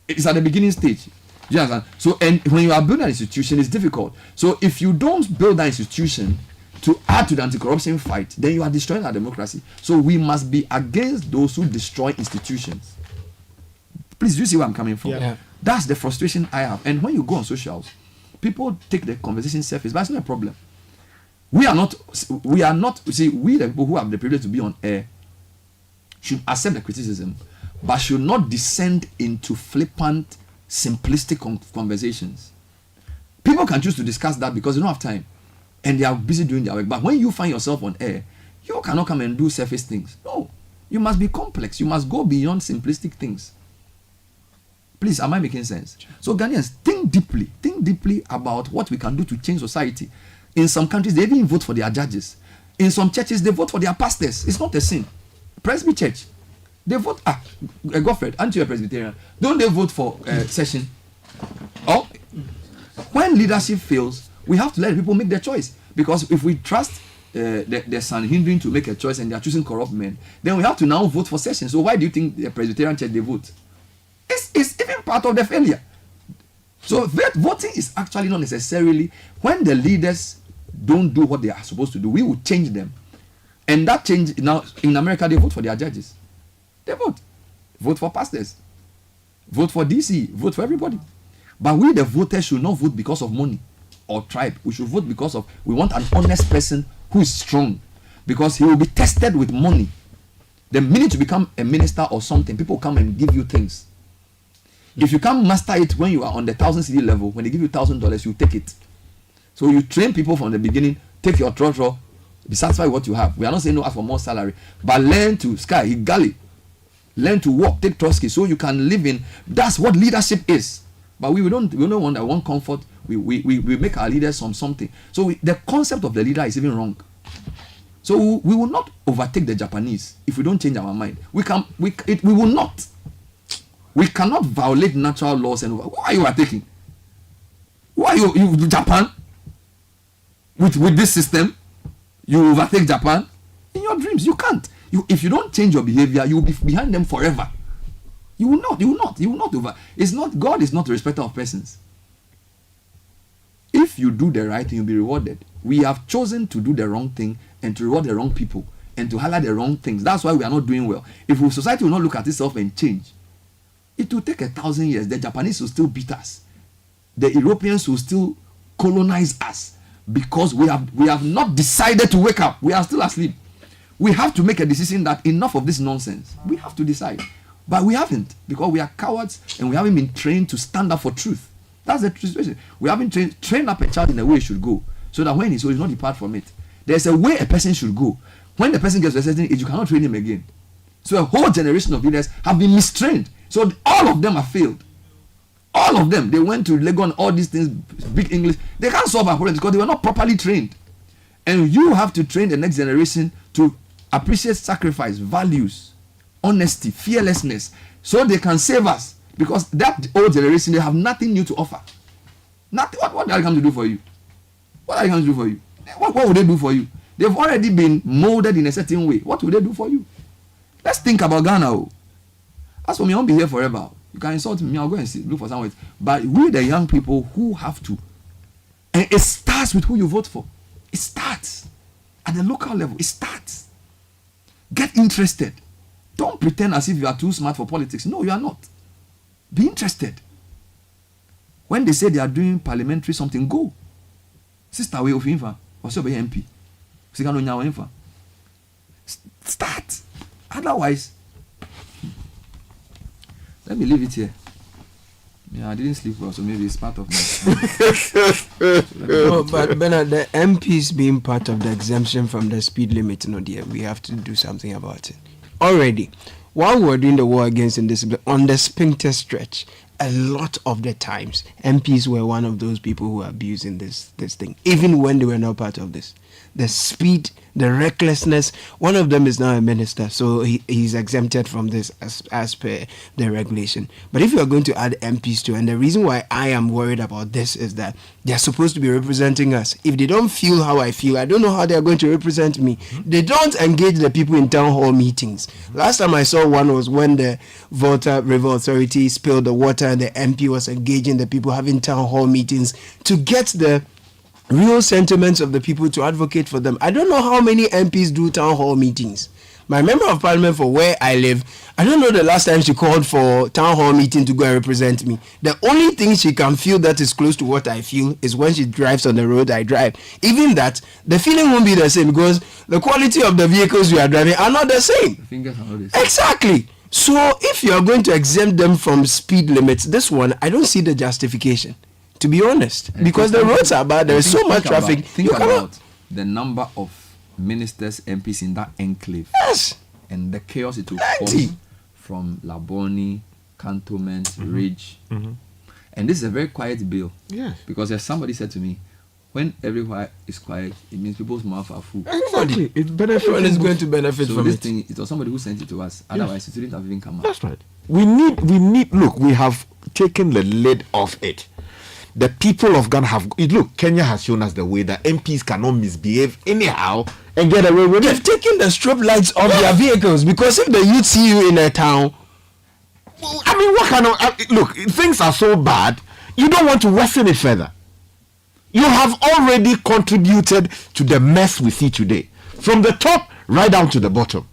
It's at the beginning stage. You understand? So, and when you are building an institution, it's difficult. So, if you don't build an institution to add to the anti-corruption fight, then you are destroying our democracy. So, we must be against those who destroy institutions. Please, do you see where I'm coming from? Yeah. That's the frustration I have. And when you go on socials, people take the conversation surface, but it's not a problem. We are not, you see, we the people who have the privilege to be on air should accept the criticism, but should not descend into flippant, simplistic conversations. people can choose to discuss that because they don't have time and they are busy doing their work. But when you find yourself on air, you cannot come and do surface things. No, you must be complex. You must go beyond simplistic things. Please, am I making sense? So Ghanaians, think deeply about what we can do to change society. In some countries, they even vote for their judges. In some churches, they vote for their pastors. It's not a sin. Presby Church, they vote. Godfred, aren't you a Presbyterian? Don't they vote for session? Or when leadership fails, we have to let people make their choice. Because if we trust the Sanhedrin to make a choice and they are choosing corrupt men, then we have to now vote for session. So why do you think the Presbyterian Church they vote? It's even part of the failure. So voting is actually not necessarily when the leaders don't do what they are supposed to do. We will change them, and that change now in America they vote for their judges. They vote for pastors, vote for DC, vote for everybody. But we the voters should not vote because of money or tribe. We should vote because of we want an honest person who is strong, because he will be tested with money. The minute you become a minister or something, people come and give you things. If you can't master it when you are on the 1,000 cedi level, when they give you $1,000, you take it. So you train people from the beginning, take your trotro, be satisfied with what you have. We are not saying no ask for more salary, but learn to galley, learn to walk, take Trotsky, so you can live in. That's what leadership is. But we don't want comfort. We make our leaders something. So the concept of the leader is even wrong. So we will not overtake the Japanese if we don't change our mind. We will not. We cannot violate natural laws and why are you overtaking? Why you Japan? With this system, you overtake Japan? In your dreams, you can't. If you don't change your behavior, you will be behind them forever. You will not over. It's not, God is not a respecter of persons. If you do the right thing, you'll be rewarded. We have chosen to do the wrong thing and to reward the wrong people and to highlight the wrong things. That's why we are not doing well. If society will not look at itself and change, it will take 1,000 years. The Japanese will still beat us. The Europeans will still colonize us because we have not decided to wake up. We are still asleep. We have to make a decision that enough of this nonsense. We have to decide. But we haven't, because we are cowards and we haven't been trained to stand up for truth. That's the situation. We haven't trained up a child in the way he should go, so that when he's old, he will not depart from it. There's a way a person should go. When the person gets to a certain age, you cannot train him again. So a whole generation of leaders have been mistrained. So all of them have failed. All of them. They went to Lagos and all these things, big English. They can't solve our problems because they were not properly trained. And you have to train the next generation to appreciate sacrifice, values, honesty, fearlessness, so they can save us. Because that old generation, they have nothing new to offer. Nothing. What are they going to do for you? What are they going to do for you? What would they do for you? They've already been molded in a certain way. What will they do for you? Let's think about Ghana. As for me, I won't be here forever. You can insult me, I'll go and look for someone. But we, the young people who have to, and it starts with who you vote for. It starts at the local level. It starts. Get interested. Don't pretend as if you are too smart for politics. No, you are not. Be interested. When they say they are doing parliamentary something, go. Sister, we of Infa, or so be MP. Start. Otherwise, let me leave it here. Yeah, I didn't sleep well, so maybe it's part of my. No, but Bernard, the MPs being part of the exemption from the speed limit, no dear, we have to do something about it. Already, while we're doing the war against indiscipline, on the sphincter stretch, a lot of the times, MPs were one of those people who were abusing this thing, even when they were not part of this. The speed, the recklessness. One of them is now a minister, so he's exempted from this as per the regulation. But if you are going to add MPs to, and the reason why I am worried about this is that they are supposed to be representing us. If they don't feel how I feel, I don't know how they are going to represent me. They don't engage the people in town hall meetings. Last time I saw one was when the Volta River Authority spilled the water and the MP was engaging the people, having town hall meetings to get the real sentiments of the people, to advocate for them. I don't know how many MPs do town hall meetings. My member of parliament for where I live, I don't know the last time she called for town hall meeting to go and represent me. The only thing she can feel that is close to what I feel is when she drives on the road I drive. Even that, the feeling won't be the same because the quality of the vehicles we are driving are not the same. The fingers are not the same. Exactly. So if you are going to exempt them from speed limits, this one, I don't see the justification. To be honest, because the roads are bad, there is so much traffic. Think about the number of ministers, MPs in that enclave. Yes. And the chaos it will cause from Laboni, Cantonment, Ridge. And this is a very quiet bill. Yes. Because as somebody said to me, when everywhere is quiet, it means people's mouths are full. Exactly. It's benefit. Everyone is going to benefit so from this it. thing, it was somebody who sent it to us. Otherwise, it wouldn't have even come out. That's right. We need, look, we have taken the lid off it. The people of Ghana have, look, Kenya has shown us the way that MPs cannot misbehave anyhow and get away with it. They've taken the strobe lights off their vehicles, because if the youth see you in a town, I mean, what kind of, look, things are so bad, you don't want to worsen it further. You have already contributed to the mess we see today, from the top right down to the bottom.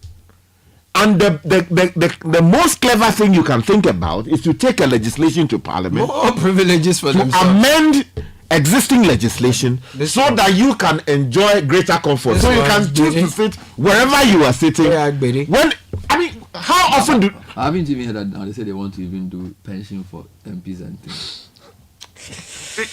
And the most clever thing you can think about is to take a legislation to Parliament, more privileges for to themselves, amend existing legislation so that you can enjoy greater comfort. So you can choose to sit wherever you are sitting. When, I mean, how often do... I haven't even heard that now. They say they want to even do pension for MPs and things.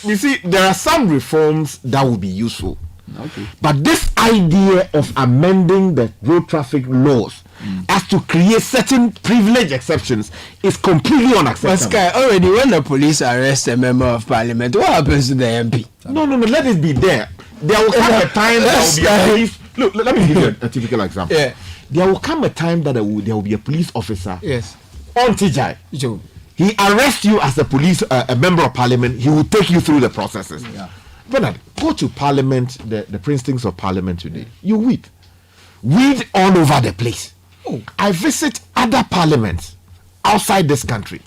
You see, there are some reforms that will be useful. Okay. But this idea of amending the road traffic laws as to create certain privilege exceptions is completely unacceptable. But Sky, already when the police arrest a member of parliament, what happens to the MP? No, let it be there. There will come a time that will be a police... Look, let me give you a typical example. Yeah. There will come a time that there will be a police officer on TJ. Joe. He arrests you as a member of parliament. He will take you through the processes. Yeah. Bernard, go to parliament, the precincts of parliament today. You weed all over the place. I visit other parliaments outside this country.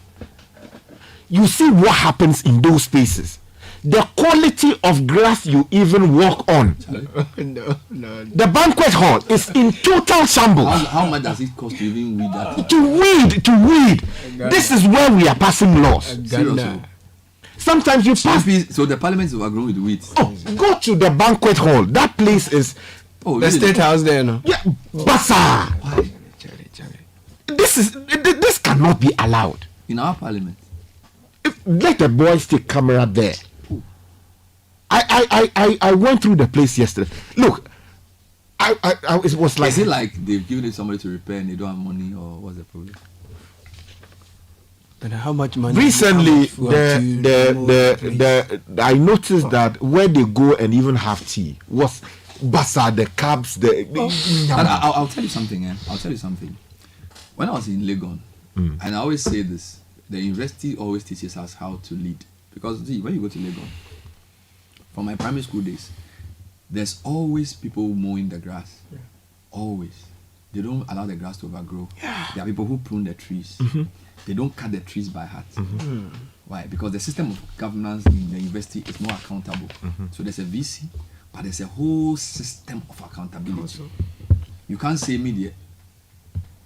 You see what happens in those spaces. The quality of grass you even walk on. No. The banquet hall is in total shambles. How much does it cost to even weed that? To weed. This is where we are passing laws. Seriously. Sometimes you pass. So the parliament is overgrown with weeds. Go to the banquet hall. That place is. The state house there, no? Yeah, bazaar. Why? This cannot be allowed in our parliament. Let the boys take camera there. I went through the place yesterday. Look, it was like. Is it like they've given it somebody to repair and they don't have money, or what's the problem? But how much money? Recently, I noticed that where they go and even have tea was bazaar, the cabs, I'll tell you something. I'll tell you something. When I was in Legon, and I always say this, the university always teaches us how to lead. Because see, when you go to Legon, from my primary school days, there's always people mowing the grass. Yeah. Always. They don't allow the grass to overgrow. Yeah. There are people who prune the trees. They don't cut the trees by heart. Why? Because the system of governance in the university is more accountable. So there's a VC, but there's a whole system of accountability. Also. You can't say me,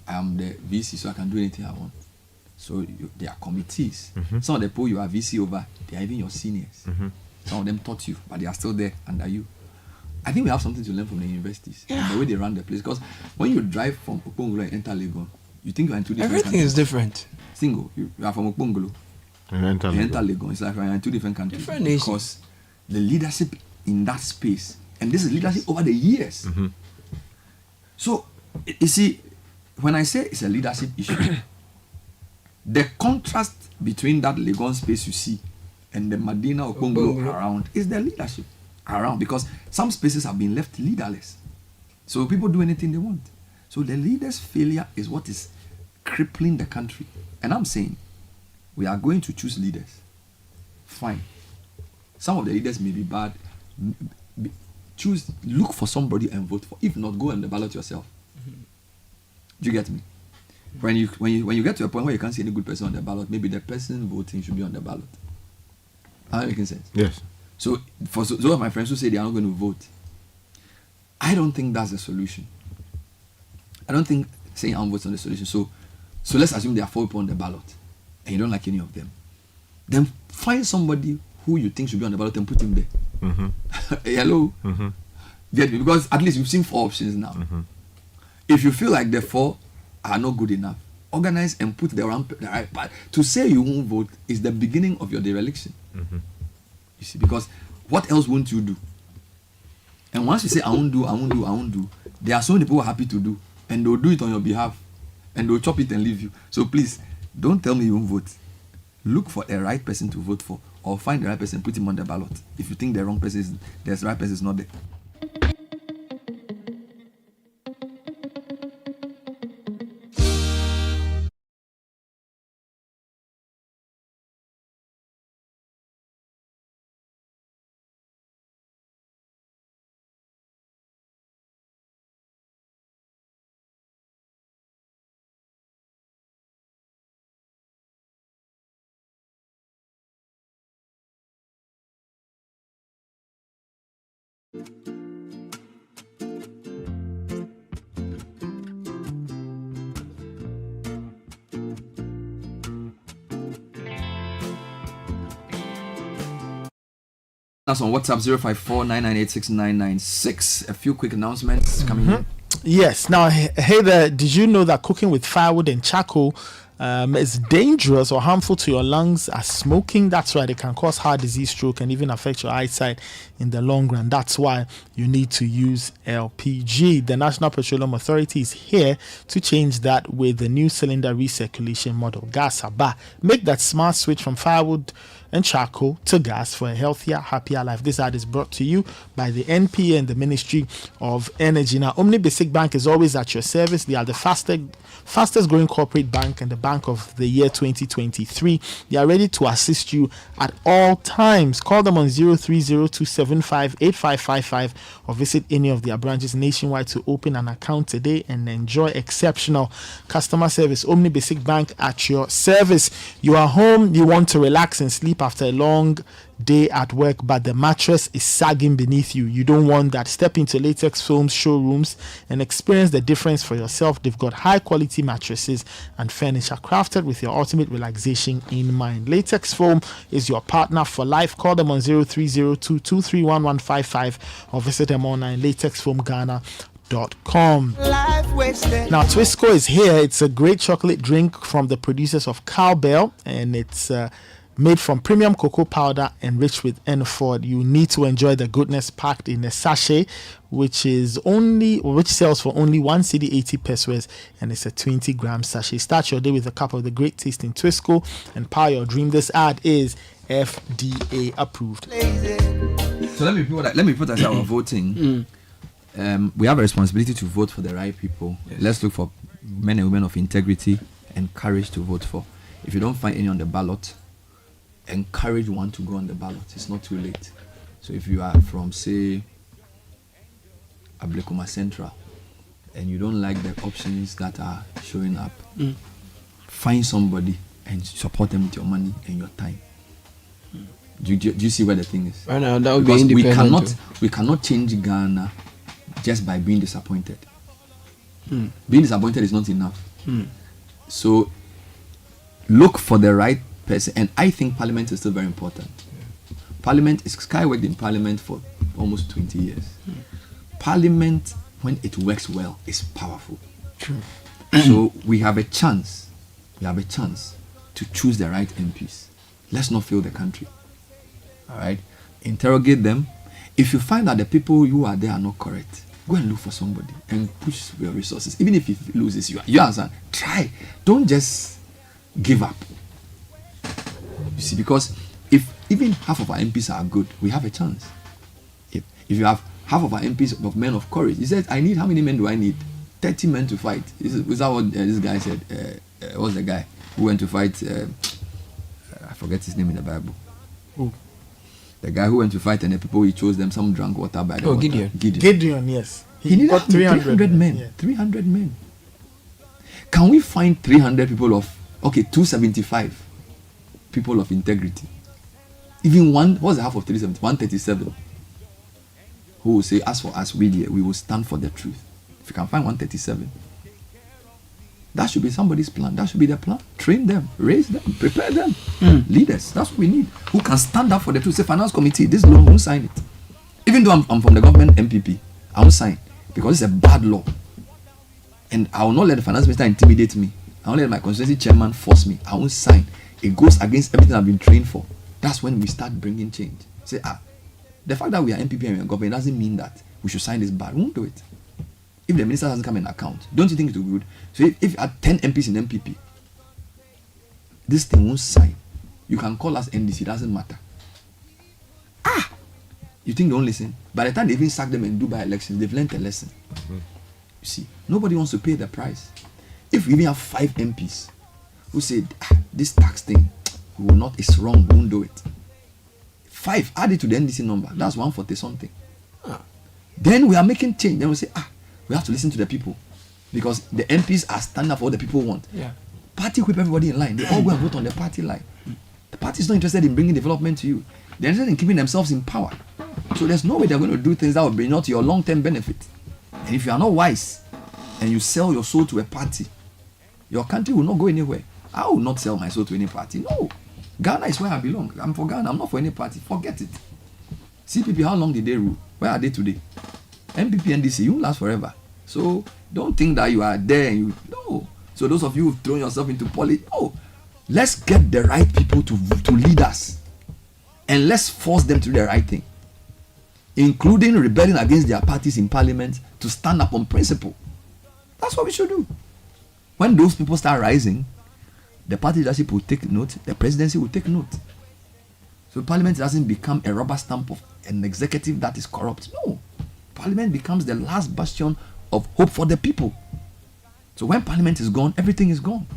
I am the VC, so I can do anything I want. So there are committees. Some of the people you are VC over, they are even your seniors. Some of them taught you, but they are still there under you. I think we have something to learn from the universities, and the way they run the place. Because when you drive from Okpongolo and enter Legon, you think you are in two different countries. Everything is different. Single, you are from Okpongolo, and enter Legon. It's like you are in two different countries. Different nations. Because the leadership in that space, and this is leadership over the years. So, you see, when I say it's a leadership issue, the contrast between that Legon space you see and the Medina Okpongolo around is the leadership around, because some spaces have been left leaderless. So people do anything they want. So the leaders' failure is what is crippling the country. And I'm saying, we are going to choose leaders. Fine. Some of the leaders may be bad. Look for somebody and vote for. If not, go on the ballot yourself. Do you get me? When you get to a point where you can't see any good person on the ballot, maybe the person voting should be on the ballot. Am I making sense? Yes. So for those of my friends who say they are not going to vote, I don't think that's the solution. I don't think saying I'm voting on the solution. So let's assume there are 4 people on the ballot and you don't like any of them. Then find somebody who you think should be on the ballot and put him there. Hello? Get me? Because at least you've seen 4 options now. If you feel like the 4 are not good enough, organize and put the right part. To say you won't vote is the beginning of your dereliction. You see, because what else won't you do? And once you say, I won't do, there are so many people who are happy to do, and they'll do it on your behalf, and they'll chop it and leave you. So please, don't tell me you won't vote. Look for the right person to vote for, or find the right person, put him on the ballot. If you think the wrong person is, the right person is not there. That's on WhatsApp 054-998-6996. A few quick announcements coming in. Yes. Now, hey there, did you know that cooking with firewood and charcoal is dangerous or harmful to your lungs as smoking? That's right, it can cause heart disease, stroke, and even affect your eyesight in the long run. That's why you need to use LPG. The National Petroleum Authority is here to change that with the new cylinder recirculation model. Gas Aba. Make that smart switch from firewood and charcoal to gas for a healthier, happier life. This ad is brought to you by the NPA and the Ministry of Energy. Now, Omni Basic Bank is always at your service. They are the fastest growing corporate bank and the bank of the year 2023. They are ready to assist you at all times. Call them on 030-275-8555 or visit any of their branches nationwide to open an account today and enjoy exceptional customer service. Omni Basic Bank at your service. You are home, you want to relax and sleep after a long day at work, but the mattress is sagging beneath you. You don't want that. Step into Latex Foam's showrooms and experience the difference for yourself. They've got high quality mattresses and furniture crafted with your ultimate relaxation in mind. Latex Foam is your partner for life. Call them on 0302231155 or visit them online latexfoamghana.com. Now, Twisco is here. It's a great chocolate drink from the producers of Cowbell, and it's made from premium cocoa powder enriched with N-Ford. You need to enjoy the goodness packed in a sachet, which sells for only 1 Cedi 80 pesos, and it's a 20-gram sachet. Start your day with a cup of the great tasting Twisco and power your dream. This ad is FDA approved. So let me put as our voting. We have a responsibility to vote for the right people. Yes. Let's look for men and women of integrity and courage to vote for. If you don't find any on the ballot, encourage one to go on the ballot. It's not too late. So if you are from, say, Ablekuma Central and you don't like the options that are showing up, find somebody and support them with your money and your time. Do you see where the thing is? Right now, that would be independent. We cannot change Ghana just by being disappointed. Being disappointed is not enough. So look for the right person, and I think Parliament is still very important. Parliament is skyward in Parliament for almost 20 years. Parliament, when it works well, is powerful. True. So we have a chance to choose the right MPs. Let's not fail the country. All right, interrogate them. If you find that the people who are there are not correct, go and look for somebody and push your resources. Even if it loses you understand, try. Don't just give up. You see, because if even half of our MPs are good, we have a chance. If you have half of our MPs of men of courage, he said, I need, how many men do I need? 30 men to fight. Is that what this guy said? What's the guy who went to fight? I forget his name in the Bible. Who? The guy who went to fight and the people he chose them, some drank water by the water. Gideon, yes. He needed 300 men. Yeah. 300 men. Can we find 300 people of, 275 people of integrity? Even one, what's the half of 370? 137. Who will say, as for us, we will stand for the truth. If you can find 137, that should be somebody's plan. That should be their plan. Train them, raise them, prepare them. Leaders, that's what we need. Who can stand up for the truth. Say, finance committee, this law, won't sign it. Even though I'm from the government MPP, I won't sign because it's a bad law. And I will not let the finance minister intimidate me. I won't let my constituency chairman force me. I won't sign. It goes against everything I've been trained for. That's when we start bringing change. Say, the fact that we are MPP and we are government doesn't mean that we should sign this bar. We won't do it. If the minister doesn't come in account, don't you think it will be good? So if you had 10 MPs in MPP, this thing won't sign. You can call us NDC, doesn't matter. You think they don't listen? By the time they even sack them and do by elections, they've learned a lesson. You see, nobody wants to pay the price. If we even have 5 MPs who say this tax thing, we will not, it's wrong, we won't do it. 5, add it to the NDC number, that's 140 something. Then we are making change. Then we say, we have to listen to the people. Because the MPs are standing up for what the people want. Yeah. Party whip everybody in line. They all go and vote on the party line. The party is not interested in bringing development to you. They're interested in keeping themselves in power. So there's no way they're going to do things that will bring not your long-term benefit. And if you are not wise and you sell your soul to a party, your country will not go anywhere. I will not sell my soul to any party. No. Ghana is where I belong. I'm for Ghana. I'm not for any party. Forget it. CPP, how long did they rule? Where are they today? MPP and DC, you won't last forever. So don't think that you are there and you... No. So those of you who've thrown yourself into politics, let's get the right people to lead us. And let's force them to do the right thing. Including rebelling against their parties in parliament to stand up on principle. That's what we should do. When those people start rising, the party leadership will take note, the presidency will take note. So parliament doesn't become a rubber stamp of an executive that is corrupt. No. Parliament becomes the last bastion of hope for the people. So when parliament is gone, everything is gone.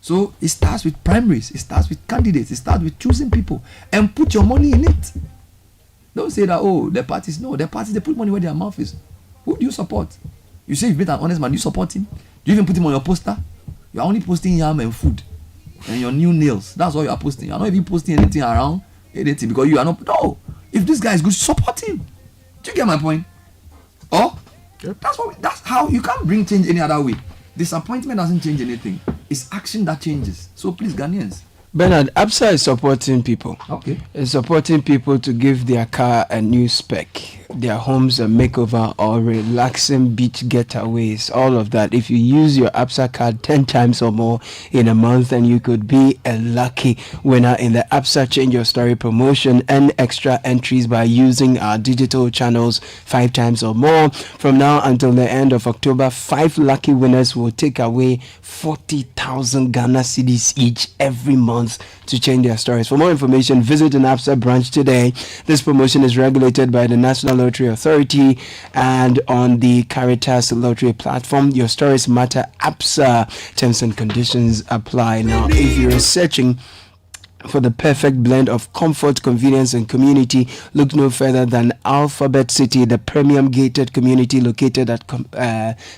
So it starts with primaries, it starts with candidates, it starts with choosing people and put your money in it. Don't say that, the parties, no, the parties, they put money where their mouth is. Who do you support? You say you've been an honest man, do you support him? Do you even put him on your poster? You are only posting yam and food and your new nails. That's all you are posting. You are not even posting anything around, anything, because you are not, no. If this guy is good, support him. Do you get my point? That's how you can't bring change any other way. Disappointment doesn't change anything. It's action that changes. So please, Ghanaians. Bernard, ABSA is supporting people. Okay. It's supporting people to give their car a new spec, their homes a makeover, or relaxing beach getaways, all of that. If you use your ABSA card 10 times or more in a month, then you could be a lucky winner in the ABSA Change Your Story promotion and extra entries by using our digital channels 5 times or more. From now until the end of October, 5 lucky winners will take away 40,000 Ghana cedis each every month to change their stories. For more information, visit an ABSA branch today. This promotion is regulated by the National Lottery Authority and on the Caritas Lottery platform. Your stories matter. ABSA terms and conditions apply. Now, if you're searching for the perfect blend of comfort, convenience, and community, look no further than Alphabet City, the premium gated community located at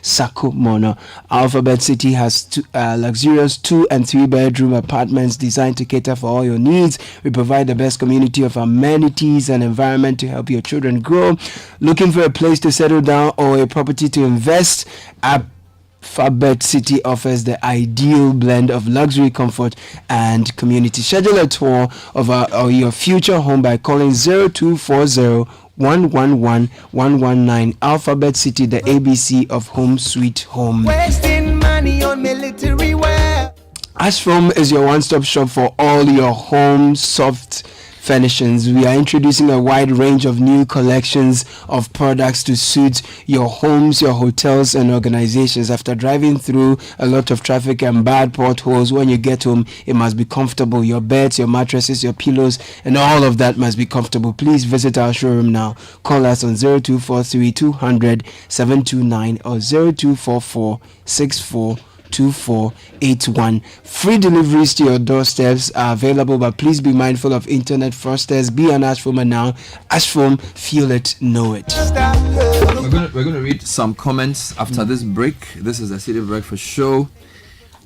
Sakumono. Alphabet City has luxurious 2 and 3 bedroom apartments designed to cater for all your needs. We provide the best community of amenities and environment to help your children grow. Looking for a place to settle down or a property to invest? Alphabet City offers the ideal blend of luxury, comfort, and community. Schedule a tour of your future home by calling 0240 111 119. Alphabet City, the ABC of home sweet home. Wasting money on military wear. Ashfrom is your one-stop shop for all your home soft furnishings. We are introducing a wide range of new collections of products to suit your homes, your hotels, and organizations. After driving through a lot of traffic and bad potholes, when you get home, it must be comfortable. Your beds, your mattresses, your pillows, and all of that must be comfortable. Please visit our showroom now. Call us on 0243 200 729 or 0244 64 2481. Free deliveries to your doorsteps are available, but please be mindful of internet fraudsters. Be an Ashfoamer now. Ashfoam, feel it, know it. We're going to read some comments after this break. This is the Citi Breakfast Show.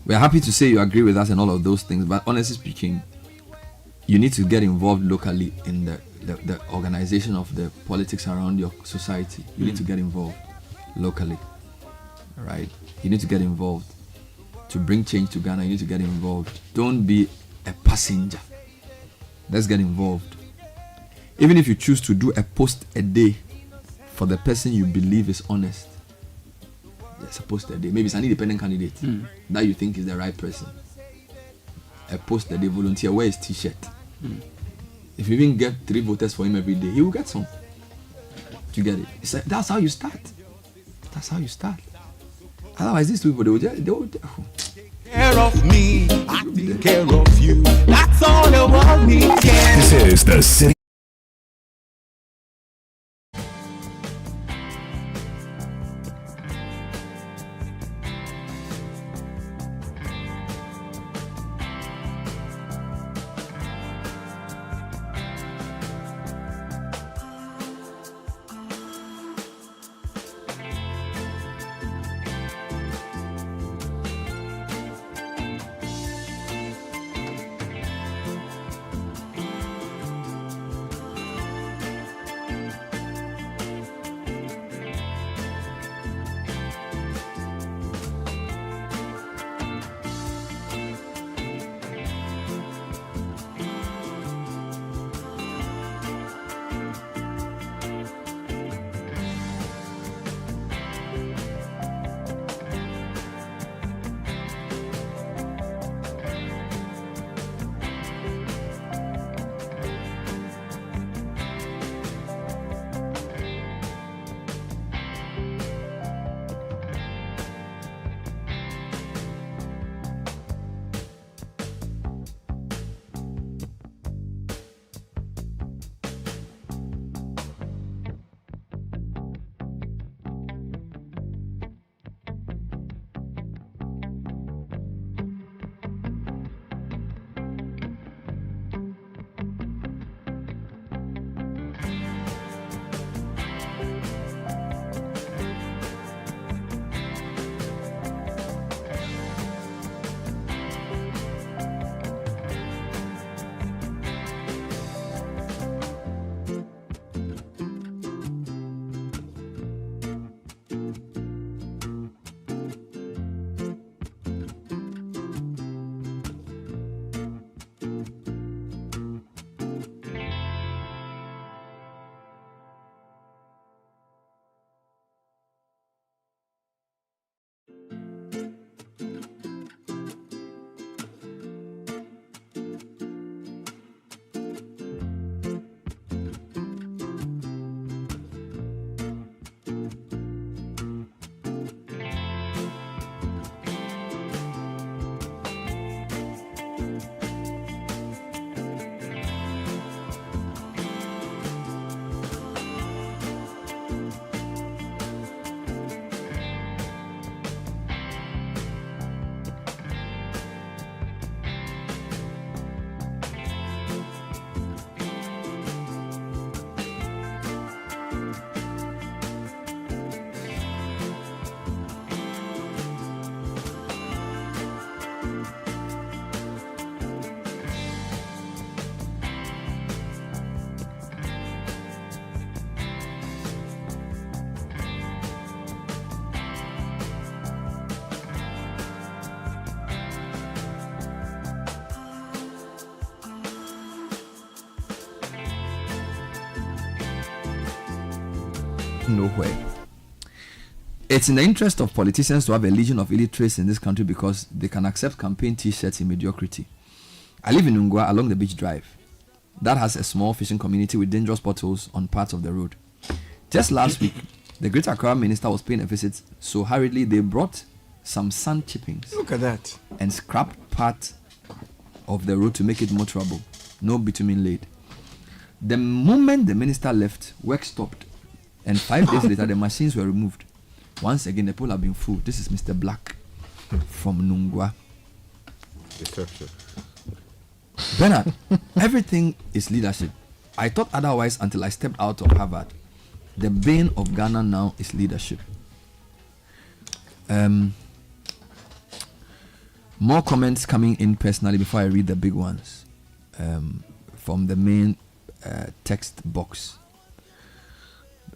We're happy to say you agree with us and all of those things, but honestly speaking, you need to get involved locally in the organization of the politics around your society. You need to get involved locally. All right? You need to get involved. To bring change to Ghana, you need to get involved. Don't be a passenger. Let's get involved. Even if you choose to do a post a day for the person you believe is honest, it's a post a day. Maybe it's an independent candidate that you think is the right person. A post a day volunteer, wear his t-shirt. If you even get 3 voters for him every day, he will get some. You get it? It's like, that's how you start. That's how you start. Otherwise, these people, they will care of me, I take care of you. That's all the world needs. Yeah. This is the City. Nowhere. It's in the interest of politicians to have a legion of illiterates in this country because they can accept campaign t-shirts in mediocrity. I live in Ungwa along the beach drive. That has a small fishing community with dangerous potholes on parts of the road. Just last week, the Greater Accra minister was paying a visit, so hurriedly they brought some sand chippings. Look at that. And scrapped part of the road to make it more trouble. No bitumen laid. The moment the minister left, work stopped. And 5 days later, the machines were removed. Once again, the pool have been full. This is Mr. Black from Nungwa. Deception. Bernard, everything is leadership. I thought otherwise until I stepped out of Harvard. The bane of Ghana now is leadership. More comments coming in personally before I read the big ones from the main text box.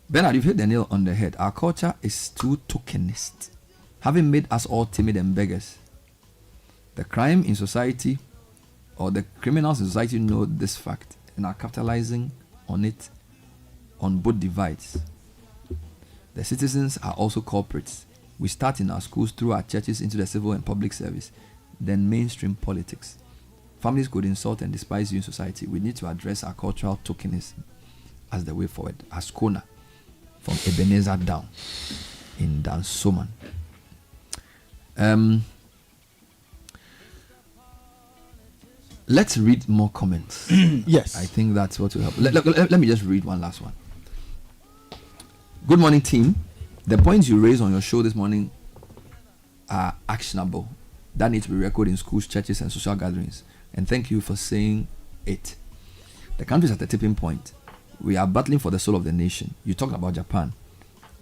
Bernard, you've hit the nail on the head. Our culture is too tokenist, having made us all timid and beggars. The crime in society, or the criminals in society, know this fact and are capitalizing on it on both divides. The citizens are also culprits. We start in our schools, through our churches, into the civil and public service, then mainstream politics. families could insult and despise you in society. We need to address our cultural tokenism as the way forward. Ascona from Ebenezer down in Dansoman. Let's read more comments. Yes. I think that's what will help. Let me just read one last one. Good morning, team. The points you raised on your show this morning are actionable. That needs to be recorded in schools, churches, and social gatherings. And thank you for saying it. The country is at a tipping point. We are battling for the soul of the nation. You talked about Japan.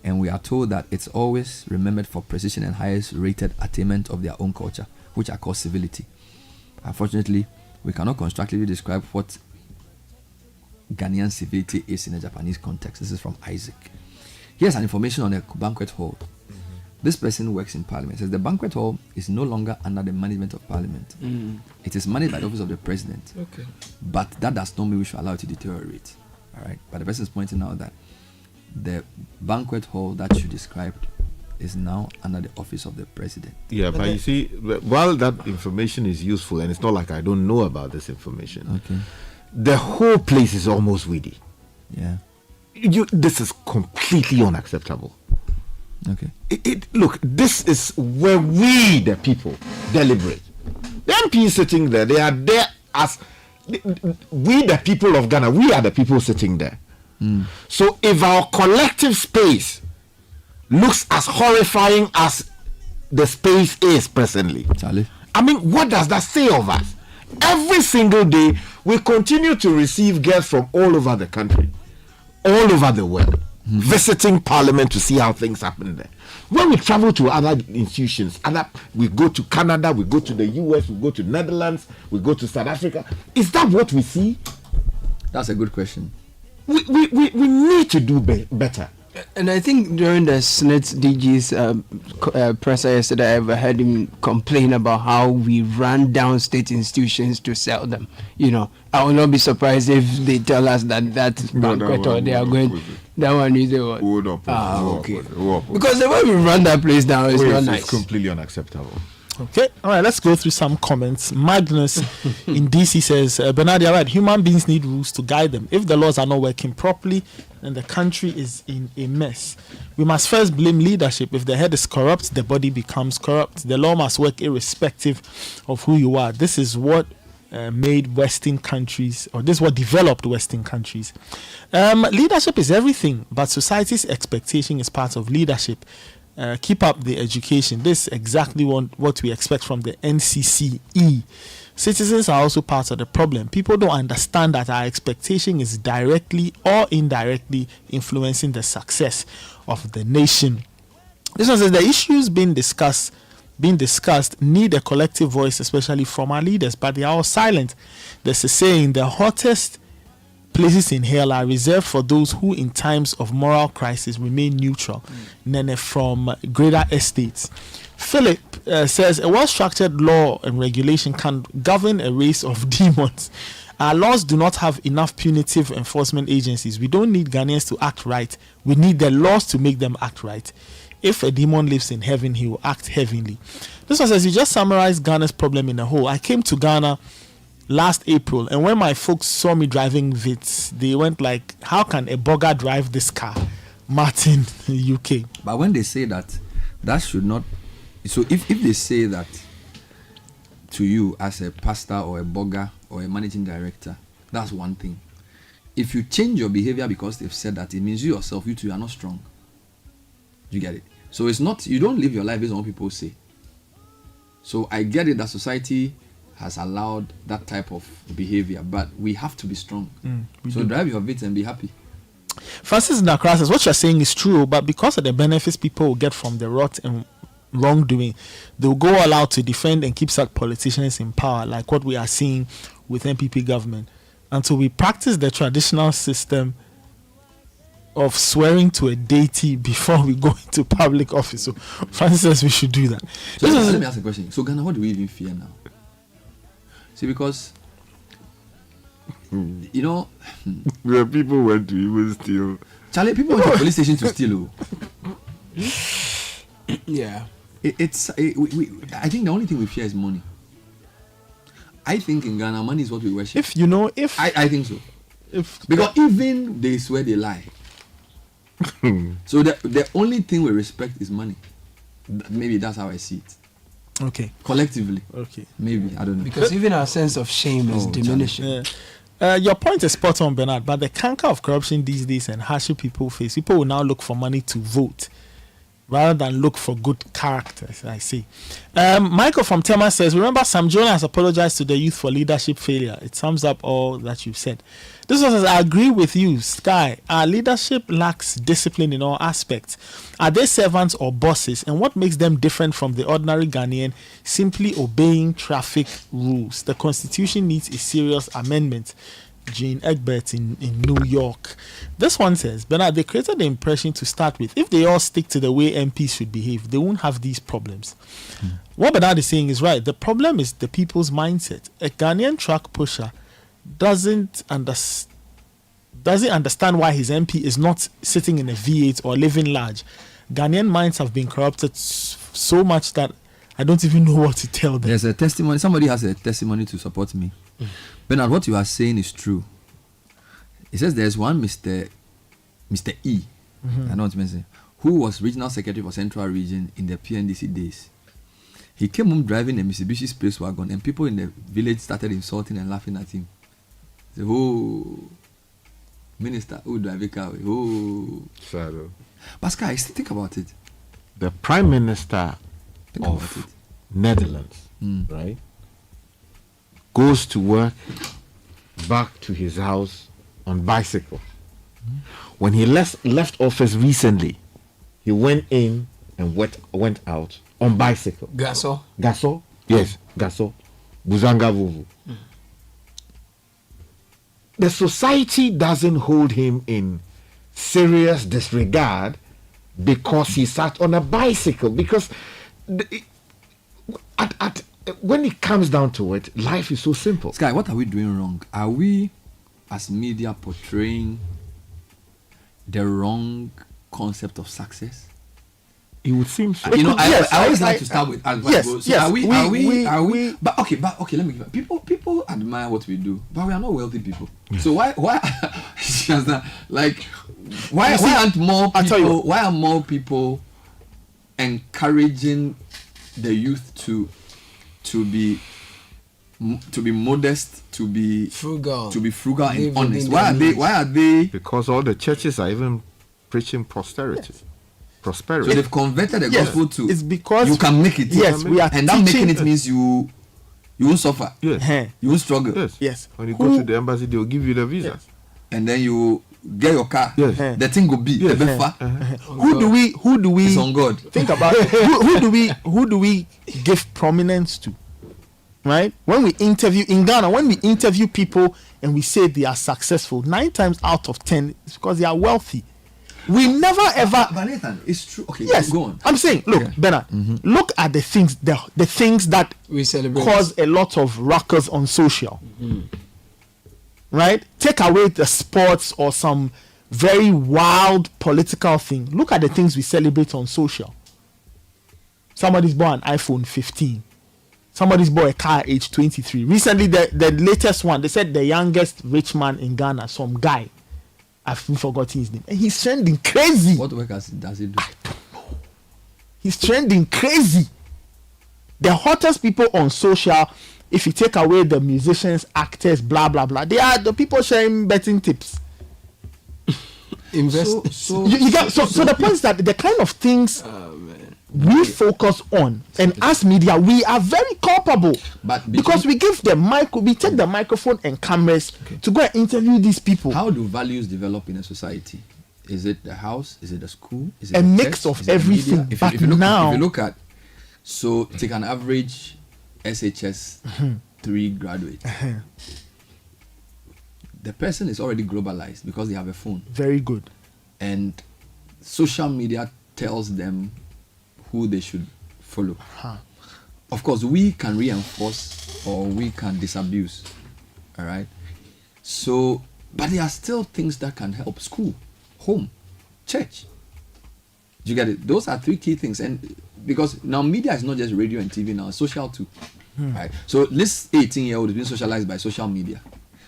And we are told that it's always remembered for precision and highest rated attainment of their own culture, which are called civility. Unfortunately, we cannot constructively describe what Ghanaian civility is in a Japanese context. This is from Isaac. Here's an information on a banquet hall. This person works in Parliament. It says the banquet hall is no longer under the management of Parliament. It is managed by the office of the President. Okay. But that does not mean we should allow it to deteriorate. All right. But the person is pointing out that the banquet hall that you described is now under the office of the President. Yeah, but you see, while that information is useful, and it's not like I don't know about this information, okay, the whole place is almost weedy. Yeah. This is completely unacceptable. Okay. Look, this is where we, the people, deliberate. The MPs sitting there, they are there as we, the people of Ghana, we are the people sitting there. So if our collective space looks as horrifying as the space is presently, Charlie, I mean, what does that say of us? Every single day, we continue to receive guests from all over the country, all over the world, visiting Parliament to see how things happen there. When we travel to other institutions, we go to Canada, we go to the US, we go to Netherlands, we go to South Africa. Is that what we see? That's a good question. We need to do better. And I think during the SNIT DG's presser yesterday, I heard him complain about how we ran down state institutions to sell them. You know, I will not be surprised if they tell us that banquet or they are going. That one is the one. Okay. Because the way we run that place down is not nice. It's completely unacceptable. Okay, all right, let's go through some comments. Magnus in DC says, Bernard, you're right. Human beings need rules to guide them. If the laws are not working properly, then the country is in a mess. We must first blame leadership. If the head is corrupt, the body becomes corrupt. The law must work irrespective of who you are. This is what made Western countries, or this is what developed Western countries. Leadership is everything, but society's expectation is part of leadership. Keep up the education. This is exactly what we expect from the NCCE. Citizens are also part of the problem. People don't understand that our expectation is directly or indirectly influencing the success of the nation. This one says the issues being discussed need a collective voice, especially from our leaders, but they are all silent. There's a saying, the hottest places in hell are reserved for those who in times of moral crisis remain neutral. Nene from Greater Estates. Philip says a well-structured law and regulation can govern a race of demons. Our laws do not have enough punitive enforcement agencies. We don't need Ghanaians to act right. We need the laws to make them act right. If a demon lives in heaven, he will act heavenly. This one says, you just summarized Ghana's problem in a whole. I came to Ghana last April, and when my folks saw me driving Vitz, they went like, how can a bugger drive this car? Martin, UK. But when they say that should not, so if they say that to you as a pastor or a bugger or a managing director, that's one thing. If you change your behavior because they've said that, it means you yourself, you two are not strong. You get it? So it's not, you don't live your life based on what people say. So I get it that society has allowed that type of behavior, but we have to be strong. So drive your bit and be happy. Francis Nakra says, what you're saying is true, but because of the benefits people will get from the rot and wrongdoing, they'll go all out to defend and keep such politicians in power, like what we are seeing with NPP government. Until we practice the traditional system of swearing to a deity before we go into public office. So Francis says we should do that. So let me ask a question. So Ghana, what do we even fear now? See, because you know, where people went to even steal. Charlie, people went to police station to steal. Yeah, I think the only thing we fear is money. I think in Ghana, money is what we worship. I think so. Because even they swear they lie. So the only thing we respect is money. Maybe that's how I see it. Okay. Collectively. Okay. Maybe, I don't know. Because even our sense of shame is diminishing. Your point is spot on, Bernard, but the canker of corruption these days and hardship people face, people will now look for money to vote rather than look for good characters, I see. Michael from Tema says, remember Sam Jonah has apologized to the youth for leadership failure. It sums up all that you've said. This one says, I agree with you, Sky. Our leadership lacks discipline in all aspects. Are they servants or bosses? And what makes them different from the ordinary Ghanaian simply obeying traffic rules? The constitution needs a serious amendment. Jean Egbert in New York. This one says, Bernard, they created the impression to start with, if they all stick to the way MPs should behave, they won't have these problems. What Bernard is saying is right. The problem is the people's mindset. A Ghanaian truck pusher doesn't understand why his MP is not sitting in a V8 or living large. Ghanaian minds have been corrupted so much that I don't even know what to tell them. There's a testimony. Somebody has a testimony to support me. Bernard, what you are saying is true. It says there's one Mr. E, I know what you mean, who was regional secretary for Central Region in the PNDC days. He came home driving a Mitsubishi Space Wagon, and people in the village started insulting and laughing at him. Say, oh, minister, who drive a car? Oh, Shadow. Pascal, think about it. The Prime Minister of Netherlands, right, goes to work, back to his house on bicycle. When he left office recently, he went in and went out on bicycle. Gaso? Yes, Gaso. Buzanga Vuvu. The society doesn't hold him in serious disregard because he sat on a bicycle. Because when it comes down to it, life is so simple. Sky, what are we doing wrong? Are we, as media, portraying the wrong concept of success? It would seem so. I always like to start with advice. Yes, are we? But okay. Let me give you. People admire what we do, but we are not wealthy people. So why? Like, why aren't more people? Why are more people encouraging the youth to be modest, to be frugal and honest? Why are they? Because all the churches are even preaching prosperity. So they've converted the gospel to. It's because you can make it. Yes, we are. And that making it means you won't suffer. Yes. You won't struggle. Yes. When you go to the embassy, they will give you the visa. Yes. And then you get your car. Yes. The thing will be. Yes. Who do we? It's on God. Think about it. Who do we give prominence to? Right? When we interview in Ghana, when we interview people and we say they are successful, 9 times out of 10 it's because they are wealthy. We never ever. But Nathan, it's true. Okay, yes, go on. I'm saying, look, Bernard, look at the things that we celebrate cause a lot of ruckus on social. Right? Take away the sports or some very wild political thing. Look at the things we celebrate on social. Somebody's bought an iPhone 15. Somebody's bought a car at age 23. Recently, the latest one, they said the youngest rich man in Ghana, some guy. I've forgotten his name. And he's trending crazy. What work does he do? I don't know. He's trending crazy. The hottest people on social, if you take away the musicians, actors, blah, blah, blah, they are the people sharing betting tips. Invest. So the point is that the kind of things we focus on, and as media, we are very culpable. But because we give the we take the microphone and cameras to go and interview these people. How do values develop in a society? Is it the house? Is it the school? Is it a the mix church? of everything? If you look at, so take an average SHS 3 graduate. The person is already globalized because they have a phone. Very good. And social media tells them who they should follow. Of course, we can reinforce or we can disabuse. All right. So, but there are still things that can help: school, home, church. Do you get it? Those are 3 key things. And because now media is not just radio and TV now, it's social too. Right. So this 18-year-old is being socialized by social media.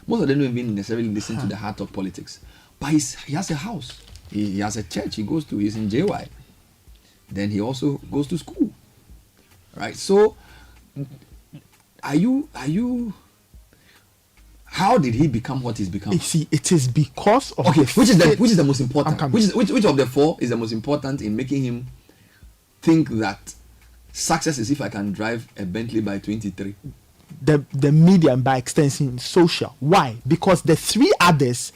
Most of them don't even necessarily listen to the heart of politics. But he has a house. He has a church he goes to. He's in JY. Then he also goes to school. Right. So how did he become what he's become? You see, it is because of which is the most important? Which of the four is the most important in making him think that success is if I can drive a Bentley by 23? The media, and by extension social. Why? Because the three others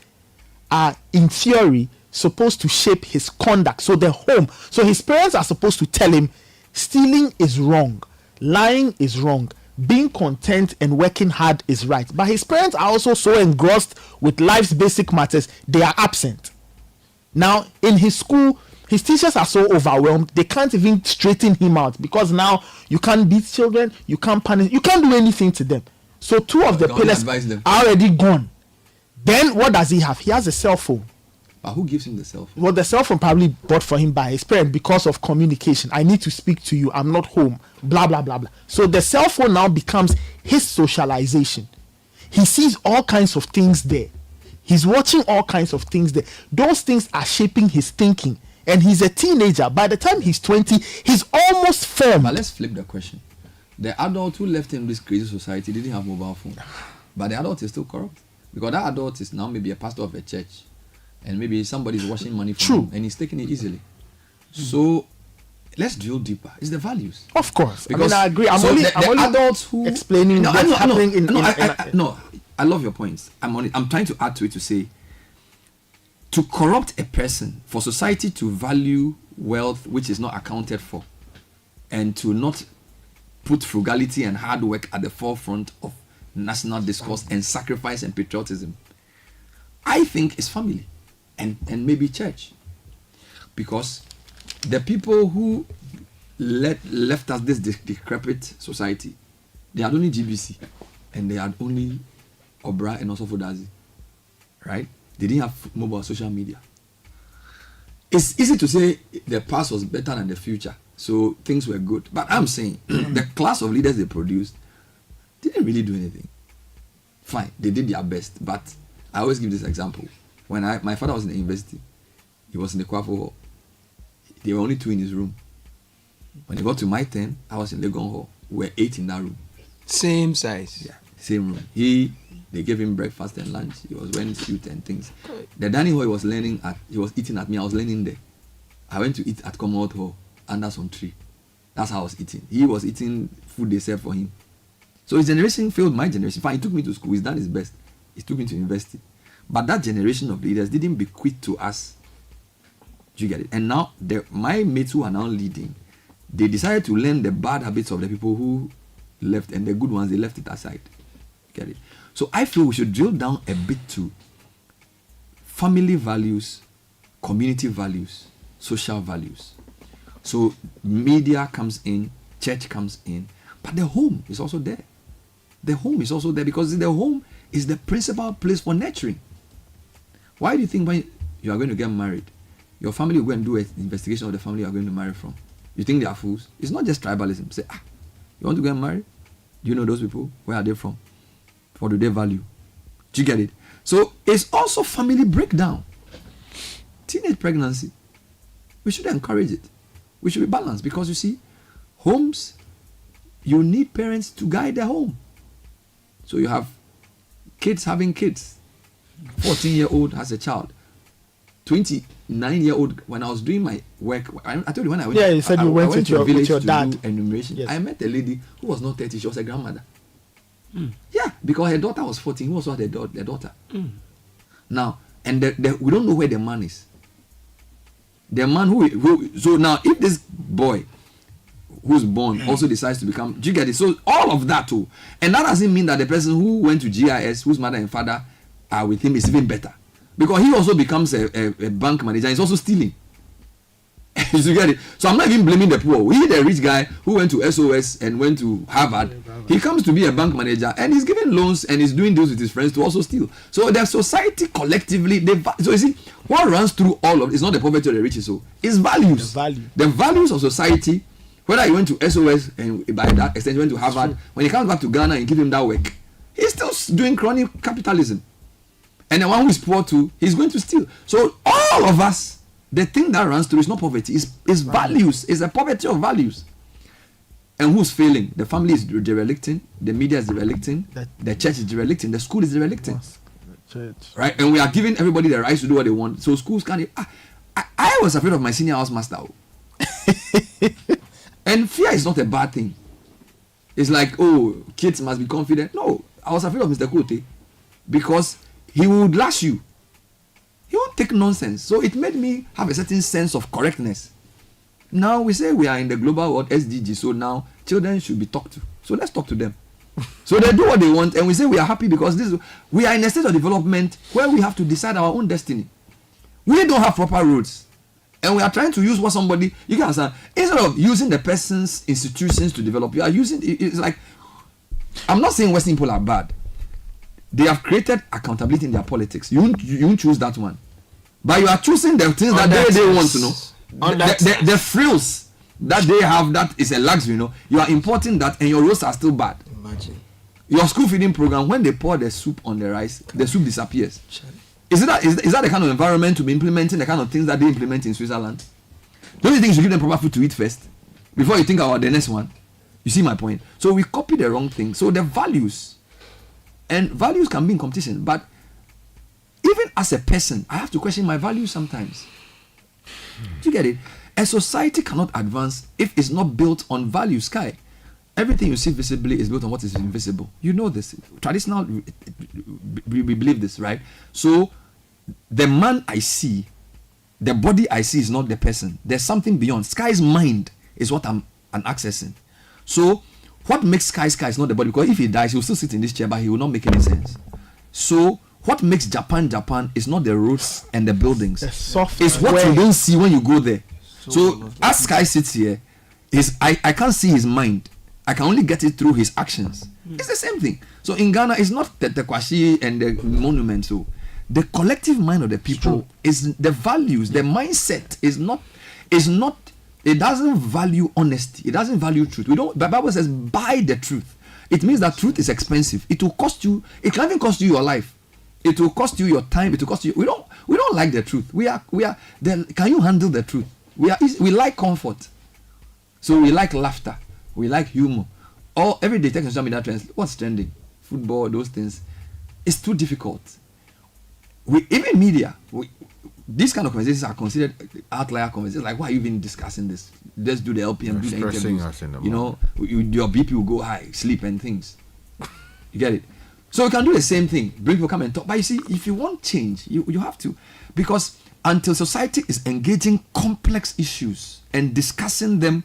are in theory supposed to shape his conduct. So the home, so his parents are supposed to tell him stealing is wrong, lying is wrong, being content and working hard is right. But his parents are also so engrossed with life's basic matters, they are absent. Now in his school, his teachers are so overwhelmed, they can't even straighten him out, because now you can't beat children, you can't punish, you can't do anything to them. So two of the pillars are already gone. Then what does he have? He has a cell phone. But who gives him the cell phone? Well, the cell phone probably bought for him by his parent because of communication. I need to speak to you, I'm not home, blah blah blah blah. So the cell phone now becomes his socialization. He sees all kinds of things there. He's watching all kinds of things there. Those things are shaping his thinking. And he's a teenager. By the time he's 20, he's almost formed. But let's flip the question. The adult who left him this crazy society didn't have mobile phone. But the adult is still corrupt. Because that adult is now maybe a pastor of a church. And maybe somebody's washing money from him. And he's taking it easily. So let's drill deeper. It's the values. Of course. Because, I agree. I'm so only adults who explaining what's happening in I love your points. I'm trying to add to it to say, to corrupt a person, for society to value wealth which is not accounted for, and to not put frugality and hard work at the forefront of national discourse and sacrifice and patriotism, I think is family and maybe church. Because the people who left us this decrepit society, they had only GBC and they had only Obra and also Fodazi, right? They didn't have mobile social media. It's easy to say the past was better than the future, so things were good. But I'm saying the class of leaders they produced didn't really do anything. Fine, they did their best, but I always give this example. When my father was in the university, he was in the Kwafo Hall. There were only 2 in his room. When he got to my turn, I was in Legon Hall. We were 8 in that room. Same size. Yeah, same room. They gave him breakfast and lunch. He was wearing suit and things. The dining hall he was eating at me. I was learning there. I went to eat at Commonwealth Hall under some tree. That's how I was eating. He was eating food they served for him. So his generation failed my generation. Fine, he took me to school. He's done his best. He took me to university. But that generation of leaders didn't bequeath to us. Do you get it? And now my mates who are now leading, they decided to learn the bad habits of the people who left, and the good ones they left it aside. Get it? So I feel we should drill down a bit to family values, community values, social values. So media comes in, church comes in, but the home is also there. The home is also there because the home is the principal place for nurturing. Why do you think when you are going to get married, your family will go and do an investigation of the family you are going to marry from? You think they are fools? It's not just tribalism. Say, you want to get married? Do you know those people? Where are they from? What do they value? Do you get it? So it's also family breakdown. Teenage pregnancy. We should encourage it. We should be balanced because you see, homes, you need parents to guide their home. So you have kids having kids. 14-year-old has a child. 29-year-old, when I was doing my work, I told you when I went, you said you went to your village with your to dad. do enumeration. Yes. I met a lady who was not 30, she was a grandmother. Yeah, because her daughter was 14, who also had their daughter. Now, and we don't know where the man is. The man who so now if this boy who's born also decides to become, do you get it? So all of that too. And that doesn't mean that the person who went to GIS, whose mother and father are with him, is even better. Because he also becomes a bank manager. He's also stealing. You get it? So I'm not even blaming the poor. He, the rich guy who went to SOS and went to Harvard, he comes to be a bank manager and he's giving loans and he's doing deals with his friends to also steal. So the society collectively, so you see, what runs through all of it is not the poverty of the rich, so it's values. The values of society Whether he went to SOS and by that extension went to Harvard, when he comes back to Ghana and give him that work, he's still doing crony capitalism. And the one who is poor too, he's going to steal. So all of us, the thing that runs through is not poverty, is values, is a poverty of values. And who's failing? The family is derelicting, the media is derelicting, the church is derelicting, the school is derelicting. Right? And we are giving everybody the rights to do what they want. So schools can't. I was afraid of my senior house master. And fear is not a bad thing. It's like, oh, kids must be confident. No, I was afraid of Mr. Kote because he would lash you. He won't take nonsense. So it made me have a certain sense of correctness. Now we say we are in the global world SDG, so now children should be talked to. So let's talk to them. So they do what they want, and we say we are happy because we are in a state of development where we have to decide our own destiny. We don't have proper roads, and we are trying to use what somebody, you can understand, instead of using the person's institutions to develop, you are using, it's like, I'm not saying Western people are bad. They have created accountability in their politics. You won't choose that one, but you are choosing the things that they want to know. The frills that they have, that is a luxury, you know. You are importing that, and your roads are still bad. Imagine your school feeding program, when they pour the soup on the rice, the soup disappears. Is that the kind of environment to be implementing the kind of things that they implement in Switzerland? Don't you think you should give them proper food to eat first before you think about the next one? You see my point? So we copy the wrong thing. So the values, and values can be in competition, but even as a person, I have to question my values sometimes. Do you get it? A society cannot advance if it's not built on values. Sky, everything you see visibly is built on what is invisible. You know this. Traditional, we believe this, right? So the man I see, the body I see is not the person. There's something beyond. Sky's mind is what I'm accessing. So what makes Sky is not the body, because if he dies, he will still sit in this chair, but he will not make any sense. So what makes Japan is not the roads and the buildings. It's what you don't see when you go there. So as Sky sits here, I can't see his mind. I can only get it through his actions. It's the same thing. So in Ghana, it's not the Kwashi and the monument. So the collective mind of the people is the values, the mindset is not. It doesn't value honesty. It doesn't value truth. The Bible says, buy the truth. It means that truth is expensive. It will cost you. It can even cost you your life. It will cost you your time. It will cost you. We don't like the truth. We are. Then can you handle the truth? We like comfort. So we like laughter. We like humor. Every day, social media trends. What's trending? Football, those things. It's too difficult. Even media. These kind of conversations are considered outlier conversations. Like, why are you even discussing this? Let's do the LPM, do the interviews. You know, your BP will go high, sleep and things. You get it? So we can do the same thing. Bring people come and talk. But you see, if you want change, you have to. Because until society is engaging complex issues and discussing them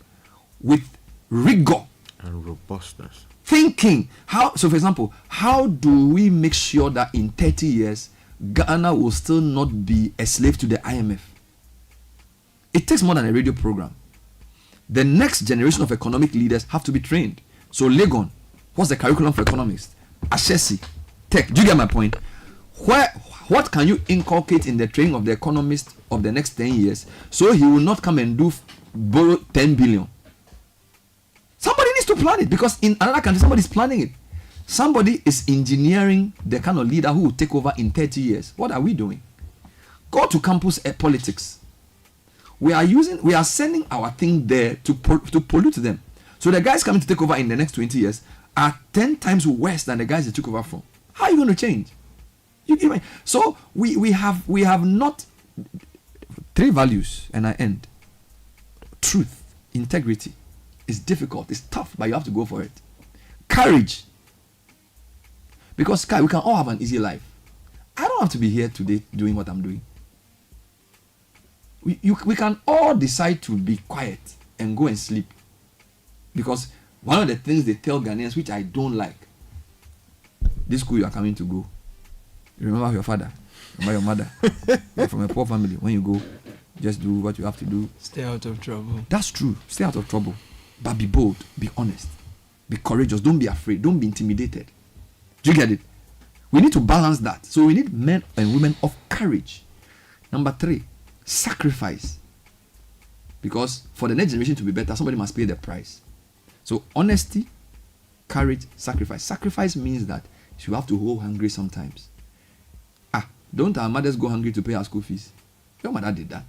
with rigor and robustness, thinking so for example, how do we make sure that in 30 years Ghana will still not be a slave to the IMF? It takes more than a radio program. The next generation of economic leaders have to be trained. So Legon, what's the curriculum for economists? Ashesi, Tech. Do you get my point? What can you inculcate in the training of the economist of the next 10 years so he will not come and borrow 10 billion? Somebody needs to plan it, because in another country somebody is planning it. Somebody is engineering the kind of leader who will take over in 30 years. What are we doing? Go to campus politics. We are sending our thing there to pollute them. So the guys coming to take over in the next 20 years are 10 times worse than the guys they took over from. How are you going to change? So we have not 3 values, and I end. Truth, integrity. It's difficult, it's tough, but you have to go for it. Courage. Because we can all have an easy life. I don't have to be here today doing what I'm doing. We can all decide to be quiet and go and sleep. Because one of the things they tell Ghanaians, which I don't like, this school you are coming to go, remember your father, remember your mother. You're from a poor family. When you go, just do what you have to do. Stay out of trouble. That's true. Stay out of trouble. But be bold, be honest, be courageous. Don't be afraid. Don't be intimidated. Do you get it? We need to balance that. So we need men and women of courage. Number 3, sacrifice. Because for the next generation to be better, somebody must pay the price. So honesty, courage, sacrifice. Sacrifice means that you have to go hungry sometimes. Don't our mothers go hungry to pay our school fees? Your mother did that.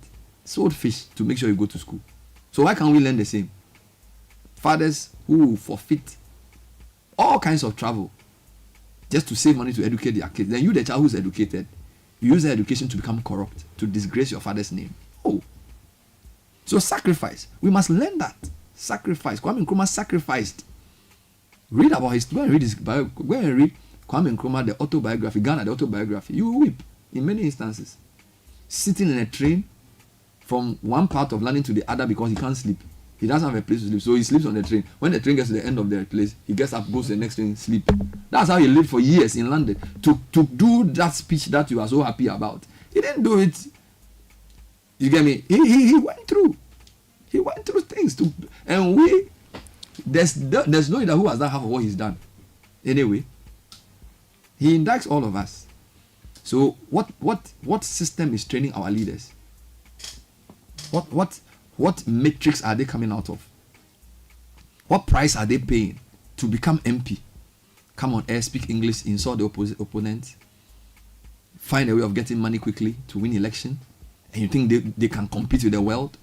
Sold fish to make sure you go to school. So why can't we learn the same? Fathers who forfeit all kinds of travel just to save money to educate their kids. Then you, the child who's educated, you use the education to become corrupt, to disgrace your father's name. Oh. So sacrifice. We must learn that. Sacrifice. Kwame Nkrumah sacrificed. Read about his, go and read his bio, go and read Kwame Nkrumah, the autobiography, Ghana, the autobiography. You will weep in many instances. Sitting in a train from one part of London to the other because he can't sleep. He doesn't have a place to sleep, so he sleeps on the train. When the train gets to the end of the place, he gets up, goes to the next train, sleep. That's how he lived for years in London. To do that speech that you are so happy about. He didn't do it. You get me? He went through. He went through things too. And there's no leader who has done half of what he's done. Anyway, he indicts all of us. So what system is training our leaders? What matrix are they coming out of? What price are they paying to become MP? Come on air, speak English, insult the opponent, find a way of getting money quickly to win election, and you think they can compete with the world?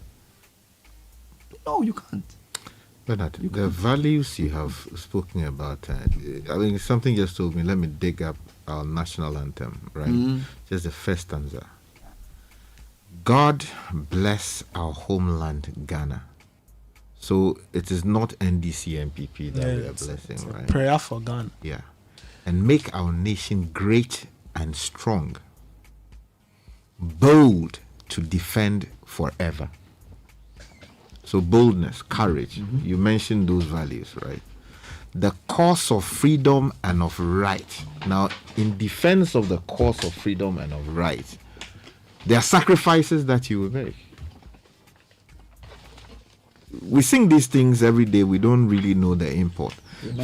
No, you can't. Bernard, the values you have spoken about, something just told me, let me dig up our national anthem, right? Just the first stanza. God bless our homeland, Ghana. So it is not NDC and PP that we are blessing, right? Prayer for Ghana. Yeah. And make our nation great and strong, bold to defend forever. So boldness, courage, you mentioned those values, right? The cause of freedom and of right. Now, in defense of the cause of freedom and of right, there are sacrifices that you will make. We sing these things every day. We don't really know the import.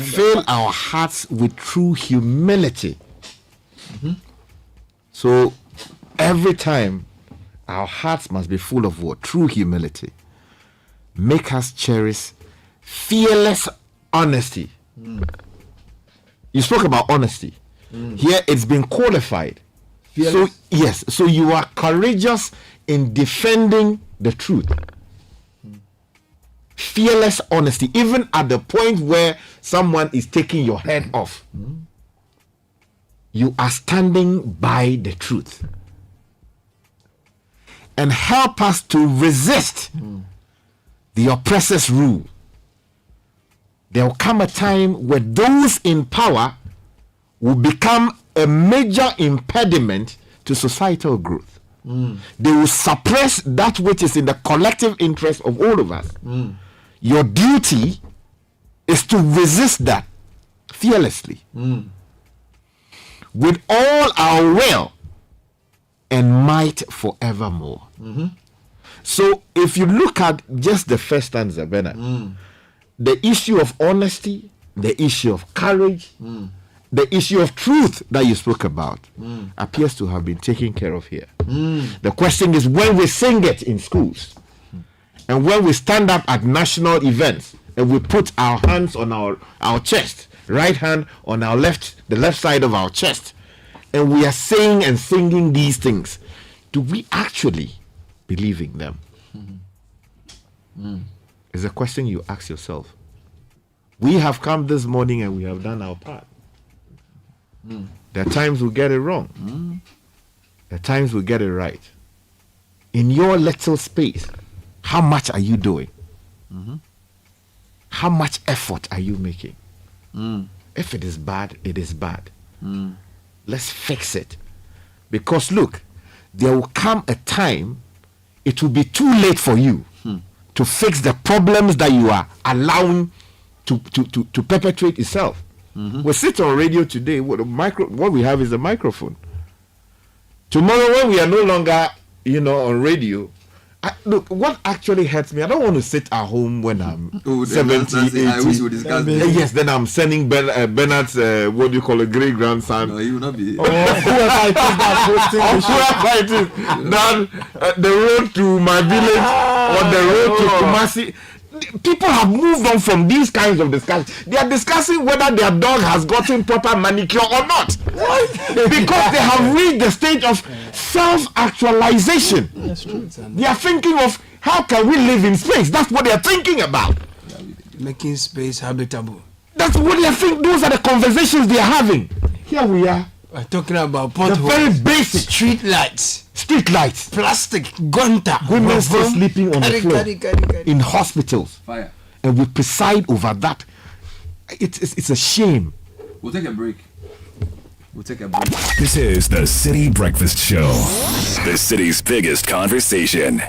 Fill our hearts with true humility. So every time, our hearts must be full of what? True humility. Make us cherish fearless honesty. You spoke about honesty. Here it's been qualified. Fearless. So yes, so you are courageous in defending the truth. Fearless honesty, even at the point where someone is taking your head off. You are standing by the truth. And help us to resist the oppressor's rule. There will come a time where those in power will become a major impediment to societal growth. They will suppress that which is in the collective interest of all of us. Your duty is to resist that fearlessly with all our will and might forevermore. So if you look at just the first stanza, Bernard, the issue of honesty, the issue of courage, the issue of truth that you spoke about appears to have been taken care of here. The question is, when we sing it in schools and when we stand up at national events and we put our hands on our chest, right hand on the left side of our chest, and we are saying and singing these things, do we actually believe in them? It's a question you ask yourself. We have come this morning and we have done our part. There are times we get it wrong. There are times we get it right. In your little space, how much are you doing? How much effort are you making? If it is bad, it is bad. Let's fix it. Because look, there will come a time it will be too late for you to fix the problems that you are allowing to perpetuate itself. We sit on radio today. What we have is a microphone. Tomorrow, when we are no longer, on radio, Look, what actually hurts me, I don't want to sit at home when I'm 70, 80. I wish we discussed this. Yes, then I'm sending Bernard's, what do you call a great grandson? No, he will not be. Whoever it is, down the road to my village or the road to Kumasi. People have moved on from these kinds of discussions. They are discussing whether their dog has gotten proper manicure or not. Because they have reached the stage of self-actualization. That's true. They are thinking of how can we live in space. That's what they are thinking about. Making space habitable. That's what they think. Those are the conversations they are having. Here we are. We're talking about potholes. The very basic street lights. Plastic. Gunter. Women still sleeping on the floor in hospitals. Fire. And we preside over that. It's a shame. We'll take a break. This is the Citi Breakfast Show, the city's biggest conversation.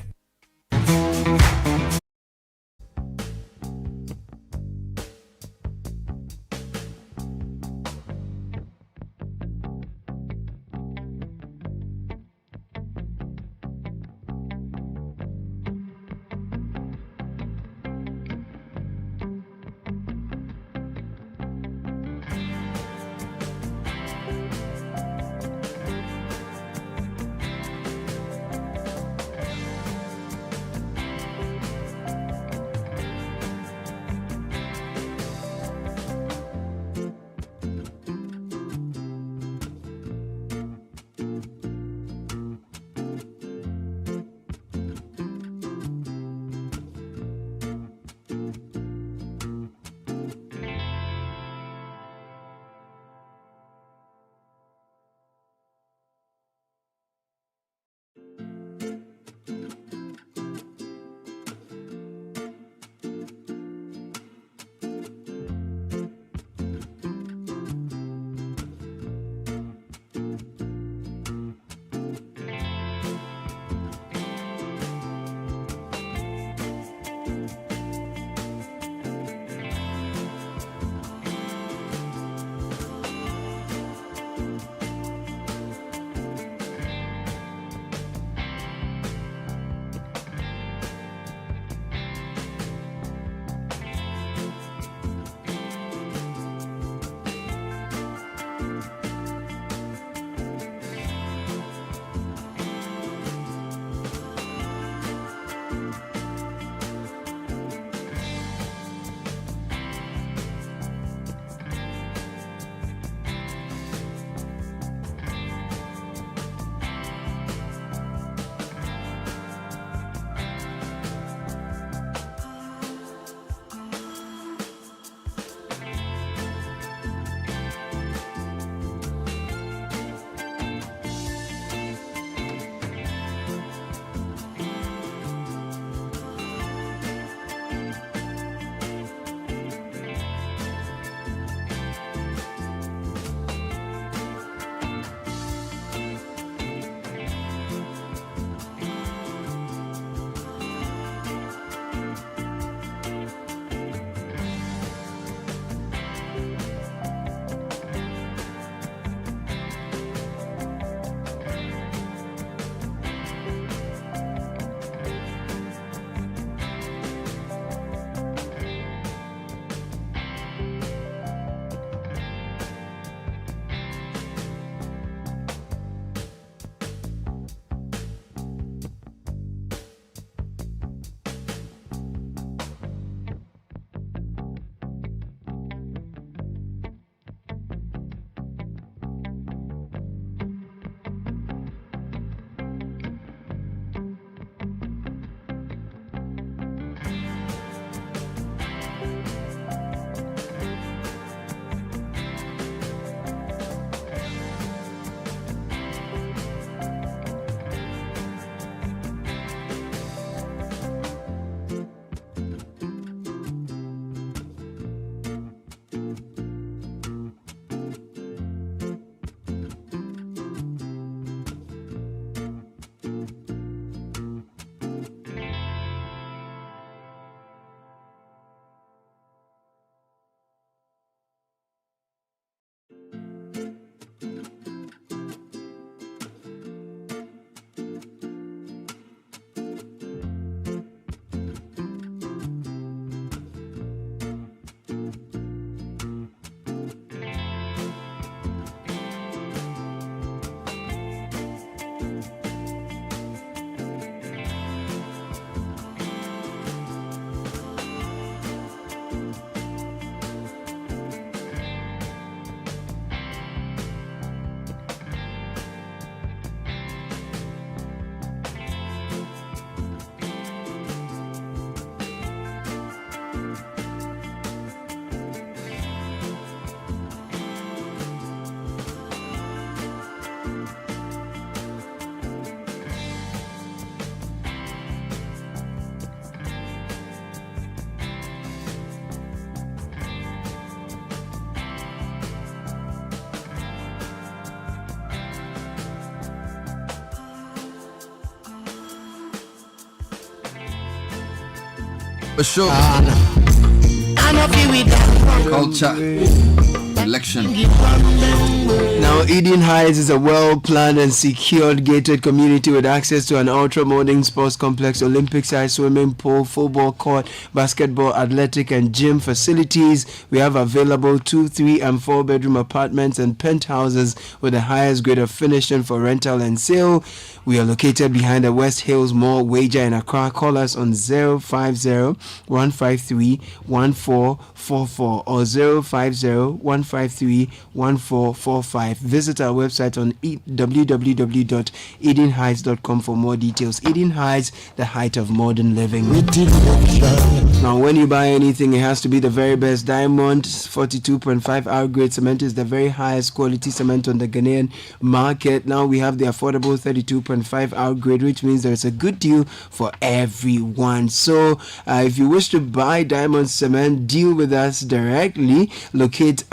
a show. Culture. Election. Now, Eden Heights is a well-planned and secured gated community with access to an ultra-modern sports complex, Olympic-sized swimming pool, football court, basketball, athletic, and gym facilities. We have available 2, 3, and 4-bedroom apartments and penthouses with the highest grade of finishing for rental and sale. We are located behind the West Hills Mall, Wager in Accra. Call us on 050-153-1444 or 050-153-1445. Visit our website on www.edenheights.com for more details. Eden Heights, the height of modern living. Now, when you buy anything, it has to be the very best. Diamond 42.5 hour grade cement is the very highest quality cement on the Ghanaian market. Now we have the affordable 32.5 hour grade, which means there is a good deal for everyone. So if you wish to buy Diamond cement, deal with us directly. Locate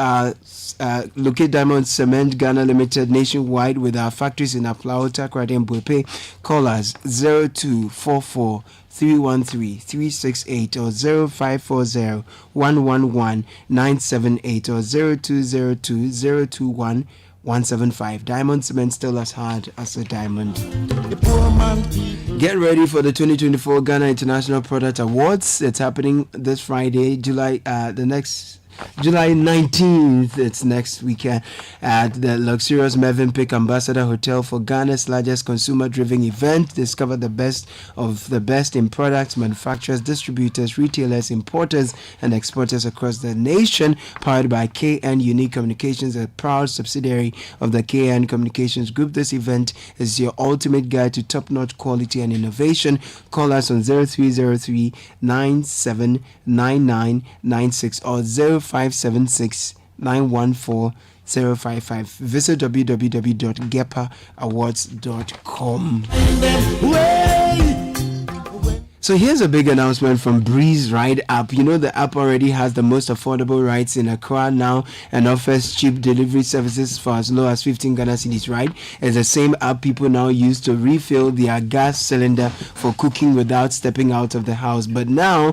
Diamond Cement Ghana Limited nationwide with our factories in Aplao, Takoradi, and Buepe. Call us 0244 313-368 or 0540-111-978 or 0202-021-175. Diamond Cement, still as hard as a diamond. Get ready for the 2024 Ghana International Product Awards. It's happening this Friday, July 19th. It's next weekend at the luxurious Mövenpick Ambassador Hotel for Ghana's largest consumer-driven event. Discover the best of the best in products, manufacturers, distributors, retailers, importers, and exporters across the nation. Powered by KN Unique Communications, a proud subsidiary of the KN Communications Group. This event is your ultimate guide to top-notch quality and innovation. Call us on 0303 979996 or 0576 914 055. Visit www.gepaawards.com. So here's a big announcement from Breeze Ride app. You know the app already has the most affordable rides in Accra now and offers cheap delivery services for as low as 15 Ghana cedis, right? It's the same app people now use to refill their gas cylinder for cooking without stepping out of the house. But now,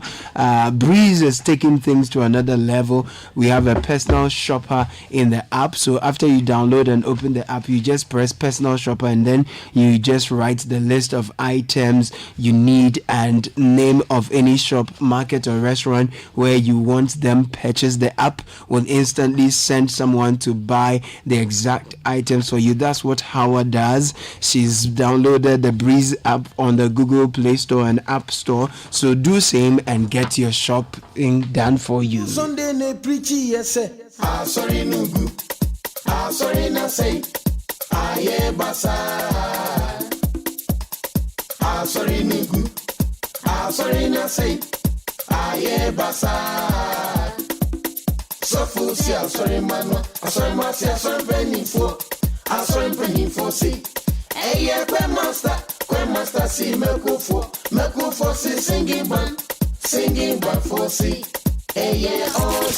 Breeze is taking things to another level. We have a personal shopper in the app. So after you download and open the app, you just press personal shopper and then you just write the list of items you need and name of any shop, market, or restaurant where you want them purchased. The app will instantly send someone to buy the exact items for you. That's what Howard does. She's downloaded the Breeze app on the Google Play Store and App Store. So do same and get your shopping done for you. Sunday ne preachy yes sorry no good. Sorry na say aye basa. Sorry no good. Sorry na say aye basa. So full see sorry manwa. Sorry ma see sorry penny for. Sorry penny for see. Aye kwe master see meko for see singing band for see. Aye oh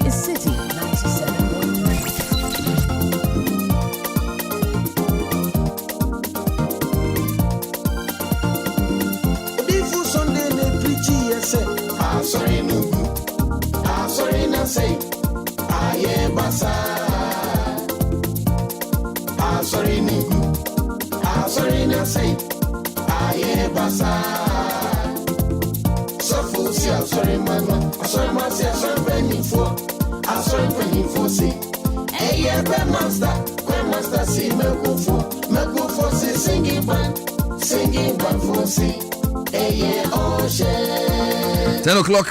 This is City 97.3. Sorry no good. Sorry na say aye basa. Sorry no good. Sorry na say aye basa. So full see sorry manwa. Sorry ma see sorry penny for. Sorry penny for see. Aye kwe master see meko for see singing band for see. Aye oh shit. 10 o'clock.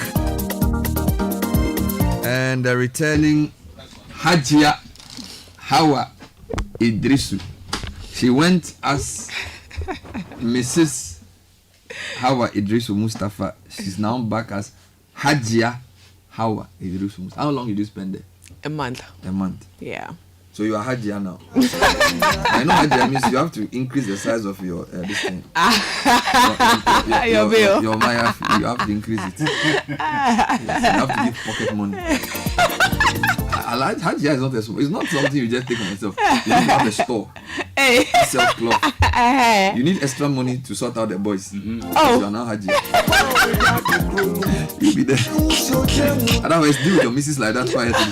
And the returning Hajia Hawa Idrisu. She went as Mrs. Hawa Idrisu Mustafa. She's now back as Hajia Hawa Idrisu Mustafa. How long did you spend there? A month. A month. Yeah. So you are Hajia now. I know Hajia means you have to increase the size of your this thing. Your bill. Your Maya, you have to increase it. Yes, you have to give pocket money. Hajia is not a it's not something you just take on yourself. You need to have a store. Hey. Sell cloth. You need extra money to sort out the boys. Oh. You are now Hajia. You'll be there. Otherwise, deal with your missus like that quietly.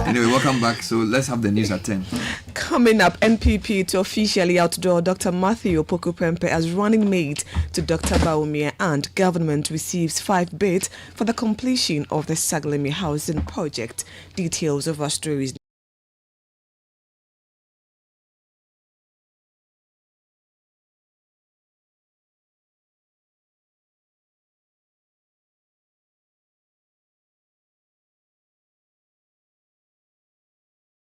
Anyway, welcome back. So let's have the news at 10. Coming up, NPP to officially outdoor Dr. Matthew Opoku-Pempe as running mate to Dr. Baumia, and government receives 5 bids for the completion of the Saglemi housing project. Details of our stories